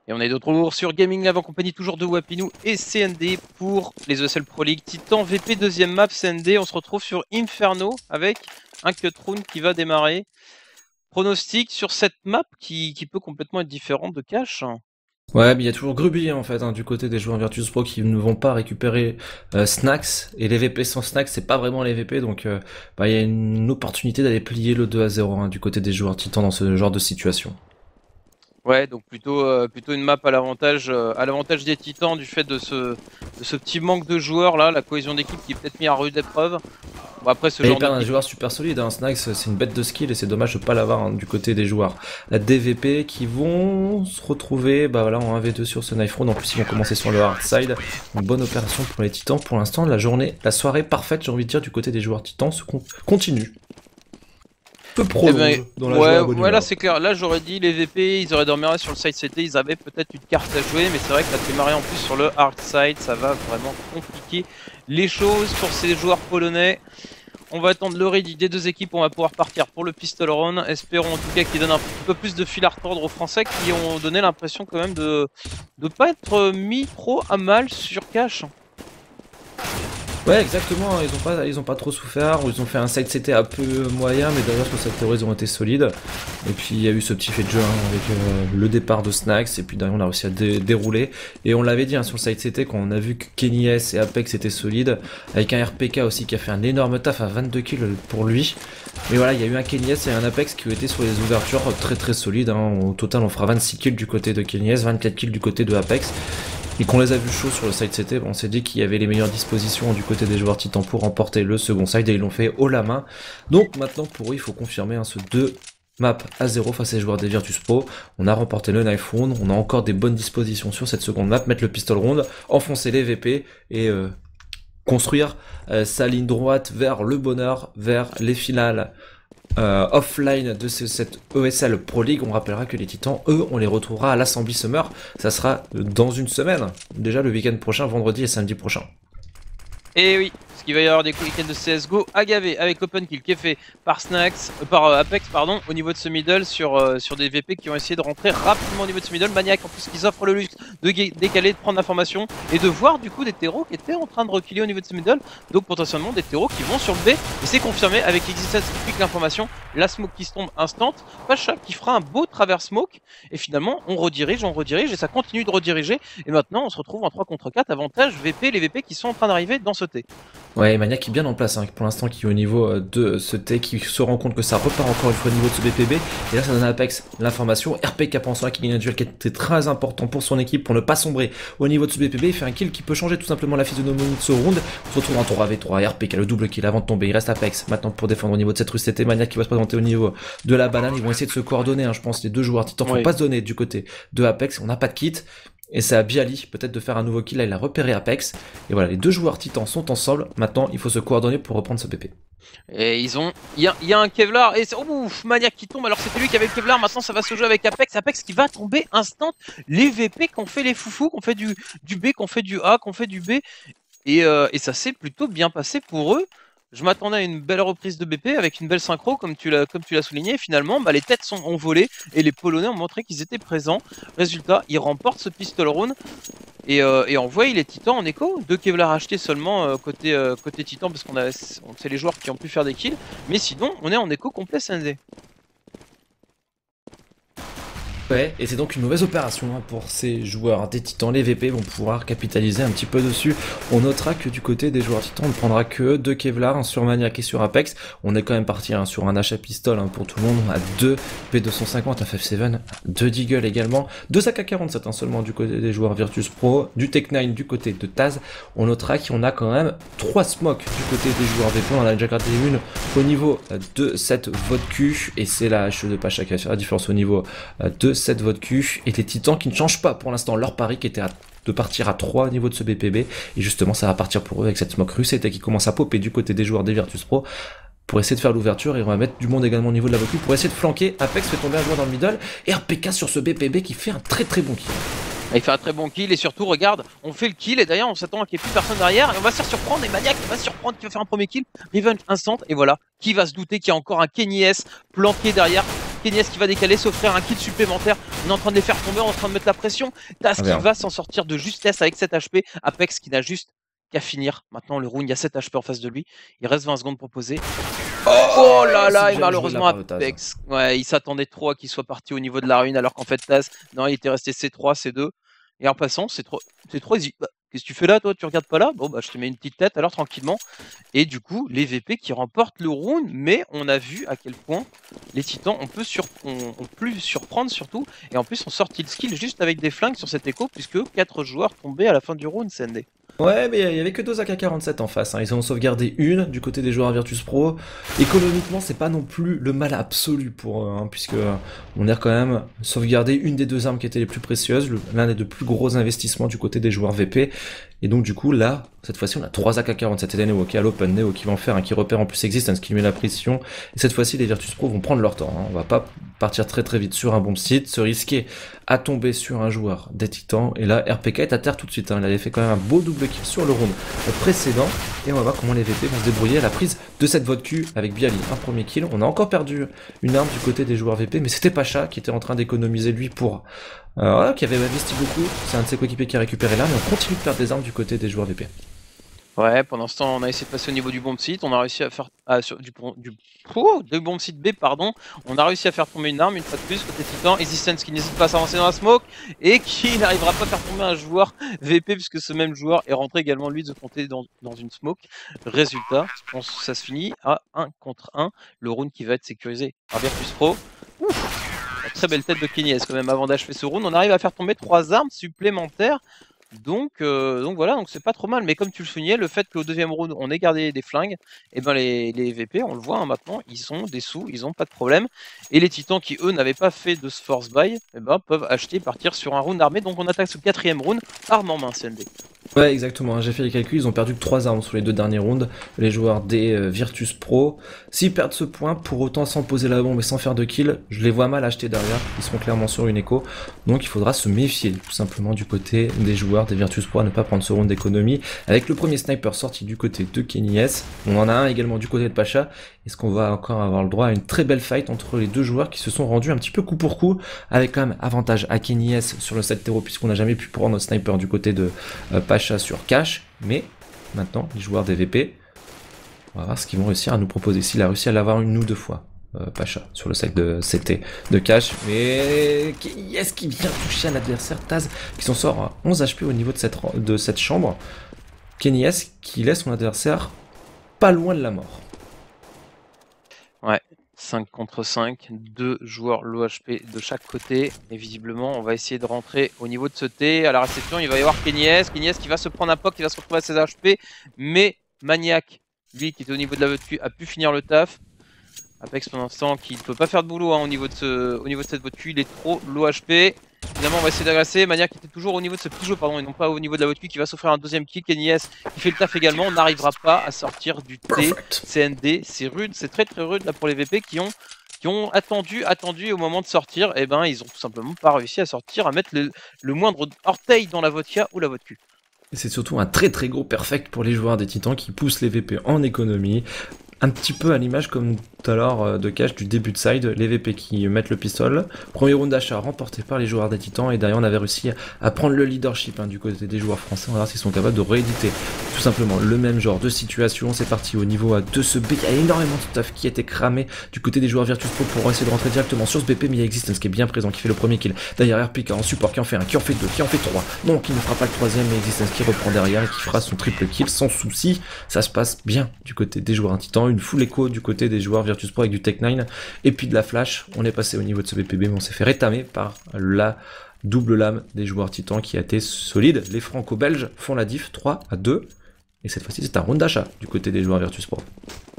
Et on est de retour sur Gaming Live en compagnie toujours de Wapinou et CND pour les ESL Pro League. Titan VP deuxième map CND, on se retrouve sur Inferno avec un Cutroon qui va démarrer. Pronostic sur cette map qui peut complètement être différente de Cash. Ouais, mais il y a toujours Gruby en fait, du côté des joueurs Virtus Pro qui ne vont pas récupérer Snax, et les VP sans Snax c'est pas vraiment les VP, donc il y a une opportunité d'aller plier le 2-0 du côté des joueurs Titans dans ce genre de situation. Ouais, donc plutôt une map à l'avantage des Titans du fait de ce petit manque de joueurs là, la cohésion d'équipe qui est peut-être mis à rude épreuve. Bon, après ce Et genre il perd un d'équipe. joueur super solide, Snax c'est une bête de skill et c'est dommage de pas l'avoir du côté des joueurs des VP qui vont se retrouver en 1v2 sur ce knife round. En plus ils vont commencer sur le hard side, une bonne opération pour les Titans. Pour l'instant la soirée parfaite j'ai envie de dire du côté des joueurs Titans continue. Peu prolonge dans la joie, bonne ouais, là humeur. c'est clair, là j'aurais dit les VP, ils auraient démarré sur le side CT, ils avaient peut-être une carte à jouer, mais c'est vrai que là démarrer en plus sur le hard side, ça va vraiment compliquer les choses pour ces joueurs polonais. On va attendre le ready des deux équipes, on va pouvoir partir pour le pistol round. Espérons en tout cas qu'ils donnent un petit peu plus de fil à retordre aux Français qui ont donné l'impression quand même de pas être mis trop à mal sur Cash. Ouais, exactement, ils ont pas trop souffert, ils ont fait un side CT un peu moyen, mais derrière sur cette théorie ils ont été solides. Et puis il y a eu ce petit fait de jeu avec le départ de Snax, et puis derrière on a réussi à dérouler. Et on l'avait dit sur le side CT quand on a vu que Kenny S et Apex étaient solides, avec un RPK aussi qui a fait un énorme taf à 22 kills pour lui. Mais voilà, il y a eu un Kenny S et un Apex qui ont été sur les ouvertures très solides. Au total on fera 26 kills du côté de Kenny S, 24 kills du côté de Apex. Et qu'on les a vus chauds sur le side CT, on s'est dit qu'il y avait les meilleures dispositions du côté des joueurs Titans pour remporter le second side, et ils l'ont fait haut la main. Donc maintenant pour eux il faut confirmer ce 2 maps à 0 face à les joueurs des Virtus Pro. On a remporté le knife round, on a encore des bonnes dispositions sur cette seconde map, mettre le pistol round, enfoncer les VP et construire sa ligne droite vers le bonheur, vers les finales offline de cette ESL Pro League. On rappellera que les Titans, eux, on les retrouvera à l'Assembly Summer. Ça sera dans une semaine. Déjà le week-end prochain, vendredi et samedi prochain. Et oui, parce qu'il va y avoir des week-ends de CSGO agavés avec l'open kill qui est fait par Apex pardon, au niveau de ce middle sur des VP qui ont essayé de rentrer rapidement au niveau de ce middle. Maniac en plus qui s'offre le luxe de décaler, de prendre l'information et de voir du coup des terreaux qui étaient en train de reculer au niveau de ce middle. Donc potentiellement des terreaux qui vont sur le B. Et c'est confirmé avec l'existence qui pique l'information. La smoke qui se tombe instant. Pacha qui fera un beau travers smoke. Et finalement on redirige et ça continue de rediriger. Et maintenant on se retrouve en 3 contre 4. Avantage VP, les VP qui sont en train d'arriver dans ce T. Ouais, Maniac qui est bien en place pour l'instant, qui est au niveau de ce T, qui se rend compte que ça repart encore une fois au niveau de ce BPB. Et là ça donne à Apex l'information. RPK pensant qu'il gagne un duel qui était très important pour son équipe pour ne pas sombrer au niveau de ce BPB. Il fait un kill qui peut changer tout simplement la physionomie de ce round. On se retrouve en 3v3, RPK le double kill avant de tomber. Il reste Apex maintenant pour défendre au niveau de cette rue CT. Maniac qui va se présenter au niveau de la banane. Ils vont essayer de se coordonner, je pense, les deux joueurs Titans faut pas se donner du côté de Apex. On n'a pas de kit. Et c'est à Bialy peut-être de faire un nouveau kill. Là il a repéré Apex. Et voilà, les deux joueurs Titans sont ensemble. Maintenant il faut se coordonner pour reprendre ce BP. Et ils ont. Il y a un Kevlar. Et ouf, Maniac qui tombe. Alors c'était lui qui avait le Kevlar. Maintenant ça va se jouer avec Apex. Apex qui va tomber instant. Les VP qu'on fait les foufous, qu'on fait du B, qu'on fait du A, qu'on fait du B. Et ça s'est plutôt bien passé pour eux. Je m'attendais à une belle reprise de BP avec une belle synchro, comme tu l'as souligné. Finalement, les têtes ont volé et les Polonais ont montré qu'ils étaient présents. Résultat, ils remportent ce pistol round et envoient les Titans en écho. 2 Kevlar achetés seulement côté Titan parce c'est les joueurs qui ont pu faire des kills. Mais sinon, on est en écho complet CND. Ouais, et c'est donc une mauvaise opération pour ces joueurs des Titans. Les VP vont pouvoir capitaliser un petit peu dessus. On notera que du côté des joueurs Titans, on ne prendra que 2 Kevlar sur Maniac et sur Apex. On est quand même parti sur un achat pistol pour tout le monde, à 2 P250, à FF7, 2 Deagle également, 2 AK-47 seulement du côté des joueurs Virtus Pro, du Tech9 du côté de Taz. On notera qu'on a quand même 3 smokes du côté des joueurs VP. On a déjà gratté une au niveau de cette vodka, et c'est la HE de Pacha qui va faire la différence au niveau de cette vodka, et les Titans qui ne changent pas pour l'instant leur pari qui était de partir à 3 au niveau de ce BPB, et justement ça va partir pour eux avec cette smoke russe qui commence à popper du côté des joueurs des Virtus Pro pour essayer de faire l'ouverture, et on va mettre du monde également au niveau de la vodka pour essayer de flanquer. Apex fait tomber un joueur dans le middle et RPK sur ce BPB qui fait un très bon kill. Il fait un très bon kill et surtout regarde, on fait le kill et d'ailleurs on s'attend à qu'il n'y ait plus personne derrière et on va se faire surprendre, et Maniac va se surprendre qui va faire un premier kill, revenge instant, et voilà, qui va se douter qu'il y a encore un Kenny S planqué derrière Kenny qui va décaler, s'offrir un kill supplémentaire. On est en train de les faire tomber, on est en train de mettre la pression. Taz qui va s'en sortir de justesse avec 7 HP. Apex qui n'a juste qu'à finir. Maintenant, le round, il y a 7 HP en face de lui. Il reste 20 secondes pour poser. Oh là là, et malheureusement Apex, ouais, il s'attendait trop à qu'il soit parti au niveau de la rune, alors qu'en fait Taz, non, il était resté C3, C2. Et en passant, C3, il dit, bah, qu'est-ce que tu fais là, toi, tu regardes pas là? Bon, bah, je te mets une petite tête, alors tranquillement. Et du coup, les VP qui remportent le round, mais on a vu à quel point les titans ont pu surprendre surtout. Et en plus, on sorti le skill juste avec des flingues sur cet écho, puisque 4 joueurs tombaient à la fin du round, CND. Ouais, mais il y avait que 2 AK-47 en face, hein. Ils en ont sauvegardé une du côté des joueurs Virtus Pro. Économiquement, c'est pas non plus le mal absolu pour eux, hein, puisque on a quand même sauvegardé une des 2 armes qui étaient les plus précieuses, l'un des 2 plus gros investissements du côté des joueurs VP. Et donc du coup, là, cette fois-ci, on a 3 AK-47 et des Neo qui à l'open, Neo qui va en faire un qui repère en plus Existence, qui lui met la pression. Et cette fois-ci, les Virtus Pro vont prendre leur temps, hein. On va pas partir très vite sur un bomb site, se risquer à tomber sur un joueur des Titans. Et là, RPK est à terre tout de suite, hein. Il avait fait quand même un beau double kill sur le round précédent. Et on va voir comment les VP vont se débrouiller à la prise de cette vodka avec Bialy. Un premier kill. On a encore perdu une arme du côté des joueurs VP, mais c'était Pacha qui était en train d'économiser lui pour... qui avait investi beaucoup. C'est un de ses coéquipiers qui a récupéré l'arme. On continue de perdre des armes du côté des joueurs VP. Ouais, pendant ce temps, on a essayé de passer au niveau du bomb site, on a réussi à faire... du bomb site B, pardon. On a réussi à faire tomber une arme, une fois de plus, côté Titan. Existence qui n'hésite pas à s'avancer dans la smoke, et qui n'arrivera pas à faire tomber un joueur VP, puisque ce même joueur est rentré également, lui, de compter dans une smoke. Résultat, je pense que ça se finit à 1 contre 1, le round qui va être sécurisé par Virtus Pro. Ouf, la très belle tête de Kenny quand même avant d'achever ce round. On arrive à faire tomber 3 armes supplémentaires. Donc voilà, donc c'est pas trop mal, mais comme tu le soulignais, le fait qu'au deuxième round on ait gardé des flingues, et ben les VP, on le voit hein, maintenant, ils sont des sous, ils ont pas de problème, et les titans qui eux n'avaient pas fait de ce force buy, et ben peuvent acheter, partir sur un round armé, donc on attaque ce 4ème round, arme en main CND. Ouais, exactement, j'ai fait les calculs, ils ont perdu que 3 armes sur les 2 derniers rounds, les joueurs des Virtus Pro. S'ils perdent ce point, pour autant sans poser la bombe et sans faire de kill, je les vois mal acheter derrière, ils seront clairement sur une écho, donc il faudra se méfier tout simplement du côté des joueurs des Virtus Pro à ne pas prendre ce round d'économie. Avec le premier sniper sorti du côté de Kenny S, on en a un également du côté de Pacha. Est-ce qu'on va encore avoir le droit à une très belle fight entre les deux joueurs qui se sont rendus un petit peu coup pour coup, avec quand même avantage à Kenny S sur le set terreau puisqu'on n'a jamais pu prendre notre sniper du côté de Pacha sur cash, mais maintenant les joueurs des VP, on va voir ce qu'ils vont réussir à nous proposer, s'il a réussi à l'avoir une ou 2 fois. Pacha sur le site de CT de cash, mais est-ce qui vient toucher un adversaire Taz qui s'en sort à 11 HP au niveau de cette chambre. Kenny S qui laisse son adversaire pas loin de la mort. Ouais, 5 contre 5, 2 joueurs low HP de chaque côté, et visiblement on va essayer de rentrer au niveau de ce T. À la réception il va y avoir Kenny S qui va se prendre un POC, qui va se retrouver à ses HP, mais Maniac, lui qui était au niveau de la vodka, a pu finir le taf. Apex pour l'instant qui ne peut pas faire de boulot hein, au niveau de cette vodka, il est trop low HP. Évidemment on va essayer d'agresser, Maniac qui était toujours au niveau de ce petit jeu pardon, et non pas au niveau de la vodka, qui va s'offrir un deuxième kill. Kenny S qui fait le taf également, on n'arrivera pas à sortir du T. CND, c'est rude, c'est très rude là pour les VP qui ont attendu au moment de sortir, et ben ils ont tout simplement pas réussi à sortir, à mettre le moindre orteil dans la vodka ou la vodka. Et c'est surtout un très gros perfect pour les joueurs des Titans qui poussent les VP en économie. Un petit peu à l'image comme tout à l'heure de cash du début de side, les VP qui mettent le pistolet. Premier round d'achat remporté par les joueurs des Titans, et derrière on avait réussi à prendre le leadership hein, du côté des joueurs français. On va voir s'ils sont capables de rééditer tout simplement le même genre de situation. C'est parti au niveau de ce B, il y a énormément de stuff qui a été cramé du côté des joueurs Virtus Pro pour essayer de rentrer directement sur ce BP, mais il y a Existence qui est bien présent, qui fait le premier kill. Derrière RPK en support, qui en fait un, qui en fait 2, qui en fait 3. Non, qui ne fera pas le troisième, mais Existence qui reprend derrière et qui fera son triple kill sans souci. Ça se passe bien du côté des joueurs Titans, une full écho du côté des joueurs Virtus Pro avec du Tech9 et puis de la flash. On est passé au niveau de ce BPB, mais on s'est fait rétamer par la double lame des joueurs Titans qui a été solide. Les franco-belges font la diff 3-2, et cette fois-ci c'est un round d'achat du côté des joueurs Virtus Pro.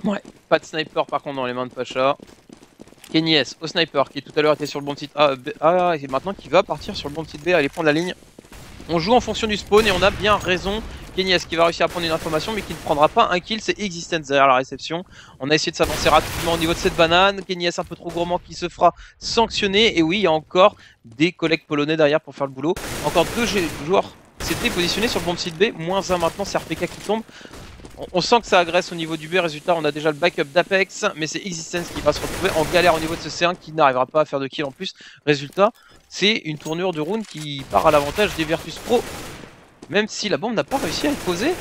Ouais, pas de sniper par contre dans les mains de Pacha. Kenny S au sniper qui tout à l'heure était sur le bon site A, et maintenant qui va partir sur le bon site B, aller prendre la ligne. On joue en fonction du spawn et on a bien raison. Kenny S qui va réussir à prendre une information mais qui ne prendra pas un kill, c'est Existence derrière la réception. On a essayé de s'avancer rapidement au niveau de cette banane. Kenny S un peu trop gourmand qui se fera sanctionner. Et oui, il y a encore des collègues polonais derrière pour faire le boulot. Encore 2 joueurs s'étaient positionnés sur le bomb site B, -1 maintenant, c'est RPK qui tombe. On sent que ça agresse au niveau du B. Résultat, on a déjà le backup d'Apex, mais c'est Existence qui va se retrouver en galère au niveau de ce C1 qui n'arrivera pas à faire de kill en plus. Résultat, c'est une tournure de round qui part à l'avantage des Virtus Pro. Même si la bombe n'a pas réussi à être posée.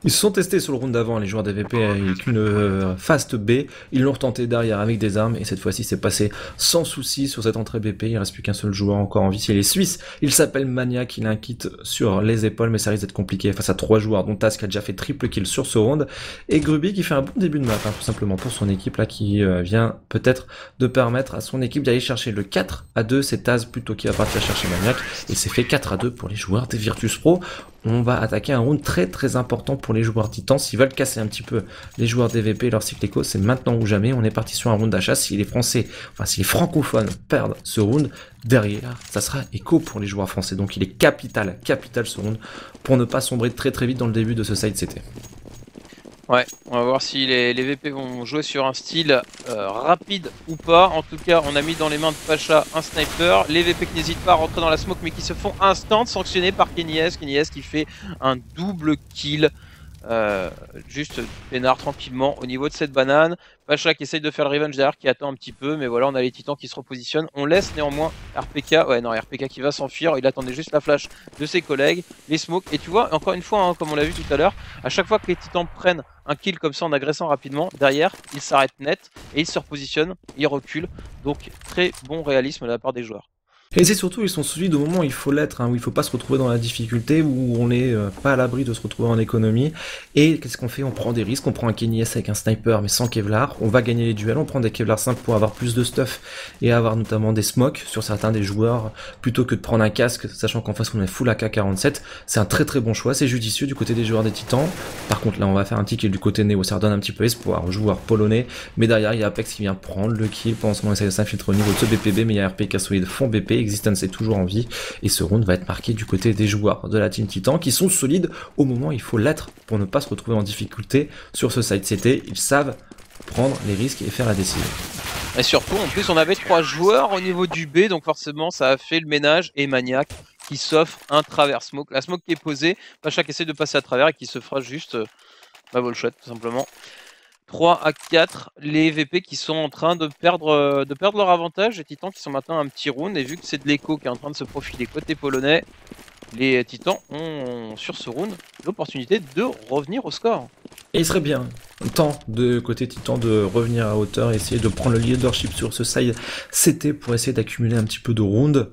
Ils se sont testés sur le round d'avant, les joueurs d'AVP avec une fast B, ils l'ont retenté derrière avec des armes, et cette fois-ci c'est passé sans souci sur cette entrée BP, il reste plus qu'un seul joueur encore en vie, c'est les Suisses, il s'appelle Maniac, il a un kit sur les épaules, mais ça risque d'être compliqué face à 3 joueurs, dont Taz qui a déjà fait triple kill sur ce round, et Gruby qui fait un bon début de map, tout simplement pour son équipe là, qui vient peut-être de permettre à son équipe d'aller chercher le 4-2, c'est Taz plutôt qui va partir chercher Maniac, et c'est fait 4-2 pour les joueurs des Virtus Pro. On va attaquer un round très très important pour les joueurs titans. S'ils veulent casser un petit peu les joueurs DVP, leur cycle éco, c'est maintenant ou jamais. On est parti sur un round d'achat. Si les Français, enfin si les francophones perdent ce round, derrière, ça sera éco pour les joueurs français. Donc il est capital ce round pour ne pas sombrer très très vite dans le début de ce side CT. Ouais, on va voir si les VP vont jouer sur un style rapide ou pas. En tout cas, on a mis dans les mains de Pacha un sniper. Les VP qui n'hésitent pas à rentrer dans la smoke mais qui se font instant sanctionnés par Kenny S. Kenny S qui fait un double kill. Juste peinard tranquillement au niveau de cette banane. Pacha qui essaye de faire le revenge derrière, qui attend un petit peu, mais voilà, on a les titans qui se repositionnent. On laisse néanmoins RPK, ouais non, RPK qui va s'enfuir, il attendait juste la flash de ses collègues, les smokes, et tu vois, encore une fois, hein, comme on l'a vu tout à l'heure, à chaque fois que les titans prennent un kill comme ça en agressant rapidement, derrière, ils s'arrêtent net, et ils se repositionnent, ils reculent, donc très bon réalisme de la part des joueurs. Et c'est surtout, ils sont solides au moment où il faut l'être, hein, où il faut pas se retrouver dans la difficulté, où on n'est pas à l'abri de se retrouver en économie. Et qu'est-ce qu'on fait? On prend des risques, on prend un Kenny S avec un sniper mais sans Kevlar, on va gagner les duels, on prend des Kevlar simples pour avoir plus de stuff et avoir notamment des smokes sur certains des joueurs, plutôt que de prendre un casque, sachant qu'en face on est full AK-47. C'est un très très bon choix, c'est judicieux du côté des joueurs des titans. Par contre là on va faire un petit kill du côté Neo, ça redonne un petit peu espoir aux joueurs polonais, mais derrière il y a Apex qui vient prendre le kill, pendant ce moment il essaie de s'infiltrer au niveau de ce BPB, mais il y a RPK solide fond BP, Existence est toujours en vie, et ce round va être marqué du côté des joueurs de la team Titan, qui sont solides au moment où il faut l'être, pour ne pas se retrouver en difficulté sur ce side CT. Ils savent prendre les risques et faire la décision. Et surtout, en plus, on avait 3 joueurs au niveau du B, donc forcément, ça a fait le ménage, et Maniac qui s'offre un travers smoke. La smoke qui est posée, Pacha qui essaie de passer à travers et qui se fera juste ball shot, tout simplement. 3 à 4, les VP qui sont en train de perdre leur avantage, les Titans qui sont maintenant un petit round, et vu que c'est de l'écho qui est en train de se profiler côté polonais, les Titans ont sur ce round l'opportunité de revenir au score. Et il serait bien temps de côté Titan de revenir à hauteur, essayer de prendre le leadership sur ce side CT pour essayer d'accumuler un petit peu de rounds,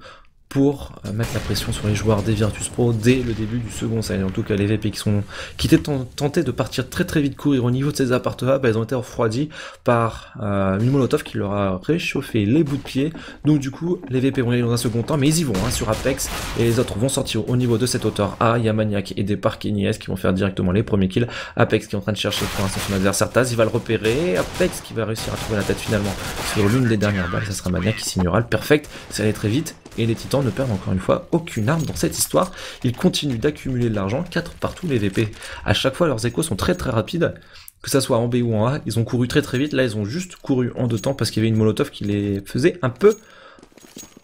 pour mettre la pression sur les joueurs des Virtus Pro dès le début du second side. En tout cas, les VP qui étaient tentés de partir très très vite courir au niveau de ces appartements, elles ont été refroidies par une molotov qui leur a réchauffé les bouts de pied. Donc du coup, les VP vont y aller dans un second temps, mais ils y vont sur Apex, et les autres vont sortir au niveau de cette hauteur A. Il y a Maniac aidé par Kenny S qui vont faire directement les premiers kills. Apex qui est en train de chercher pour l'instant son adversaire Taz, il va le repérer. Apex qui va réussir à trouver la tête finalement sur l'une des dernières balles, ça sera Maniac qui signera le perfect. Ça allait très vite. Et les titans ne perdent encore une fois aucune arme dans cette histoire. Ils continuent d'accumuler de l'argent, 4 partout les VP. À chaque fois leurs échos sont très très rapides, que ça soit en B ou en A, ils ont couru très très vite. Là ils ont juste couru en 2 temps parce qu'il y avait une molotov qui les faisait un peu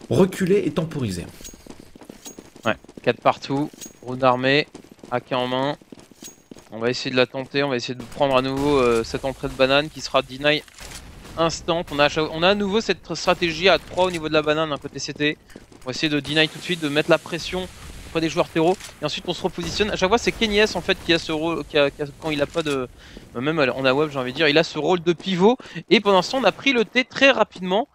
reculer et temporiser. Ouais, 4 partout, round armé, AK en main. On va essayer de la tenter, on va essayer de prendre à nouveau cette entrée de banane qui sera deny instant. On a à nouveau cette stratégie à 3 au niveau de la banane, un côté CT. On va essayer de deny tout de suite, de mettre la pression auprès des joueurs terreau. Et ensuite on se repositionne. À chaque fois c'est Kenny S en fait qui a ce rôle, quand il a pas de... Même en AWP j'ai envie de dire, il a ce rôle de pivot. Et pendant ce temps on a pris le T très rapidement.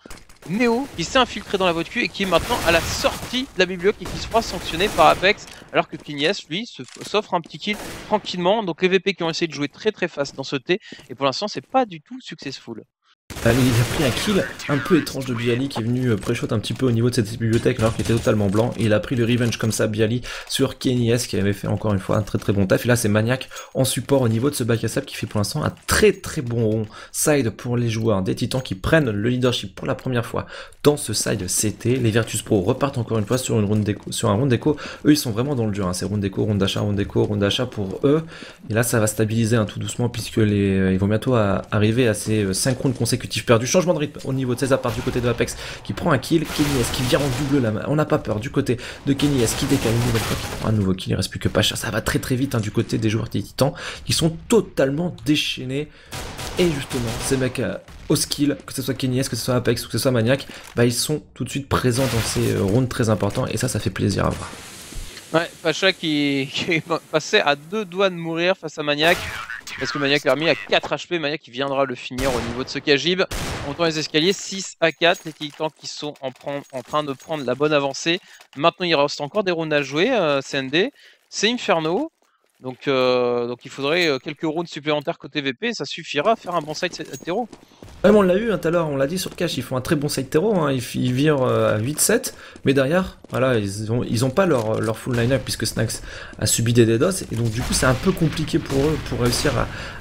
Neo qui s'est infiltré dans la voie de cul et qui est maintenant à la sortie de la bibliothèque et qui se fera sanctionner par Apex, alors que Kenny S lui s'offre un petit kill tranquillement. Donc les VP qui ont essayé de jouer très très fast dans ce T, et pour l'instant c'est pas du tout successful. Il a pris un kill un peu étrange de Bialy qui est venu pré-shot un petit peu au niveau de cette bibliothèque alors qu'il était totalement blanc, et il a pris le revenge comme ça Bialy sur Kenny S qui avait fait encore une fois un très très bon taf. Et là c'est Maniac en support au niveau de ce back à sable qui fait pour l'instant un très très bon rond side pour les joueurs des Titans qui prennent le leadership pour la première fois dans ce side CT. Les Virtus Pro repartent encore une fois sur un round d'écho. Eux ils sont vraiment dans le dur, hein. C'est round d'écho, round d'achat pour eux. Et là ça va stabiliser tout doucement puisque ils vont bientôt arriver à ces 5 rounds consécutifs consécutifs perdus. Changement de rythme au niveau de César part du côté de Apex qui prend un kill. Kenny S qui vient en double la main. On n'a pas peur du côté de Kenny S qui décale une nouvelle fois, qui prend un nouveau kill. Il reste plus que Pacha. Ça va très très vite du côté des joueurs des Titans qui sont totalement déchaînés. Et justement, ces mecs au skill, que ce soit Kenny S, que ce soit Apex ou que ce soit Maniac, ils sont tout de suite présents dans ces rounds très importants. Et ça fait plaisir à voir. Ouais, Pacha qui est passé à 2 doigts de mourir face à Maniac. Parce que Maniac l'a remis à 4 HP. Maniac qui viendra le finir au niveau de ce Kajib. On montant les escaliers, 6 à 4. Les Titans qui sont en train de prendre la bonne avancée. Maintenant, il reste encore des rounds à jouer. CND, c'est Inferno. Donc il faudrait quelques rounds supplémentaires côté VP. Ça suffira à faire un bon side terreau. Même on l'a eu tout à l'heure, on l'a dit sur Cash, ils font un très bon side terreau, ils virent à 8-7, mais derrière, voilà, ils ont pas leur full line-up puisque Snax a subi des DDoS, et donc du coup c'est un peu compliqué pour eux pour réussir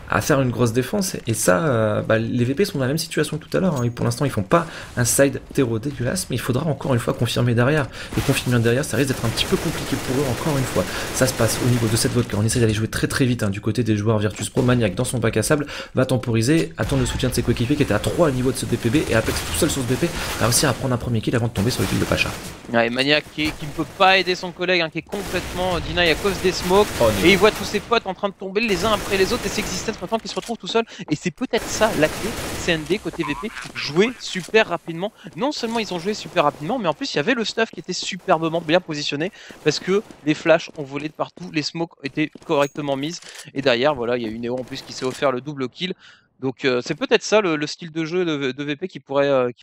à faire une grosse défense, et ça, les VP sont dans la même situation que tout à l'heure, et pour l'instant ils font pas un side terreau dégueulasse, mais il faudra encore une fois confirmer derrière, et confirmer derrière ça risque d'être un petit peu compliqué pour eux encore une fois. Ça se passe au niveau de cette vodka, on essaie d'aller jouer très très vite du côté des joueurs Virtus Pro. Maniac dans son bac à sable va temporiser, attendre le soutien de ses coéquipiers qui étaient à 3 au niveau de ce BPB, et Apex tout seul sur ce BP va réussir à prendre un premier kill avant de tomber sur le kill de Pacha. Ouais, Maniac qui ne peut pas aider son collègue, qui est complètement deny à cause des smokes, et il voit tous ses potes en train de tomber les uns après les autres, et c'est Existence maintenant qui se retrouve tout seul, et c'est peut-être ça la clé. CND côté VP, jouer super rapidement. Non seulement ils ont joué super rapidement, mais en plus il y avait le stuff qui était superbement bien positionné, parce que les flashs ont volé de partout, les smokes étaient correctement mises, et derrière voilà, il y a une Neo en plus qui s'est offert le double kill. Donc c'est peut-être ça le style de jeu de VP qui pourrait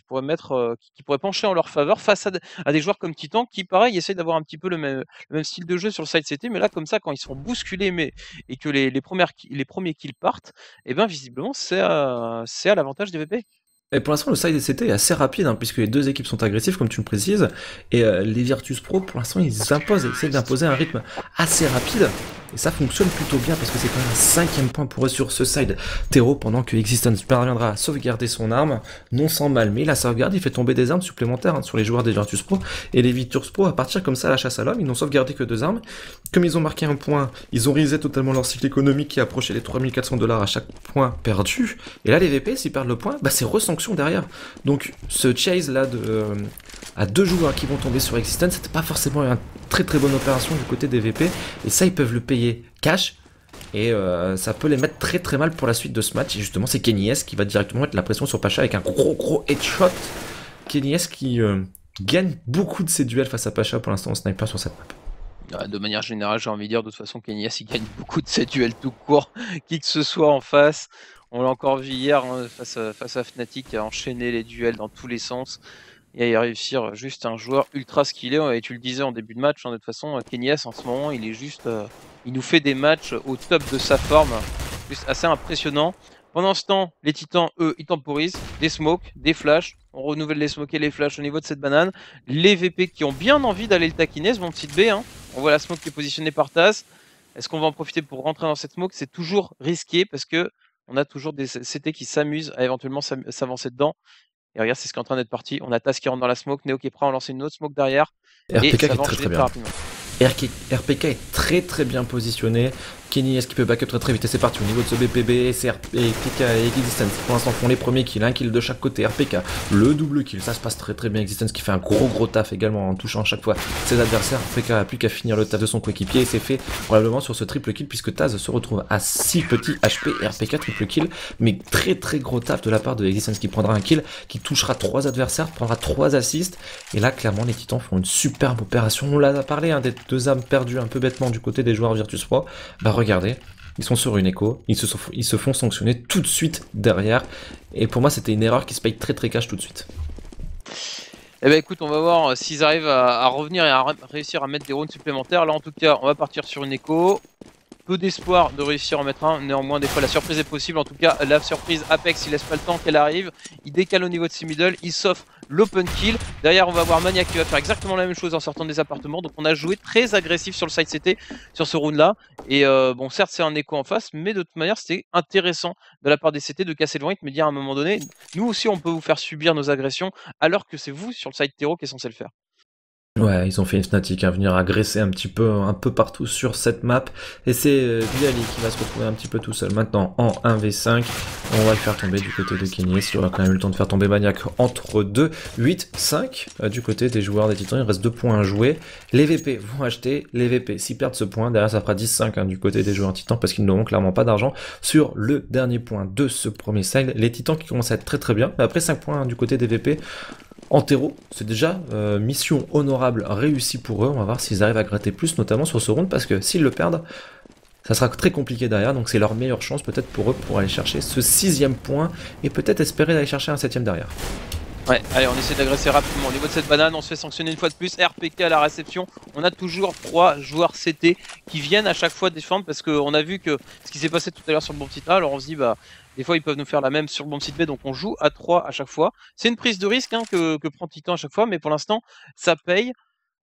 pencher en leur faveur face à des joueurs comme Titan qui pareil essayent d'avoir un petit peu le même style de jeu sur le side CT, mais là comme ça quand ils sont bousculés et que les premiers kills partent, et bien visiblement c'est à l'avantage des VP. Et pour l'instant, le side CT est assez rapide, puisque les deux équipes sont agressives, comme tu le précises, et les Virtus Pro, pour l'instant, ils essaient d'imposer un rythme assez rapide, et ça fonctionne plutôt bien, parce que c'est quand même un 5ème point pour eux sur ce side terreau, pendant que Existence parviendra à sauvegarder son arme, non sans mal, mais la sauvegarde, il fait tomber des armes supplémentaires sur les joueurs des Virtus Pro, et les Virtus Pro, à partir comme ça à la chasse à l'homme, ils n'ont sauvegardé que 2 armes, comme ils ont marqué un point, ils ont reset totalement leur cycle économique qui approchait les 3400$ à chaque point perdu, et là les VP, s'ils perdent le point, c'est resanction derrière. Donc ce chase là à 2 joueurs qui vont tomber sur Existence, c'était pas forcément une très très bonne opération du côté des VP, et ça ils peuvent le payer cash, et ça peut les mettre très très mal pour la suite de ce match. Et justement c'est Kenny S qui va directement mettre la pression sur Pacha avec un gros headshot. Kenny S qui gagne beaucoup de ses duels face à Pacha pour l'instant en sniper sur cette map. De manière générale, j'ai envie de dire, de toute façon, Kenny S il gagne beaucoup de ses duels tout court, qui que ce soit en face. On l'a encore vu hier face à Fnatic, à enchaîner les duels dans tous les sens et à y réussir. Juste un joueur ultra skillé, et tu le disais en début de match, de toute façon, Kenny S en ce moment, il est juste, il nous fait des matchs au top de sa forme, juste assez impressionnant. Pendant ce temps, les Titans, eux, ils temporisent, des smokes, des flashs. On renouvelle les smokes et les flashs au niveau de cette banane. Les VP qui ont bien envie d'aller le taquiner, ce bon petit B. On voit la smoke qui est positionnée par Taz. Est-ce qu'on va en profiter pour rentrer dans cette smoke? C'est toujours risqué parce que on a toujours des CT qui s'amusent à éventuellement s'avancer dedans. Et regarde, c'est ce qui est en train d'être parti. On a Taz qui rentre dans la smoke, Neo qui est prêt à en lancer une autre smoke derrière. RPK et ça qui est va très enchaîner bien. très rapidement. RPK est très bien positionné. Kenny est-ce qu'il peut backup très vite, et c'est parti au niveau de ce BPB, c'est RPK et Existence pour l'instant font les premiers kills, un kill de chaque côté. RPK, le double kill, ça se passe très bien. Existence qui fait un gros taf également en touchant à chaque fois ses adversaires. RPK a plus qu'à finir le taf de son coéquipier et c'est fait probablement sur ce triple kill puisque Taz se retrouve à 6 petits HP et RPK triple kill, mais très gros taf de la part de Existence qui prendra un kill, qui touchera 3 adversaires, prendra 3 assists, et là clairement les Titans font une superbe opération. On l'a parlé des 2 âmes perdues un peu bêtement du côté des joueurs Virtus Pro. Regardez, ils sont sur une écho, ils se font sanctionner tout de suite derrière, et pour moi c'était une erreur qui se paye très cash tout de suite. Eh ben écoute, on va voir s'ils arrivent à revenir et à réussir à mettre des rounds supplémentaires. Là en tout cas, on va partir sur une écho. Peu d'espoir de réussir à en mettre un, néanmoins des fois la surprise est possible. En tout cas la surprise, Apex il laisse pas le temps qu'elle arrive, il décale au niveau de ses middle, il s'offre l'open kill. Derrière on va voir Maniac qui va faire exactement la même chose en sortant des appartements. Donc on a joué très agressif sur le side CT sur ce round là. Et bon certes c'est un écho en face, mais de toute manière c'était intéressant de la part des CT de casser le rythme et de dire à un moment donné, nous aussi on peut vous faire subir nos agressions alors que c'est vous sur le side terreau qui est censé le faire. Ouais, ils ont fait une Fnatic à venir agresser un peu partout sur cette map. Et c'est Viali qui va se retrouver un petit peu tout seul maintenant en 1v5. On va le faire tomber du côté de Kenyes. Il aura quand même eu le temps de faire tomber Maniac entre 2, 8, 5 du côté des joueurs des Titans. Il reste 2 points à jouer. Les VP vont acheter. Les VP, s'ils perdent ce point, derrière ça fera 10-5 du côté des joueurs Titans parce qu'ils n'auront clairement pas d'argent sur le dernier point de ce premier side. Les Titans qui commencent à être très très bien. Mais après 5 points du côté des VP. En terreau, c'est déjà mission honorable réussie pour eux. On va voir s'ils arrivent à gratter plus, notamment sur ce round, parce que s'ils le perdent, ça sera très compliqué derrière. Donc c'est leur meilleure chance peut-être pour eux pour aller chercher ce 6ème point et peut-être espérer d'aller chercher un 7ème derrière. Ouais, allez, on essaie d'agresser rapidement. Au niveau de cette banane, on se fait sanctionner une fois de plus. RPK à la réception. On a toujours 3 joueurs CT qui viennent à chaque fois défendre parce qu'on a vu que ce qui s'est passé tout à l'heure sur le bon site A. Alors on se dit, bah, des fois ils peuvent nous faire la même sur le bon site B. Donc on joue à 3 à chaque fois. C'est une prise de risque que prend Titan à chaque fois, mais pour l'instant, ça paye.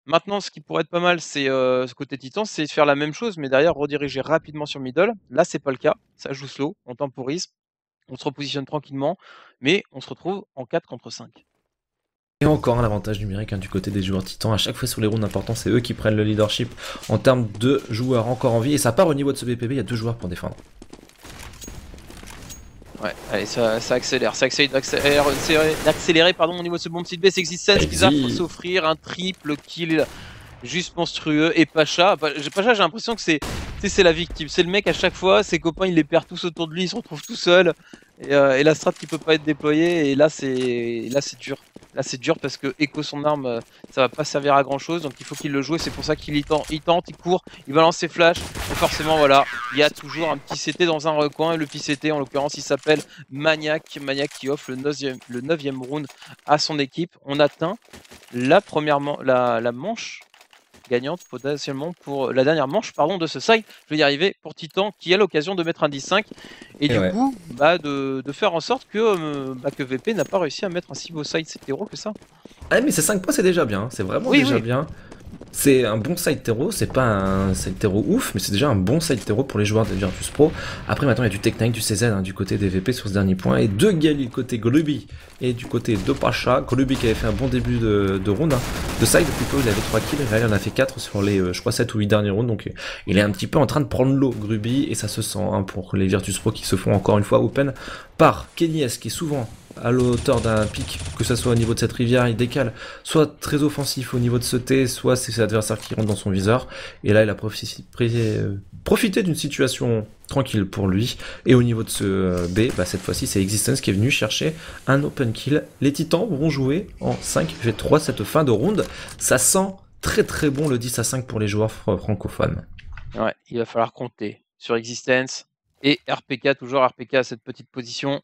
Maintenant, ce qui pourrait être pas mal, c'est ce côté Titan, c'est de faire la même chose, mais derrière rediriger rapidement sur middle. Là, c'est pas le cas. Ça joue slow, on temporise. On se repositionne tranquillement, mais on se retrouve en 4 contre 5. Et encore un avantage numérique du côté des joueurs titans. À chaque fois sur les rounds importants, c'est eux qui prennent le leadership en termes de joueurs encore en vie. Et ça part au niveau de ce BPB, il y a 2 joueurs pour défendre. Ouais, allez, ça accélère, d'accélérer pardon, au niveau de ce bon petit B, c'est Existence qui va s'offrir un triple kill juste monstrueux. Et Pacha, j'ai l'impression que c'est la victime, c'est le mec à chaque fois, ses copains il les perd tous autour de lui, il se retrouve tout seul, et la strat qui peut pas être déployée, et là c'est dur. Là c'est dur parce que Echo son arme, ça va pas servir à grand chose, donc il faut qu'il le joue, et c'est pour ça qu'il tente, il court, il balance ses flashs, et forcément voilà, il y a toujours un petit CT dans un recoin, et le petit CT en l'occurrence il s'appelle Maniac qui offre le 9ème round à son équipe. On atteint la manche gagnante potentiellement pour la dernière manche de ce side. Je vais y arriver pour Titan qui a l'occasion de mettre un 10-5 et du coup de faire en sorte que VP n'a pas réussi à mettre un si beau side héros que ça. Ah mais ces 5 points c'est déjà bien, c'est vraiment déjà bien. C'est un bon side terreau, c'est pas un side terreau ouf, mais c'est déjà un bon side terreau pour les joueurs de Virtus Pro. Après maintenant il y a du Tech9, du CZ du côté des VP sur ce dernier point, et 2 Gali côté Gruby et du côté de Pacha. Gruby qui avait fait un bon début de round, de side plutôt, il avait 3 kills, et là il en a fait 4 sur les je crois 7 ou 8 derniers rounds, donc il est un petit peu en train de prendre l'eau Gruby, et ça se sent pour les Virtus Pro qui se font encore une fois open par Kenyes qui est souvent à l'auteur d'un pic, que ce soit au niveau de cette rivière, il décale, soit très offensif au niveau de ce T, soit c'est ses adversaires qui rentrent dans son viseur. Et là, il a profité d'une situation tranquille pour lui. Et au niveau de ce B, cette fois-ci, c'est Existence qui est venu chercher un open kill. Les Titans vont jouer en 5v3 cette fin de round. Ça sent très très bon le 10-5 pour les joueurs francophones. Ouais, il va falloir compter sur Existence et RPK, toujours RPK à cette petite position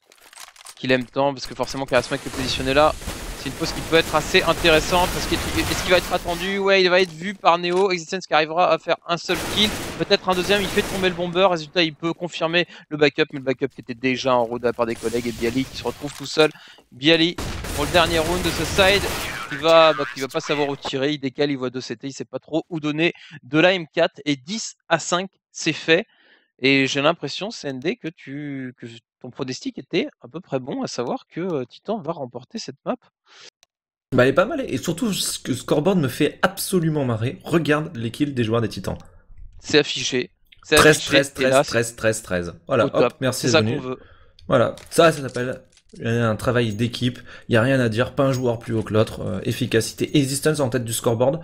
qu'il aime tant, parce que forcément Karasmak est positionné là, c'est une pose qui peut être assez intéressante, parce qu'est-ce qu'il va être attendu? Ouais, il va être vu par Neo, Existence qui arrivera à faire un seul kill, peut-être un deuxième, il fait tomber le bomber, résultat il peut confirmer le backup, mais le backup qui était déjà en route par des collègues, et Bialy qui se retrouve tout seul. Bialy pour le dernier round de ce side, qui va pas savoir où tirer, il décale, il voit 2 CT, il sait pas trop où donner de la M4, et 10-5 c'est fait. Et j'ai l'impression, CND, que ton pronostic était à peu près bon, à savoir que Titan va remporter cette map. Elle est pas mal, et surtout ce que scoreboard me fait absolument marrer. Regarde les kills des joueurs des Titans. C'est affiché. 13, 13, 13, 13, 13, 13. Voilà, hop, merci. C'est ça qu'on veut. Voilà, ça s'appelle un travail d'équipe. Il n'y a rien à dire, pas un joueur plus haut que l'autre. Efficacité, Existence en tête du scoreboard.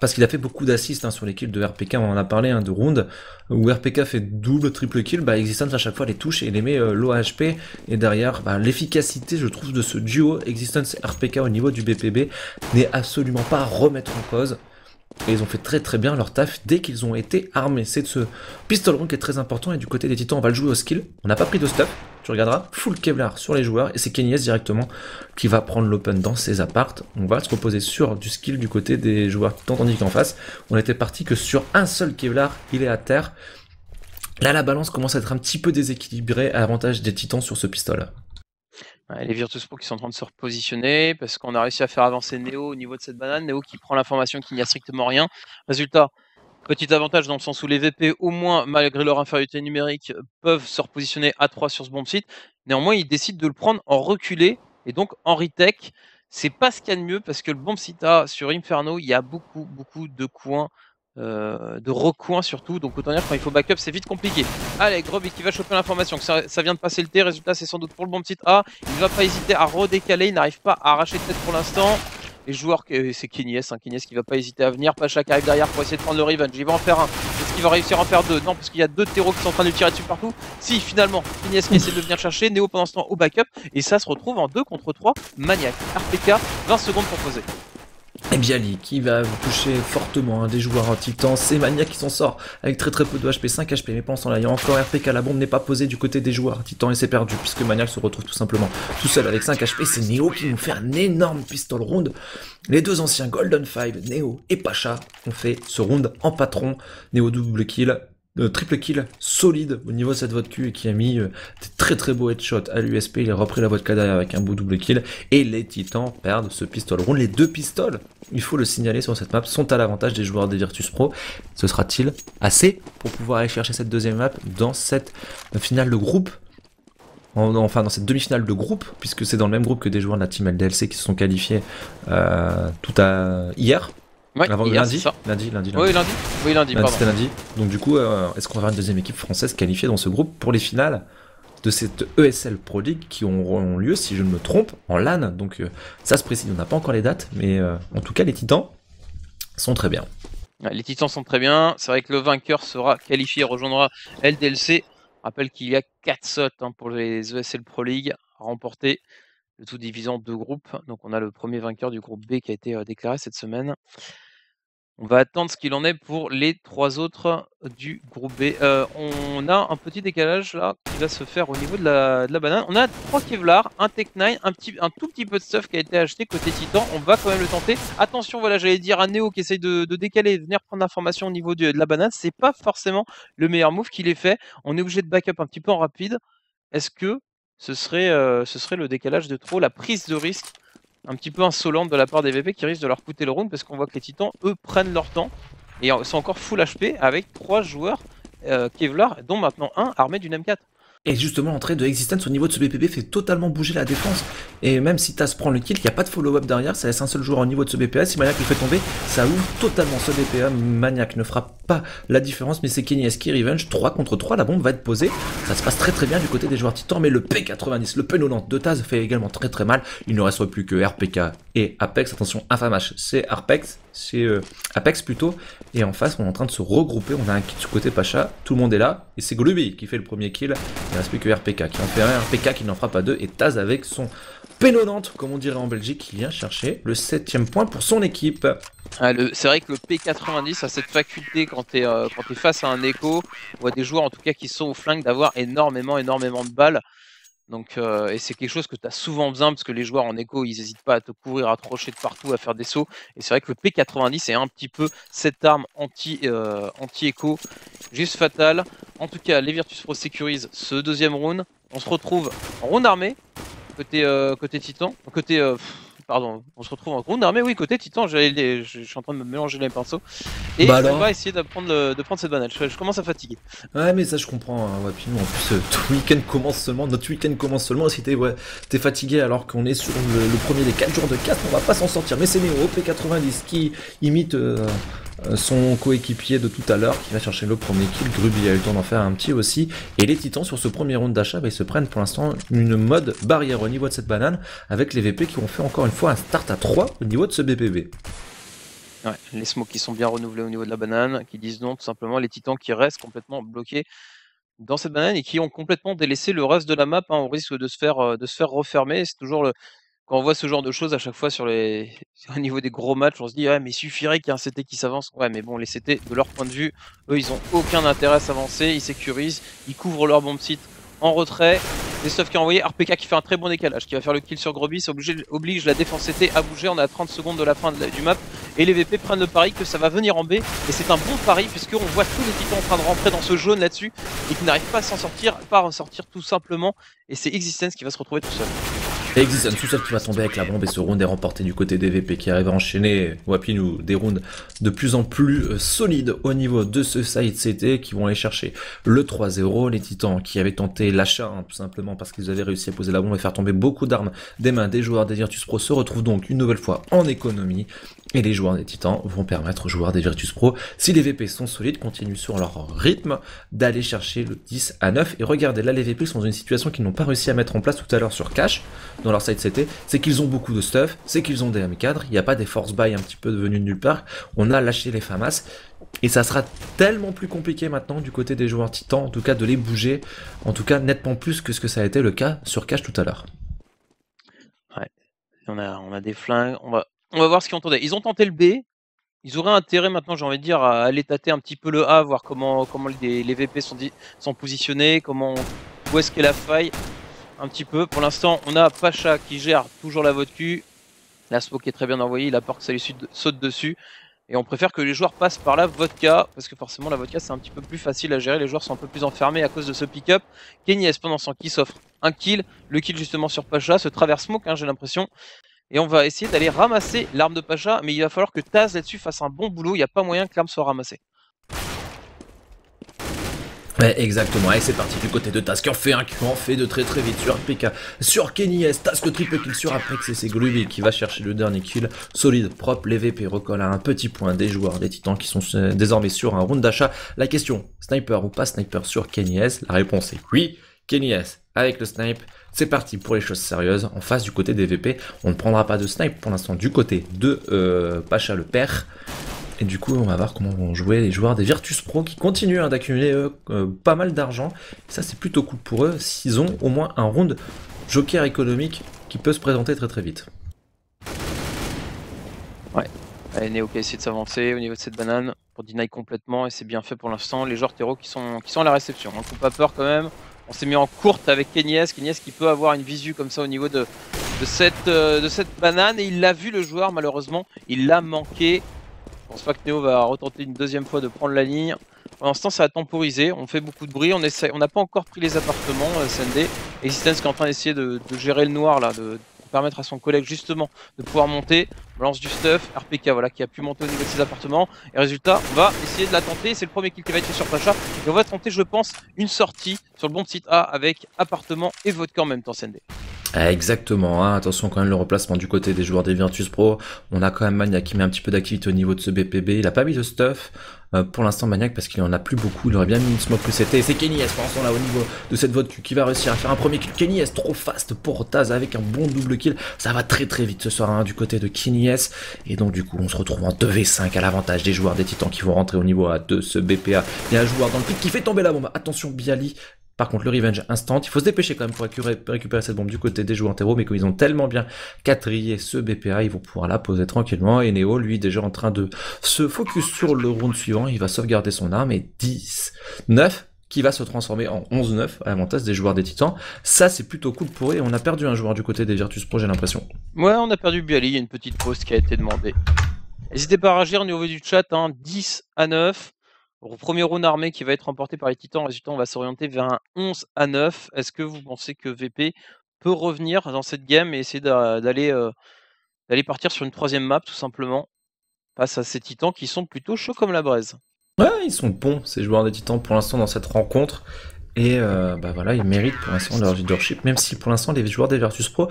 Parce qu'il a fait beaucoup d'assists sur les kills de RPK, on en a parlé de round, où RPK fait double, triple kill, Existence à chaque fois les touche et les met low HP, et derrière, l'efficacité, je trouve, de ce duo Existence et RPK au niveau du BPB n'est absolument pas à remettre en cause. Et ils ont fait très très bien leur taf dès qu'ils ont été armés. C'est de ce pistol round qui est très important, et du côté des Titans, on va le jouer au skill. On n'a pas pris de stuff, tu regarderas, full Kevlar sur les joueurs, et c'est Kenyes directement qui va prendre l'open dans ses apparts. On va se reposer sur du skill du côté des joueurs Titans, tandis qu'en face, on était parti que sur un seul Kevlar, il est à terre. Là, la balance commence à être un petit peu déséquilibrée à l'avantage des Titans sur ce pistolet. Les Virtus Pro qui sont en train de se repositionner parce qu'on a réussi à faire avancer Neo au niveau de cette banane. Neo qui prend l'information qu'il n'y a strictement rien. Résultat, petit avantage dans le sens où les VP, au moins malgré leur infériorité numérique, peuvent se repositionner à 3 sur ce bomb site. Néanmoins, ils décident de le prendre en reculé et donc en retake. c'est pas ce qu'il y a de mieux parce que le Bombsita sur Inferno, il y a beaucoup de coins, de recoins surtout. Donc autant dire quand il faut backup, c'est vite compliqué. Allez, Groby qui va choper l'information que ça vient de passer le T. Résultat, c'est sans doute pour le Bombsita. Il va pas hésiter à redécaler. Il n'arrive pas à arracher de tête pour l'instant. Les joueurs, c'est Kenyes, Kenyes qui va pas hésiter à venir. Pacha qui arrive derrière pour essayer de prendre le revenge. Il va en faire un. Est-ce qu'il va réussir à en faire deux? Non, parce qu'il y a deux terreaux qui sont en train de tirer dessus partout. Si, finalement, Kenyes qui essaie de venir chercher. Neo pendant ce temps au backup. Et ça se retrouve en 2 contre 3. Maniac. RPK, 20 secondes pour poser. Et Bialy qui va toucher fortement des joueurs en titan, c'est Maniac qui s'en sort avec très peu de HP, 5 HP, mais pendant ce temps là il y a encore RPK, la bombe n'est pas posée du côté des joueurs titan et c'est perdu puisque Maniac se retrouve tout simplement tout seul avec 5 HP, c'est Neo qui nous fait un énorme pistol round. Les deux anciens Golden 5, Neo et Pacha, ont fait ce round en patron, Neo double kill, triple kill solide au niveau de cette vodka et qui a mis des très beaux headshots à l'USP. Il a repris la vodka derrière avec un beau double kill et les titans perdent ce pistol round. Les deux pistoles, il faut le signaler sur cette map, sont à l'avantage des joueurs des Virtus Pro. Ce sera-t-il assez pour pouvoir aller chercher cette deuxième map dans cette finale de groupe? Enfin dans cette demi-finale de groupe, puisque c'est dans le même groupe que des joueurs de la team LDLC qui se sont qualifiés hier. Ouais, avant hier, lundi. Oui, lundi, pardon. C'était lundi. Donc du coup, est-ce qu'on va avoir une deuxième équipe française qualifiée dans ce groupe pour les finales de cette ESL Pro League qui auront lieu, si je ne me trompe, en LAN. Donc ça se précise, on n'a pas encore les dates, mais en tout cas les Titans sont très bien. Ouais, les Titans sont très bien. C'est vrai que le vainqueur sera qualifié et rejoindra LDLC. Je rappelle qu'il y a 4 slots pour les ESL Pro League à remporter, le tout divisé en 2 groupes. Donc on a le premier vainqueur du groupe B qui a été déclaré cette semaine. On va attendre ce qu'il en est pour les 3 autres du groupe B. On a un petit décalage là qui va se faire au niveau de la banane. On a 3 Kevlar, un Tech9, un tout petit peu de stuff qui a été acheté côté Titan. On va quand même le tenter. Attention, voilà, j'allais dire à Neo qui essaye de décaler et de venir prendre l'information au niveau de la banane. C'est pas forcément le meilleur move qu'il ait fait. On est obligé de backup un petit peu en rapide. Est-ce que ce serait le décalage de trop, la prise de risque un petit peu insolente de la part des VP qui risque de leur coûter le round parce qu'on voit que les titans eux prennent leur temps et sont encore full HP avec 3 joueurs Kevlar dont maintenant un armé d'une M4. Et justement, l'entrée de Existence au niveau de ce BPB fait totalement bouger la défense. Et même si Taz prend le kill, il n'y a pas de follow-up derrière, ça laisse un seul joueur au niveau de ce BPA. Si Maniac le fait tomber, ça ouvre totalement ce BPA. Maniac ne fera pas la différence, mais c'est Kenyes qui revenge. 3 contre 3, la bombe va être posée. Ça se passe très bien du côté des joueurs titans, mais le P90, le P90 de Taz fait également très mal. Il ne reste plus que RPK et Apex. Attention, Infamash, c'est Apex, Apex plutôt. Et en face, on est en train de se regrouper. On a un kill du côté Pacha, tout le monde est là. Et c'est Gluby qui fait le premier kill. Il ne reste plus que RPK qui en fait un, RPK qui n'en fera pas deux, et Taz avec son P90, comme on dirait en Belgique, qui vient chercher le 7ème point pour son équipe. C'est vrai que le P90 a cette faculté quand t'es face à un écho, ou à des joueurs en tout cas qui sont au flingue, d'avoir énormément de balles. Donc, et c'est quelque chose que tu as souvent besoin parce que les joueurs en écho ils n'hésitent pas à te courir, à te rusher de partout, à faire des sauts. Et c'est vrai que le P90 est un petit peu cette arme anti-écho, juste fatale. En tout cas, les Virtus Pro sécurisent ce deuxième round. On se retrouve en round armé, côté Titan, pardon, on se retrouve en round armé, oui, côté Titan, je suis en train de me mélanger les pinceaux. Et on va essayer de prendre cette banane, je commence à fatiguer. Ouais, mais ça je comprends, hein. Ouais, puis nous en plus, notre week-end commence seulement, si t'es fatigué alors qu'on est sur le premier des 4 jours de 4, on va pas s'en sortir. Mais c'est Neo, P90, qui imite son coéquipier de tout à l'heure, qui va chercher le premier kill. Gruby a eu le temps d'en faire un petit aussi. Et les titans sur ce premier round d'achat, ils se prennent pour l'instant une mode barrière au niveau de cette banane, avec les VP qui ont fait encore une fois un start à 3 au niveau de ce BPB. Ouais, les smokes qui sont bien renouvelés au niveau de la banane, qui disent non tout simplement, les titans qui restent complètement bloqués dans cette banane et qui ont complètement délaissé le reste de la map, hein, au risque de se faire refermer. C'est toujours quand on voit ce genre de choses à chaque fois au niveau des gros matchs, on se dit ouais mais il suffirait qu'il y ait un CT qui s'avance. Ouais mais bon, les CT de leur point de vue, eux ils ont aucun intérêt à s'avancer, ils sécurisent, ils couvrent leur bomb site en retrait. Des stuff qui a envoyé, RPK qui fait un très bon décalage, qui va faire le kill sur Groby, ça oblige la défense CT à bouger. On est à 30 secondes de la fin du map et les VP prennent le pari que ça va venir en B, et c'est un bon pari puisqu'on voit tous les titans en train de rentrer dans ce jaune là-dessus et qui n'arrivent pas à s'en sortir, pas à ressortir tout simplement, et c'est Existence qui va se retrouver tout seul. Et existe un sous-sol qui va tomber avec la bombe et ce round est remporté du côté des VP qui arrive à enchaîner Wapinou des rounds de plus en plus solides au niveau de ce side CT qui vont aller chercher le 3-0. Les Titans qui avaient tenté l'achat tout simplement parce qu'ils avaient réussi à poser la bombe et faire tomber beaucoup d'armes des mains des joueurs des Virtus Pro se retrouvent donc une nouvelle fois en économie. Et les joueurs des Titans vont permettre aux joueurs des Virtus Pro, si les VP sont solides, continuent sur leur rythme, d'aller chercher le 10-9. Et regardez, là les VP sont dans une situation qu'ils n'ont pas réussi à mettre en place tout à l'heure sur Cash, dans leur side CT, c'est qu'ils ont beaucoup de stuff, c'est qu'ils ont des M4, il n'y a pas des force buy un petit peu devenus de nulle part, on a lâché les FAMAS, et ça sera tellement plus compliqué maintenant du côté des joueurs Titans, en tout cas de les bouger, en tout cas nettement plus que ce que ça a été le cas sur Cash tout à l'heure. Ouais, on a des flingues, on va voir ce qu'ils ont tenté. Ils ont tenté le B, ils auraient intérêt maintenant, j'ai envie de dire, à aller tâter un petit peu le A, voir comment les VP sont positionnés, où est-ce qu'est la faille, un petit peu. Pour l'instant, on a Pacha qui gère toujours la vodka. La smoke est très bien envoyée, il a peur que ça lui saute dessus. Et on préfère que les joueurs passent par la vodka, parce que forcément la vodka c'est un petit peu plus facile à gérer, les joueurs sont un peu plus enfermés à cause de ce pick-up. Kenny S pendant ce temps qui s'offre un kill, le kill justement sur Pacha, se traverse smoke j'ai l'impression. Et on va essayer d'aller ramasser l'arme de Pacha, mais il va falloir que Taz là-dessus fasse un bon boulot, il n'y a pas moyen que l'arme soit ramassée. Ouais, exactement, et c'est parti du côté de Taz qui en fait un, qui en fait de très vite sur PK, sur Kenny S, Taz le triple kill sur Apex et c'est Gloomy qui va chercher le dernier kill, solide, propre, les VP recollent à un petit point des joueurs des Titans qui sont désormais sur un round d'achat. La question, sniper ou pas sniper sur Kenny S, la réponse est oui, Kenny S avec le snipe, c'est parti pour les choses sérieuses, en face du côté des VP, on ne prendra pas de snipe pour l'instant du côté de Pacha le père. Et du coup, on va voir comment vont jouer les joueurs des Virtus Pro qui continuent d'accumuler pas mal d'argent. Ça, c'est plutôt cool pour eux s'ils ont au moins un round joker économique qui peut se présenter très vite. Ouais, allez, Neo qui a essayé de s'avancer au niveau de cette banane pour deny complètement et c'est bien fait pour l'instant. Les joueurs terreau qui sont à la réception, hein, faut pas peur quand même. On s'est mis en courte avec Kenny S qui peut avoir une visu comme ça au niveau de cette banane et il l'a vu le joueur malheureusement, il l'a manqué. Je pense pas que Neo va retenter une deuxième fois de prendre la ligne. Pour l'instant, ça a temporisé. On fait beaucoup de bruit. On n'a pas encore pris les appartements, SND. Existence qui est en train d'essayer de gérer le noir, là, de permettre à son collègue justement de pouvoir monter. On lance du stuff. RPK, voilà, qui a pu monter au niveau de ses appartements. Et résultat, on va essayer de la tenter. C'est le premier kill qui va être fait sur Pacha. Et on va tenter, je pense, une sortie sur le bon site A avec appartement et vodka en même temps, SND. Exactement, hein. Attention quand même le remplacement du côté des joueurs des Virtus Pro. On a quand même Maniac qui met un petit peu d'activité au niveau de ce BPB. Il a pas mis de stuff pour l'instant Maniac parce qu'il en a plus beaucoup. Il aurait bien mis une smoke que c'était. C'est Kenny S pour l'instant là au niveau de cette vote qui va réussir à faire un premier kill. Kenny S trop fast pour Taz avec un bon double kill. Ça va très vite ce soir hein, du côté de Kenny S. Et donc du coup on se retrouve en 2v5 à l'avantage des joueurs des Titans qui vont rentrer au niveau A de ce BPA. Il y a un joueur dans le pic qui fait tomber la bombe. Attention Bialy. Par contre, le revenge instant, il faut se dépêcher quand même pour récupérer cette bombe du côté des joueurs terreau, mais comme ils ont tellement bien quatrié ce BPA, ils vont pouvoir la poser tranquillement. Et Neo, lui, déjà en train de se focus sur le round suivant, il va sauvegarder son arme et 10-9 qui va se transformer en 11-9 à l'avantage des joueurs des Titans. Ça, c'est plutôt cool pour eux. Et on a perdu un joueur du côté des Virtus Pro, j'ai l'impression. Ouais, on a perdu Bialy, il y a une petite pause qui a été demandée. N'hésitez pas à réagir au niveau du chat, hein, 10-9. Au premier round armé qui va être remporté par les Titans, résultat on va s'orienter vers un 11-9. Est-ce que vous pensez que VP peut revenir dans cette game et essayer d'aller partir sur une troisième map tout simplement face à ces Titans qui sont plutôt chauds comme la braise? Ouais, ils sont bons, ces joueurs des Titans, pour l'instant, dans cette rencontre. Et bah voilà, ils méritent pour l'instant leur leadership, même si pour l'instant, les joueurs des Virtus Pro,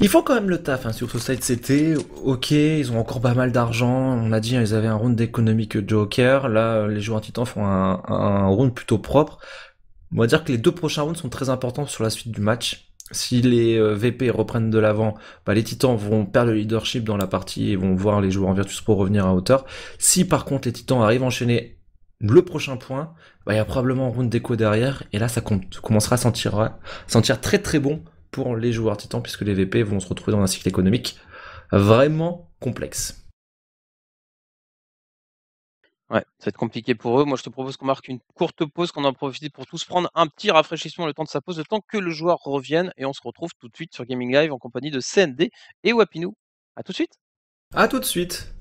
ils font quand même le taf hein, sur ce site CT. Ok, ils ont encore pas mal d'argent. On a dit, hein, ils avaient un round d'économique Joker. Là, les joueurs Titans font un round plutôt propre. On va dire que les deux prochains rounds sont très importants sur la suite du match. Si les VP reprennent de l'avant, bah, les Titans vont perdre le leadership dans la partie et vont voir les joueurs en Virtus Pro revenir à hauteur. Si par contre les Titans arrivent à enchaîner le prochain point, bah, il y a probablement un round d'écho derrière et là ça commencera à sentir très bon pour les joueurs Titans puisque les VP vont se retrouver dans un cycle économique vraiment complexe. Ouais, ça va être compliqué pour eux. Moi, je te propose qu'on marque une courte pause, qu'on en profite pour tous prendre un petit rafraîchissement le temps de sa pause, le temps que le joueur revienne. Et on se retrouve tout de suite sur Gaming Live en compagnie de CND et Wapinou. A tout de suite! À tout de suite.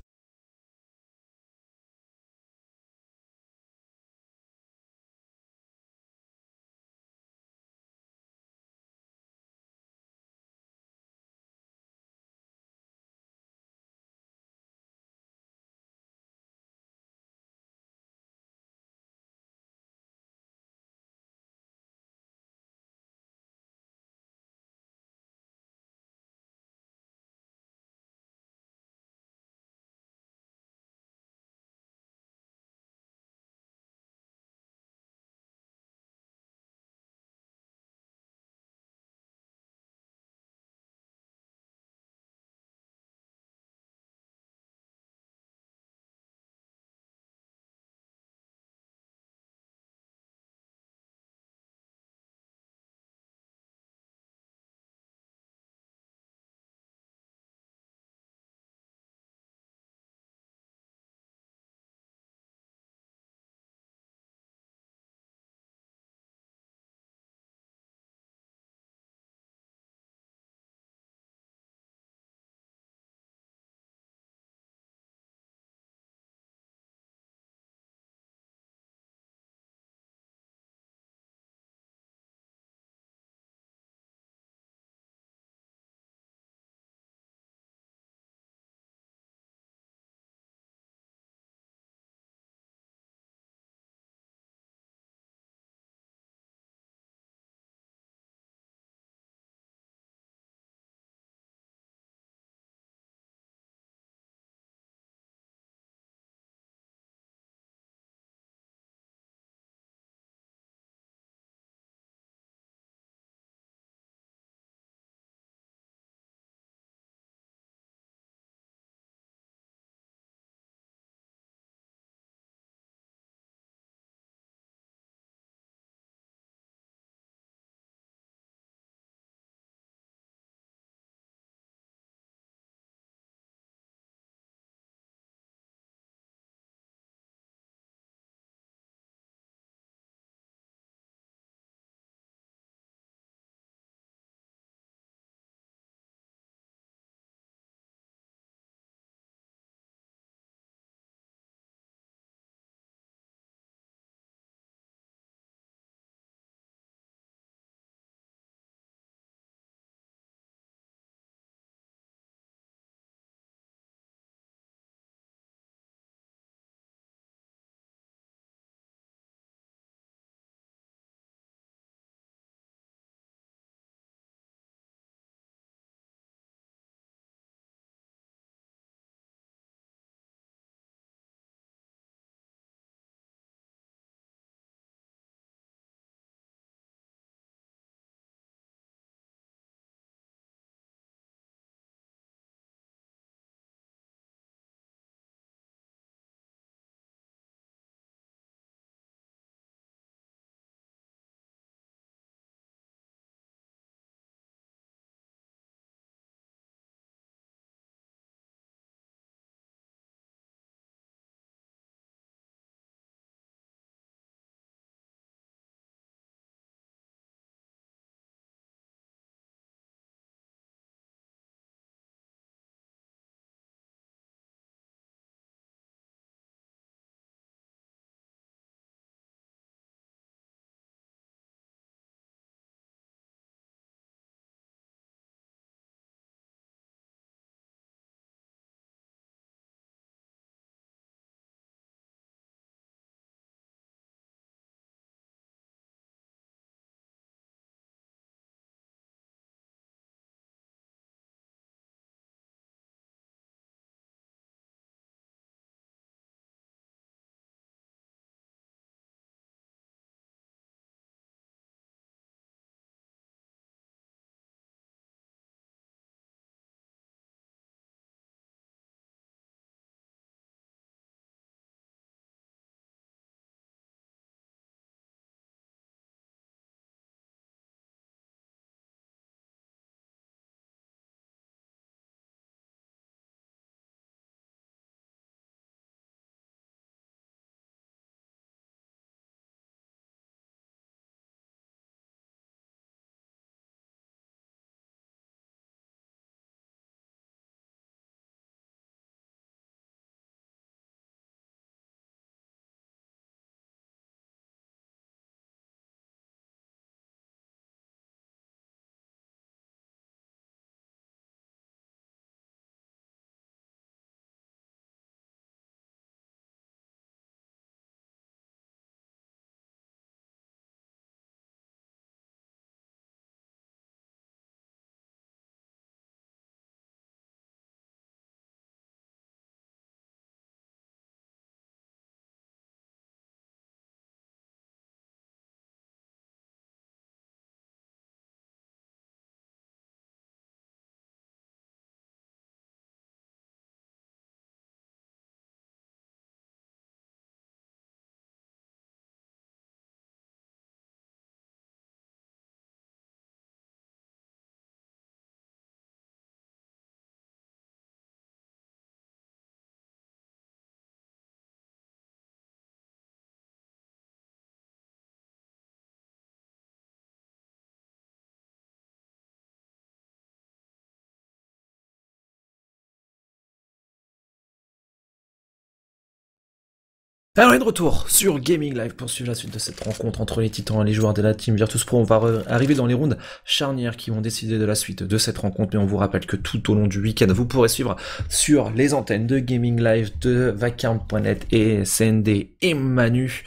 Alors, on est de retour sur Gaming Live pour suivre la suite de cette rencontre entre les Titans et les joueurs de la team Virtus.pro. On va arriver dans les rounds charnières qui vont décider de la suite de cette rencontre, mais on vous rappelle que tout au long du week-end, vous pourrez suivre sur les antennes de Gaming Live, de Vacarme.net et CND et Manu.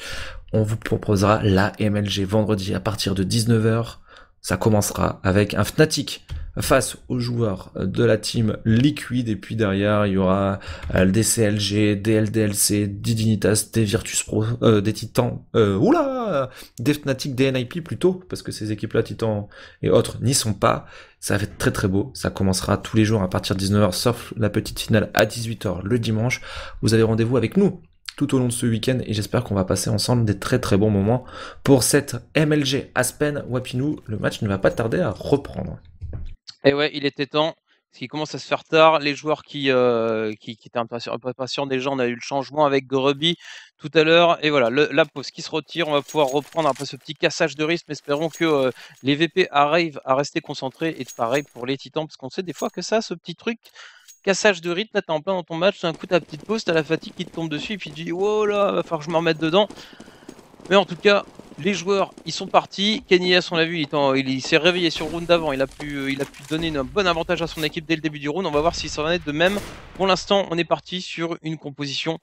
On vous proposera la MLG vendredi à partir de 19h. Ça commencera avec un Fnatic face aux joueurs de la team Liquid, et puis derrière il y aura des CLG, des LDLC, des Dignitas, des Virtus.pro, des Titans, des Fnatic, des NIP plutôt, parce que ces équipes là, Titans et autres, n'y sont pas. Ça va être très très beau, ça commencera tous les jours à partir de 19h, sauf la petite finale à 18h le dimanche. Vous avez rendez-vous avec nous tout au long de ce week-end, et j'espère qu'on va passer ensemble des très très bons moments pour cette MLG Aspen Wapinou. Le match ne va pas tarder à reprendre. Et ouais, il était temps, parce qu'il commence à se faire tard. Les joueurs qui étaient impatients déjà, on a eu le changement avec Grubby tout à l'heure. Et voilà, la pause qui se retire, on va pouvoir reprendre après ce petit cassage de rythme. Espérons que les VP arrivent à rester concentrés. Et pareil pour les Titans, parce qu'on sait des fois que ça, ce petit truc, cassage de rythme, là t'es en plein dans ton match, d'un coup t'as petite pause, t'as la fatigue qui te tombe dessus, et puis tu dis oh là, va falloir que je me remette dedans. Mais en tout cas, les joueurs, ils sont partis. Kenny S, on l'a vu, il s'est réveillé sur le round d'avant. Il a pu donner un bon avantage à son équipe dès le début du round. On va voir si ça va être de même. Pour l'instant, on est parti sur une composition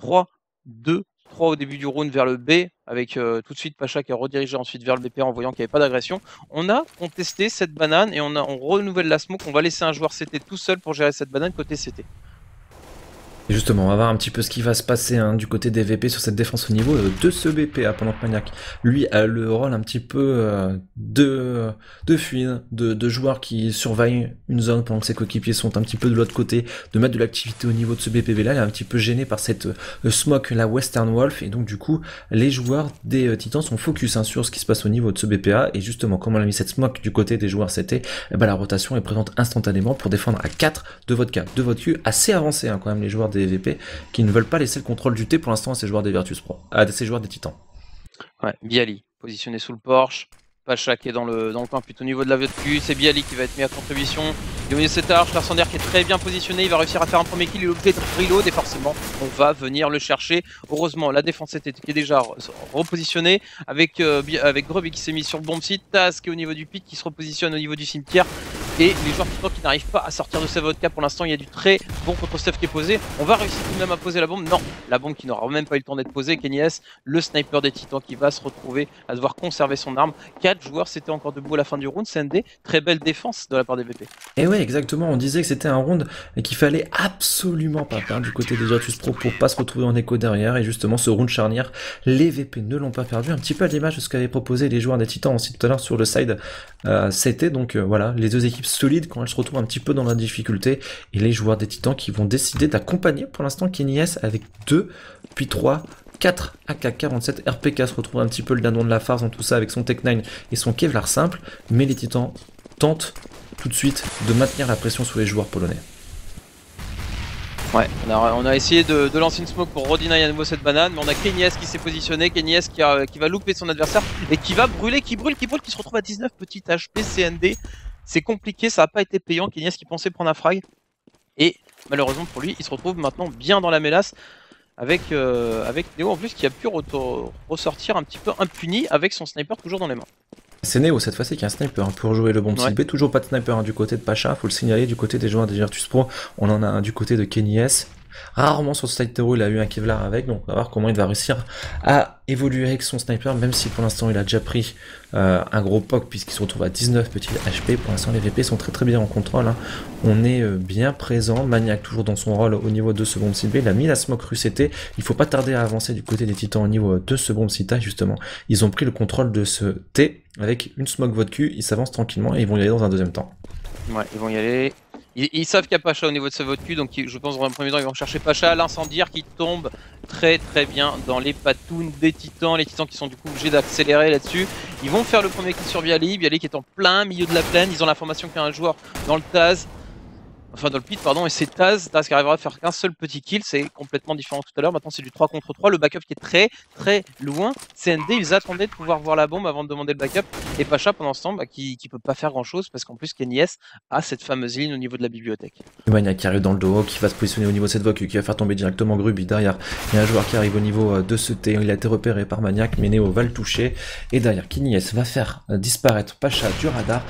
3-2-3 au début du round vers le B, avec tout de suite Pacha qui a redirigé ensuite vers le BP en voyant qu'il n'y avait pas d'agression. On a contesté cette banane et on renouvelle la smoke. On va laisser un joueur CT tout seul pour gérer cette banane côté CT. Et justement, on va voir un petit peu ce qui va se passer du côté des VP sur cette défense au niveau de ce BP, pendant que Maniac, lui, a le rôle un petit peu de fouine, de joueur qui surveille une zone pendant que ses coéquipiers sont un petit peu de l'autre côté, de mettre de l'activité au niveau de ce BPB là. Il est un petit peu gêné par cette smoke, la Western Wolf, et donc du coup, les joueurs des Titans sont focus sur ce qui se passe au niveau de ce BPA, et justement, comme on a mis cette smoke du côté des joueurs CT, la rotation est présente instantanément pour défendre à 4 de votre K, de votre Q, assez avancé quand même les joueurs des VP qui ne veulent pas laisser le contrôle du T pour l'instant à ces joueurs des Virtus.pro, à ces joueurs des Titans. Ouais, Bialy, positionné sous le Porsche. Pacha qui est dans le coin plutôt au niveau de la VQ, c'est Bialy qui va être mis à contribution. Et au milieu de cette arche, Larsander qui est très bien positionné, il va réussir à faire un premier kill, il est obligé de reload et forcément on va venir le chercher. Heureusement la défense était qui est déjà repositionnée avec Grubby qui s'est mis sur le bomb site, Taz qui est au niveau du pit qui se repositionne au niveau du cimetière. Et les joueurs qui n'arrivent pas à sortir de sa vodka pour l'instant, il y a du très bon contre-stuff qui est posé. On va réussir tout de même à poser la bombe. Non, la bombe qui n'aura même pas eu le temps d'être posée. Kenny S, le sniper des Titans qui va se retrouver à devoir conserver son arme. 4 joueurs c'était encore debout à la fin du round. CND, très belle défense de la part des VP. Et ouais, exactement, on disait que c'était un round et qu'il fallait absolument pas perdre du côté des Virtus.pro pour pas se retrouver en écho derrière. Et justement, ce round charnière, les VP ne l'ont pas perdu. Un petit peu à l'image de ce qu'avaient proposé les joueurs des Titans aussi tout à l'heure sur le side CT. Donc voilà, les deux équipes solides quand elles se retrouvent un petit peu dans la difficulté, et les joueurs des Titans qui vont décider d'accompagner pour l'instant Kenny S avec 2, puis 3, 4 AK-47 RPK, se retrouve un petit peu le dindon de la farce dans tout ça avec son Tech 9 et son Kevlar simple, mais les Titans tentent tout de suite de maintenir la pression sur les joueurs polonais. Ouais, on a essayé de lancer une smoke pour redeny à nouveau cette banane, mais on a Kenny S qui s'est positionné, Kenny S qui va louper son adversaire et qui va brûler, qui se retrouve à 19 petits HP CND. C'est compliqué, ça n'a pas été payant. Kenny S qui pensait prendre un frag, et malheureusement pour lui, il se retrouve maintenant bien dans la mélasse avec Neo en plus qui a pu ressortir un petit peu impuni avec son sniper toujours dans les mains. C'est Neo cette fois-ci qui a un sniper pour jouer le bon site B. Toujours pas de sniper du côté de Pacha, faut le signaler. Du côté des joueurs des Virtus.pro, on en a un du côté de Kenny S. Rarement sur ce side Tero il a eu un Kevlar avec, donc on va voir comment il va réussir à évoluer avec son sniper, même si pour l'instant il a déjà pris un gros POC puisqu'il se retrouve à 19 petits HP. Pour l'instant les VP sont très bien en contrôle, on est bien présent. Maniac toujours dans son rôle au niveau de ce bomb site B, il a mis la smoke rue CT, il faut pas tarder à avancer du côté des Titans au niveau de ce bomb site A. Justement, ils ont pris le contrôle de ce T avec une smoke votre cul, ils s'avancent tranquillement et ils vont y aller dans un deuxième temps. Ouais, ils vont y aller. Ils savent qu'il y a Pacha au niveau de sa vodka, donc je pense dans un premier temps ils vont chercher Pacha, l'incendiaire qui tombe très bien dans les patounes des Titans, les Titans qui sont du coup obligés d'accélérer là-dessus. Ils vont faire le premier kill sur Bialy qui est en plein milieu de la plaine, ils ont l'information qu'il y a un joueur dans le Taz. enfin dans le pit pardon, et c'est Taz qui arrivera à faire qu'un seul petit kill, c'est complètement différent tout à l'heure, maintenant c'est du 3 contre 3, le backup qui est très loin, CND ils attendaient de pouvoir voir la bombe avant de demander le backup, et Pacha pendant ce temps qui peut pas faire grand chose parce qu'en plus Kenny S a cette fameuse ligne au niveau de la bibliothèque. Maniac qui arrive dans le dos, qui va se positionner au niveau de cette voque, qui va faire tomber directement Gruby. Derrière, il y a un joueur qui arrive au niveau de ce T. Il a été repéré par Maniac, mais Neo va le toucher. Et derrière, Kenny S va faire disparaître Pacha du radar.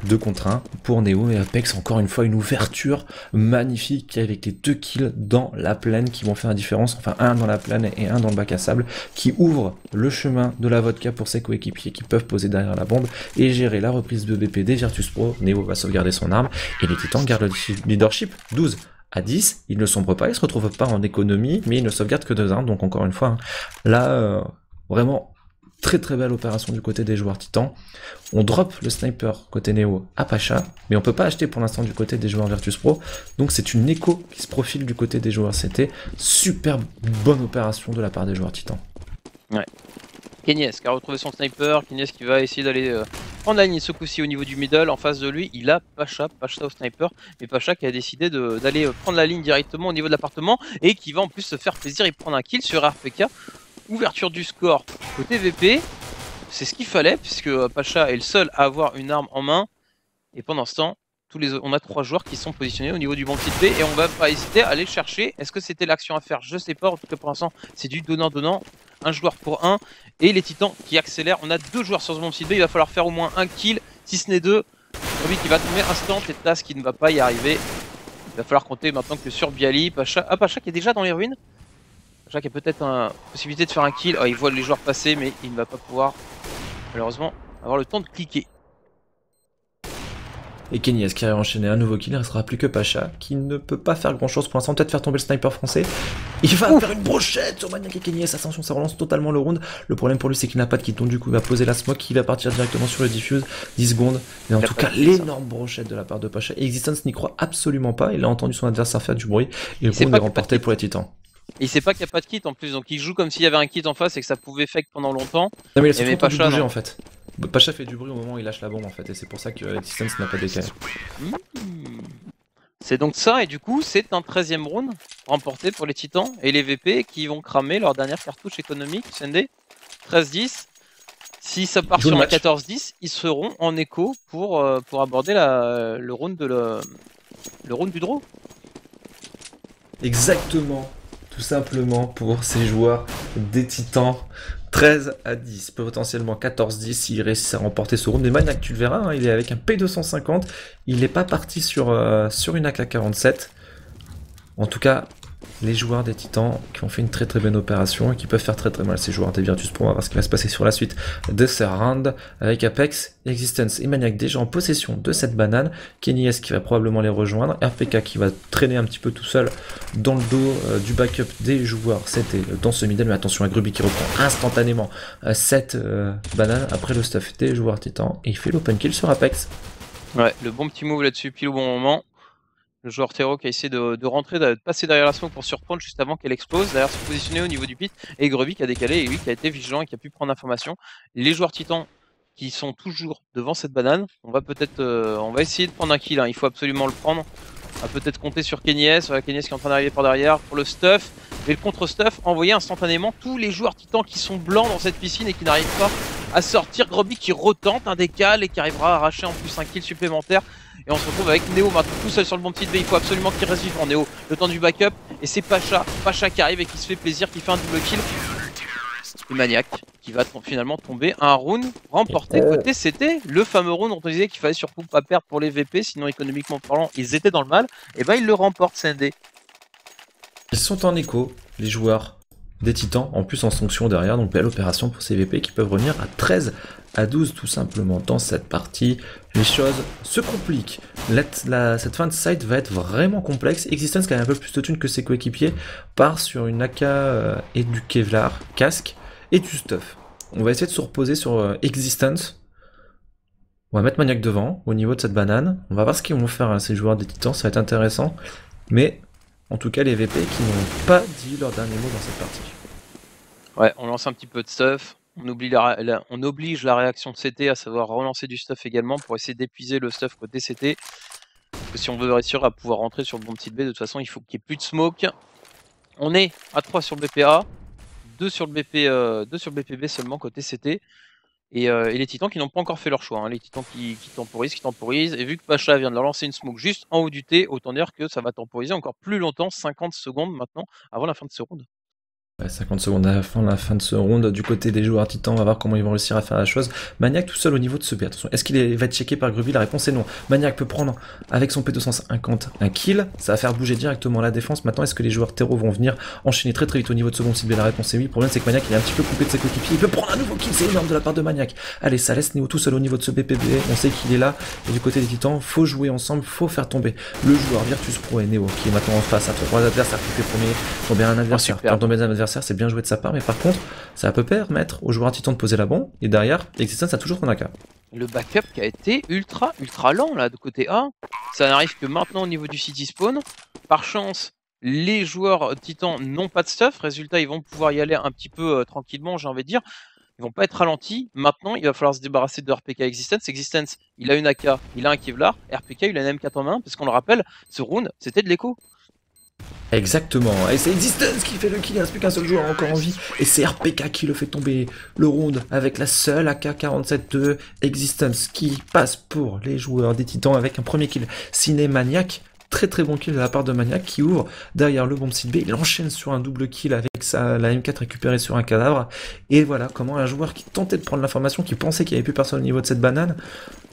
2 contre 1 pour Neo et Apex, encore une fois une ouverture magnifique avec les 2 kills dans la plaine qui vont faire la différence, enfin un dans la plaine et un dans le bac à sable, qui ouvre le chemin de la vodka pour ses coéquipiers qui peuvent poser derrière la bombe et gérer la reprise de BP des Virtus Pro. Neo va sauvegarder son arme et les Titans gardent le leadership 12 à 10, ils ne sombrent pas, ils se retrouvent pas en économie, mais ils ne sauvegardent que 2 armes, donc encore une fois, là, vraiment très belle opération du côté des joueurs Titans. On drop le sniper côté Neo à Pacha, mais on peut pas acheter pour l'instant du côté des joueurs Virtus Pro, donc c'est une écho qui se profile du côté des joueurs CT. Super bonne opération de la part des joueurs Titans. Ouais. Kenny qui a retrouvé son sniper, Kenny qui va essayer d'aller prendre la ligne ce coup-ci au niveau du middle. En face de lui, il a Pacha au sniper, mais Pacha qui a décidé d'aller prendre la ligne directement au niveau de l'appartement et qui va en plus se faire plaisir et prendre un kill sur RPK. Ouverture du score côté VP, c'est ce qu'il fallait puisque Pacha est le seul à avoir une arme en main. Et pendant ce temps, on a 3 joueurs qui sont positionnés au niveau du bon petit B et on va pas hésiter à aller chercher. Est-ce que c'était l'action à faire? Je sais pas. En tout cas pour l'instant, c'est du donnant-donnant. Un joueur pour un. Et les Titans qui accélèrent. On a 2 joueurs sur ce bon petit B. Il va falloir faire au moins un kill, si ce n'est 2. Ruby qui va tomber instant et Tas qui ne va pas y arriver. Il va falloir compter maintenant que sur Bialy. Pacha qui est déjà dans les ruines. Pacha qui a peut-être une possibilité de faire un kill. Oh, il voit les joueurs passer, mais il ne va pas pouvoir malheureusement avoir le temps de cliquer. Et Kenny S qui a enchaîné un nouveau kill, il ne restera plus que Pacha, qui ne peut pas faire grand chose pour l'instant, peut-être faire tomber le sniper français. Il va faire une brochette sur Maniac et Kenny S, attention, ça relance totalement le round. Le problème pour lui, c'est qu'il n'a pas de kit, donc du coup, il va poser la smoke, il va partir directement sur le diffuse, 10 secondes. Mais en tout cas, l'énorme brochette de la part de Pacha. Et Existence n'y croit absolument pas, il a entendu son adversaire faire du bruit, et le round est remporté pour les Titans. Et il sait pas qu'il n'y a pas de kit en plus, donc il joue comme s'il y avait un kit en face et que ça pouvait fake pendant longtemps. Non mais il a surtout entendu bouger en fait. Pacha fait du bruit au moment où il lâche la bombe en fait, et c'est pour ça que Existence n'a pas décalé. C'est donc ça, et du coup c'est un 13ème round remporté pour les Titans et les VP qui vont cramer leur dernière cartouche économique, CND 13-10. Si ça part sur un 14-10, ils seront en écho pour aborder le round du draw. Exactement, tout simplement pour ces joueurs des Titans. 13 à 10, potentiellement 14-10 s'il réussit à remporter ce round. Mais Maniac, tu le verras, hein, il est avec un P250, il n'est pas parti sur une AK-47. En tout cas, les joueurs des Titans qui ont fait une très bonne opération et qui peuvent faire très mal ces joueurs des Virtus Pro. On va voir ce qui va se passer sur la suite de ce round avec Apex, Existence et Maniac déjà en possession de cette banane. Kenny S qui va probablement les rejoindre. RPK qui va traîner un petit peu tout seul dans le dos du backup des joueurs. C'était dans ce middle, mais attention à Gruby qui reprend instantanément cette banane après le stuff des joueurs Titans et il fait l'open kill sur Apex. Ouais, le bon petit move là-dessus, pile au bon moment. Le joueur Tero qui a essayé de rentrer, de passer derrière la smoke pour surprendre juste avant qu'elle explose, derrière se positionner au niveau du pit, et Gruby qui a décalé et lui qui a été vigilant et qui a pu prendre l'information. Les joueurs Titans qui sont toujours devant cette banane, on va essayer de prendre un kill, hein. Il faut absolument le prendre. On va peut-être compter sur Kenny S, voilà, Kenny S qui est en train d'arriver par derrière pour le stuff, et le contre-stuff, envoyer instantanément tous les joueurs Titans qui sont blancs dans cette piscine et qui n'arrivent pas à sortir. Gruby qui retente un décal et qui arrivera à arracher en plus un kill supplémentaire. Et on se retrouve avec Neo maintenant tout seul sur le bon petit B. Il faut absolument qu'il reste vivant, Neo. Le temps du backup. Et c'est Pacha qui arrive et qui se fait plaisir, qui fait un double kill. Le Maniac qui va finalement tomber. Un round remporté côté CT. Le fameux round dont on disait qu'il fallait surtout pas perdre pour les VP. Sinon, économiquement parlant, ils étaient dans le mal. Et ben, ils le remportent, CND. Ils sont en écho, les joueurs des Titans, en plus en sanction derrière, donc belle opération pour ces VP qui peuvent revenir à 13 à 12 tout simplement dans cette partie. Les choses se compliquent, cette fin de site va être vraiment complexe. Existence qui a un peu plus de thunes que ses coéquipiers part sur une AK et du Kevlar casque et du stuff. On va essayer de se reposer sur Existence. On va mettre Maniac devant au niveau de cette banane. On va voir ce qu'ils vont faire hein, ces joueurs des Titans, ça va être intéressant. Mais en tout cas, les VP qui n'ont pas dit leur dernier mot dans cette partie. Ouais, on lance un petit peu de stuff. On oblige la réaction de CT à savoir relancer du stuff également pour essayer d'épuiser le stuff côté CT. Parce que si on veut réussir à pouvoir rentrer sur le bon petit B, de toute façon, il faut qu'il n'y ait plus de smoke. On est à 3 sur le BPA, 2 sur le BPB seulement côté CT. Et les titans qui n'ont pas encore fait leur choix, hein. Les titans qui temporisent, et vu que Pacha vient de leur lancer une smoke juste en haut du T, autant dire que ça va temporiser encore plus longtemps, 50 secondes maintenant, avant la fin de ce round. Ouais, 50 secondes à la fin de ce round. Du côté des joueurs titans, on va voir comment ils vont réussir à faire la chose. Maniac tout seul au niveau de ce B. Attention, est-ce qu'il va être checké par Gruvy? La réponse est non. Maniac peut prendre avec son P250 un kill. Ça va faire bouger directement la défense. Maintenant, est-ce que les joueurs terreau vont venir enchaîner très très vite au niveau de ce bon site B? La réponse est oui. Le problème, c'est que Maniac il est un petit peu coupé de ses coéquipiers. Il peut prendre un nouveau kill. C'est énorme de la part de Maniac. Allez, ça laisse Neo tout seul au niveau de ce BPB. On sait qu'il est là. Et du côté des titans, faut jouer ensemble. Faut faire tomber le joueur Virtus Pro et Neo qui est maintenant en face à 3 adversaires qui fait premier. Tomber un adversaire. Faire tomber un adversaire, c'est bien joué de sa part. Mais par contre, ça peut permettre aux joueurs titans de poser la bombe, et derrière, Existence a toujours son AK. Le backup qui a été ultra lent là de côté A, ça n'arrive que maintenant au niveau du city spawn. Par chance, les joueurs titans n'ont pas de stuff, résultat ils vont pouvoir y aller un petit peu tranquillement, j'ai envie de dire. Ils vont pas être ralentis. Maintenant, il va falloir se débarrasser de RPK Existence. Existence, il a une AK, il a un Kevlar. RPK, il a une M4 en main, parce qu'on le rappelle, ce round, c'était de l'écho. Exactement, et c'est Existence qui fait le kill, il ne reste plus qu'un seul joueur encore en vie, et c'est RPK qui le fait tomber le round avec la seule AK-47 de Existence qui passe pour les joueurs des titans avec un premier kill signé Maniac. Très très bon kill de la part de Maniac qui ouvre derrière le bombe site B, il enchaîne sur un double kill avec la M4 récupérée sur un cadavre, et voilà comment un joueur qui tentait de prendre l'information, qui pensait qu'il n'y avait plus personne au niveau de cette banane,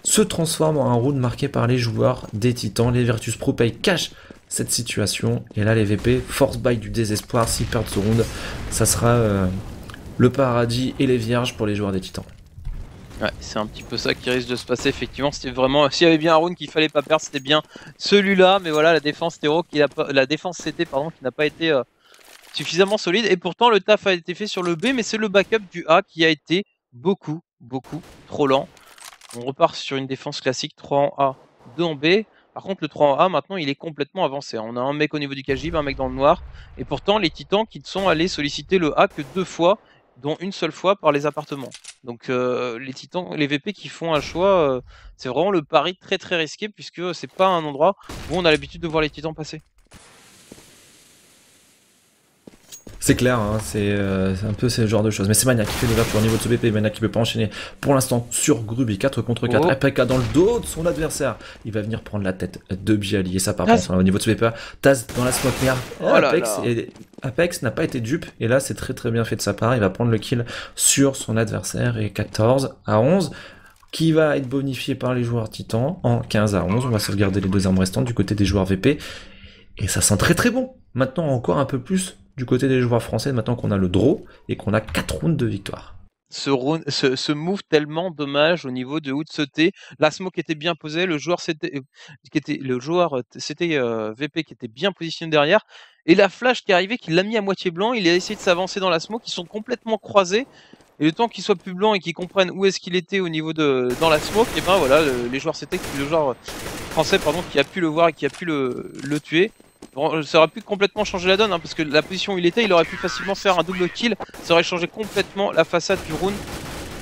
se transforme en un round marqué par les joueurs des titans. Les Virtus Pro Pay cash cette situation, et là les VP force buy du désespoir. S'ils perdent ce round, ça sera le paradis et les vierges pour les joueurs des titans. Ouais, c'est un petit peu ça qui risque de se passer, effectivement. C'était vraiment, s'il y avait bien un round qu'il fallait pas perdre, c'était bien celui-là, mais voilà, la défense la défense CT pardon, qui n'a pas été suffisamment solide, et pourtant le taf a été fait sur le B, mais c'est le backup du A qui a été beaucoup trop lent. On repart sur une défense classique, 3 en A, 2 en B. Par contre, le 3 en A, maintenant, il est complètement avancé. On a un mec au niveau du KGB, un mec dans le noir. Et pourtant, les titans qui sont allés solliciter le A que 2 fois, dont une seule fois par les appartements. Donc, les titans, les VP qui font un choix, c'est vraiment le pari très risqué, puisque c'est pas un endroit où on a l'habitude de voir les titans passer. C'est clair, hein, c'est un peu ce genre de choses. Mais c'est Maniac qui fait l'ouverture au niveau de ce BP. Maniac qui peut pas enchaîner pour l'instant sur Gruby 4 contre 4. APK dans le dos de son adversaire. Il va venir prendre la tête de Bialy. Et ça par contre, au niveau de ce BP, Taz dans la smoke. Apex n'a pas été dupe. Et là, c'est très bien fait de sa part. Il va prendre le kill sur son adversaire. Et 14 à 11. Qui va être bonifié par les joueurs titans en 15 à 11. On va sauvegarder les 2 armes restantes du côté des joueurs VP. Et ça sent très bon. Maintenant, encore un peu plus du côté des joueurs français, maintenant qu'on a le draw et qu'on a 4 rounds de victoire. Ce move tellement dommage au niveau de T. La smoke était bien posée, le joueur CT VP qui était bien positionné derrière, et la flash qui est arrivée, qui l'a mis à moitié blanc, il a essayé de s'avancer dans la smoke, ils sont complètement croisés, et le temps qu'il soit plus blanc et qu'ils comprennent où est-ce qu'il était au niveau dans la smoke, et ben voilà, les joueurs CT, le joueur français pardon, qui a pu le voir et qui a pu le tuer. Bon, ça aurait pu complètement changer la donne, hein, parce que la position où il était, il aurait pu facilement faire un double kill, ça aurait changé complètement la façade du round.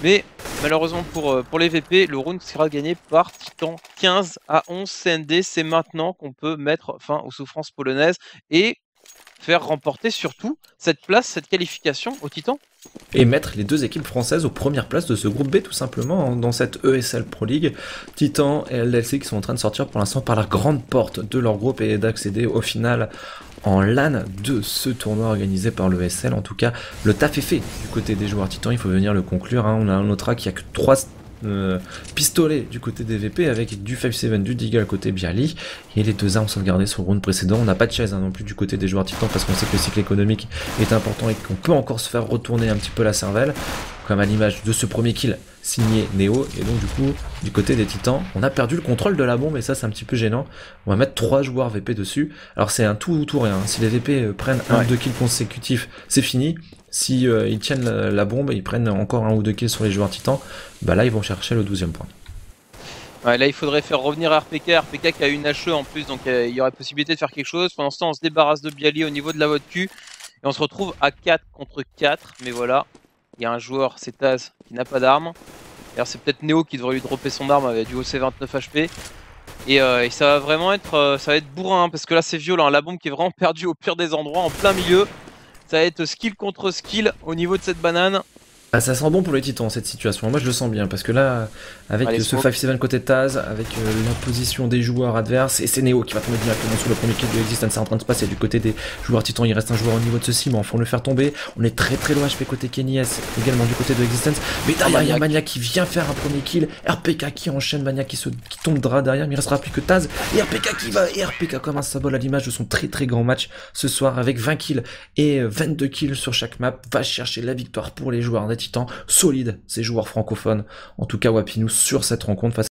Mais malheureusement pour les VP, le round sera gagné par Titan. 15 à 11 CND, c'est maintenant qu'on peut mettre fin aux souffrances polonaises et faire remporter surtout cette place, cette qualification au Titan. Et mettre les 2 équipes françaises aux premières places de ce groupe B tout simplement dans cette ESL Pro League. Titan et LLC qui sont en train de sortir pour l'instant par la grande porte de leur groupe et d'accéder au final en LAN de ce tournoi organisé par l'ESL. En tout cas, le taf est fait du côté des joueurs Titans, il faut venir le conclure, hein. On a un autre qui a que 3 pistolet du côté des VP avec du 5-7, du Deagle côté Bialy, et les 2 armes sauvegardées sur le round précédent. On n'a pas de chaise non plus du côté des joueurs titans parce qu'on sait que le cycle économique est important et qu'on peut encore se faire retourner un petit peu la cervelle, comme à l'image de ce premier kill signé Neo. Et donc du coup du côté des titans on a perdu le contrôle de la bombe et ça c'est un petit peu gênant. On va mettre 3 joueurs VP dessus. Alors c'est un tout ou rien, si les VP prennent 1 ou 2 kills consécutifs c'est fini. Si ils tiennent la bombe et ils prennent encore 1 ou 2 kills sur les joueurs titans, bah là ils vont chercher le 12e point. Ouais, là il faudrait faire revenir RPK qui a une HE en plus, donc il y aurait possibilité de faire quelque chose. Pendant ce temps on se débarrasse de Bialy au niveau de la vote Q et on se retrouve à 4 contre 4, mais voilà, il y a un joueur, c'est Taz, qui n'a pas d'arme. D'ailleurs c'est peut-être Neo qui devrait lui dropper son arme avec du OC 29 HP. Et ça va vraiment être, ça va être bourrin, parce que là c'est violent, la bombe qui est vraiment perdue au pire des endroits, en plein milieu. Ça va être skill contre skill au niveau de cette banane. Ah, ça sent bon pour les titans cette situation, moi je le sens bien, parce que là, avec Allez, ce smoke. 5-7 côté Taz, avec la position des joueurs adverses, et c'est Neo qui va tomber directement sous le premier kill de Existence, c'est en train de se passer du côté des joueurs titans, il reste un joueur au niveau de ceci, mais enfin on le faire tomber, on est très loin HP côté Kenny S, également du côté de Existence, mais derrière il y a Maniac qui vient faire un premier kill, RPK qui enchaîne, Maniac qui tombera derrière, mais il restera plus que Taz, et RPK qui va, et RPK comme un symbole à l'image de son très grand match ce soir, avec 20 kills et 22 kills sur chaque map, va chercher la victoire pour les joueurs des titans, solide ces joueurs francophones, en tout cas Wapinou sur cette rencontre face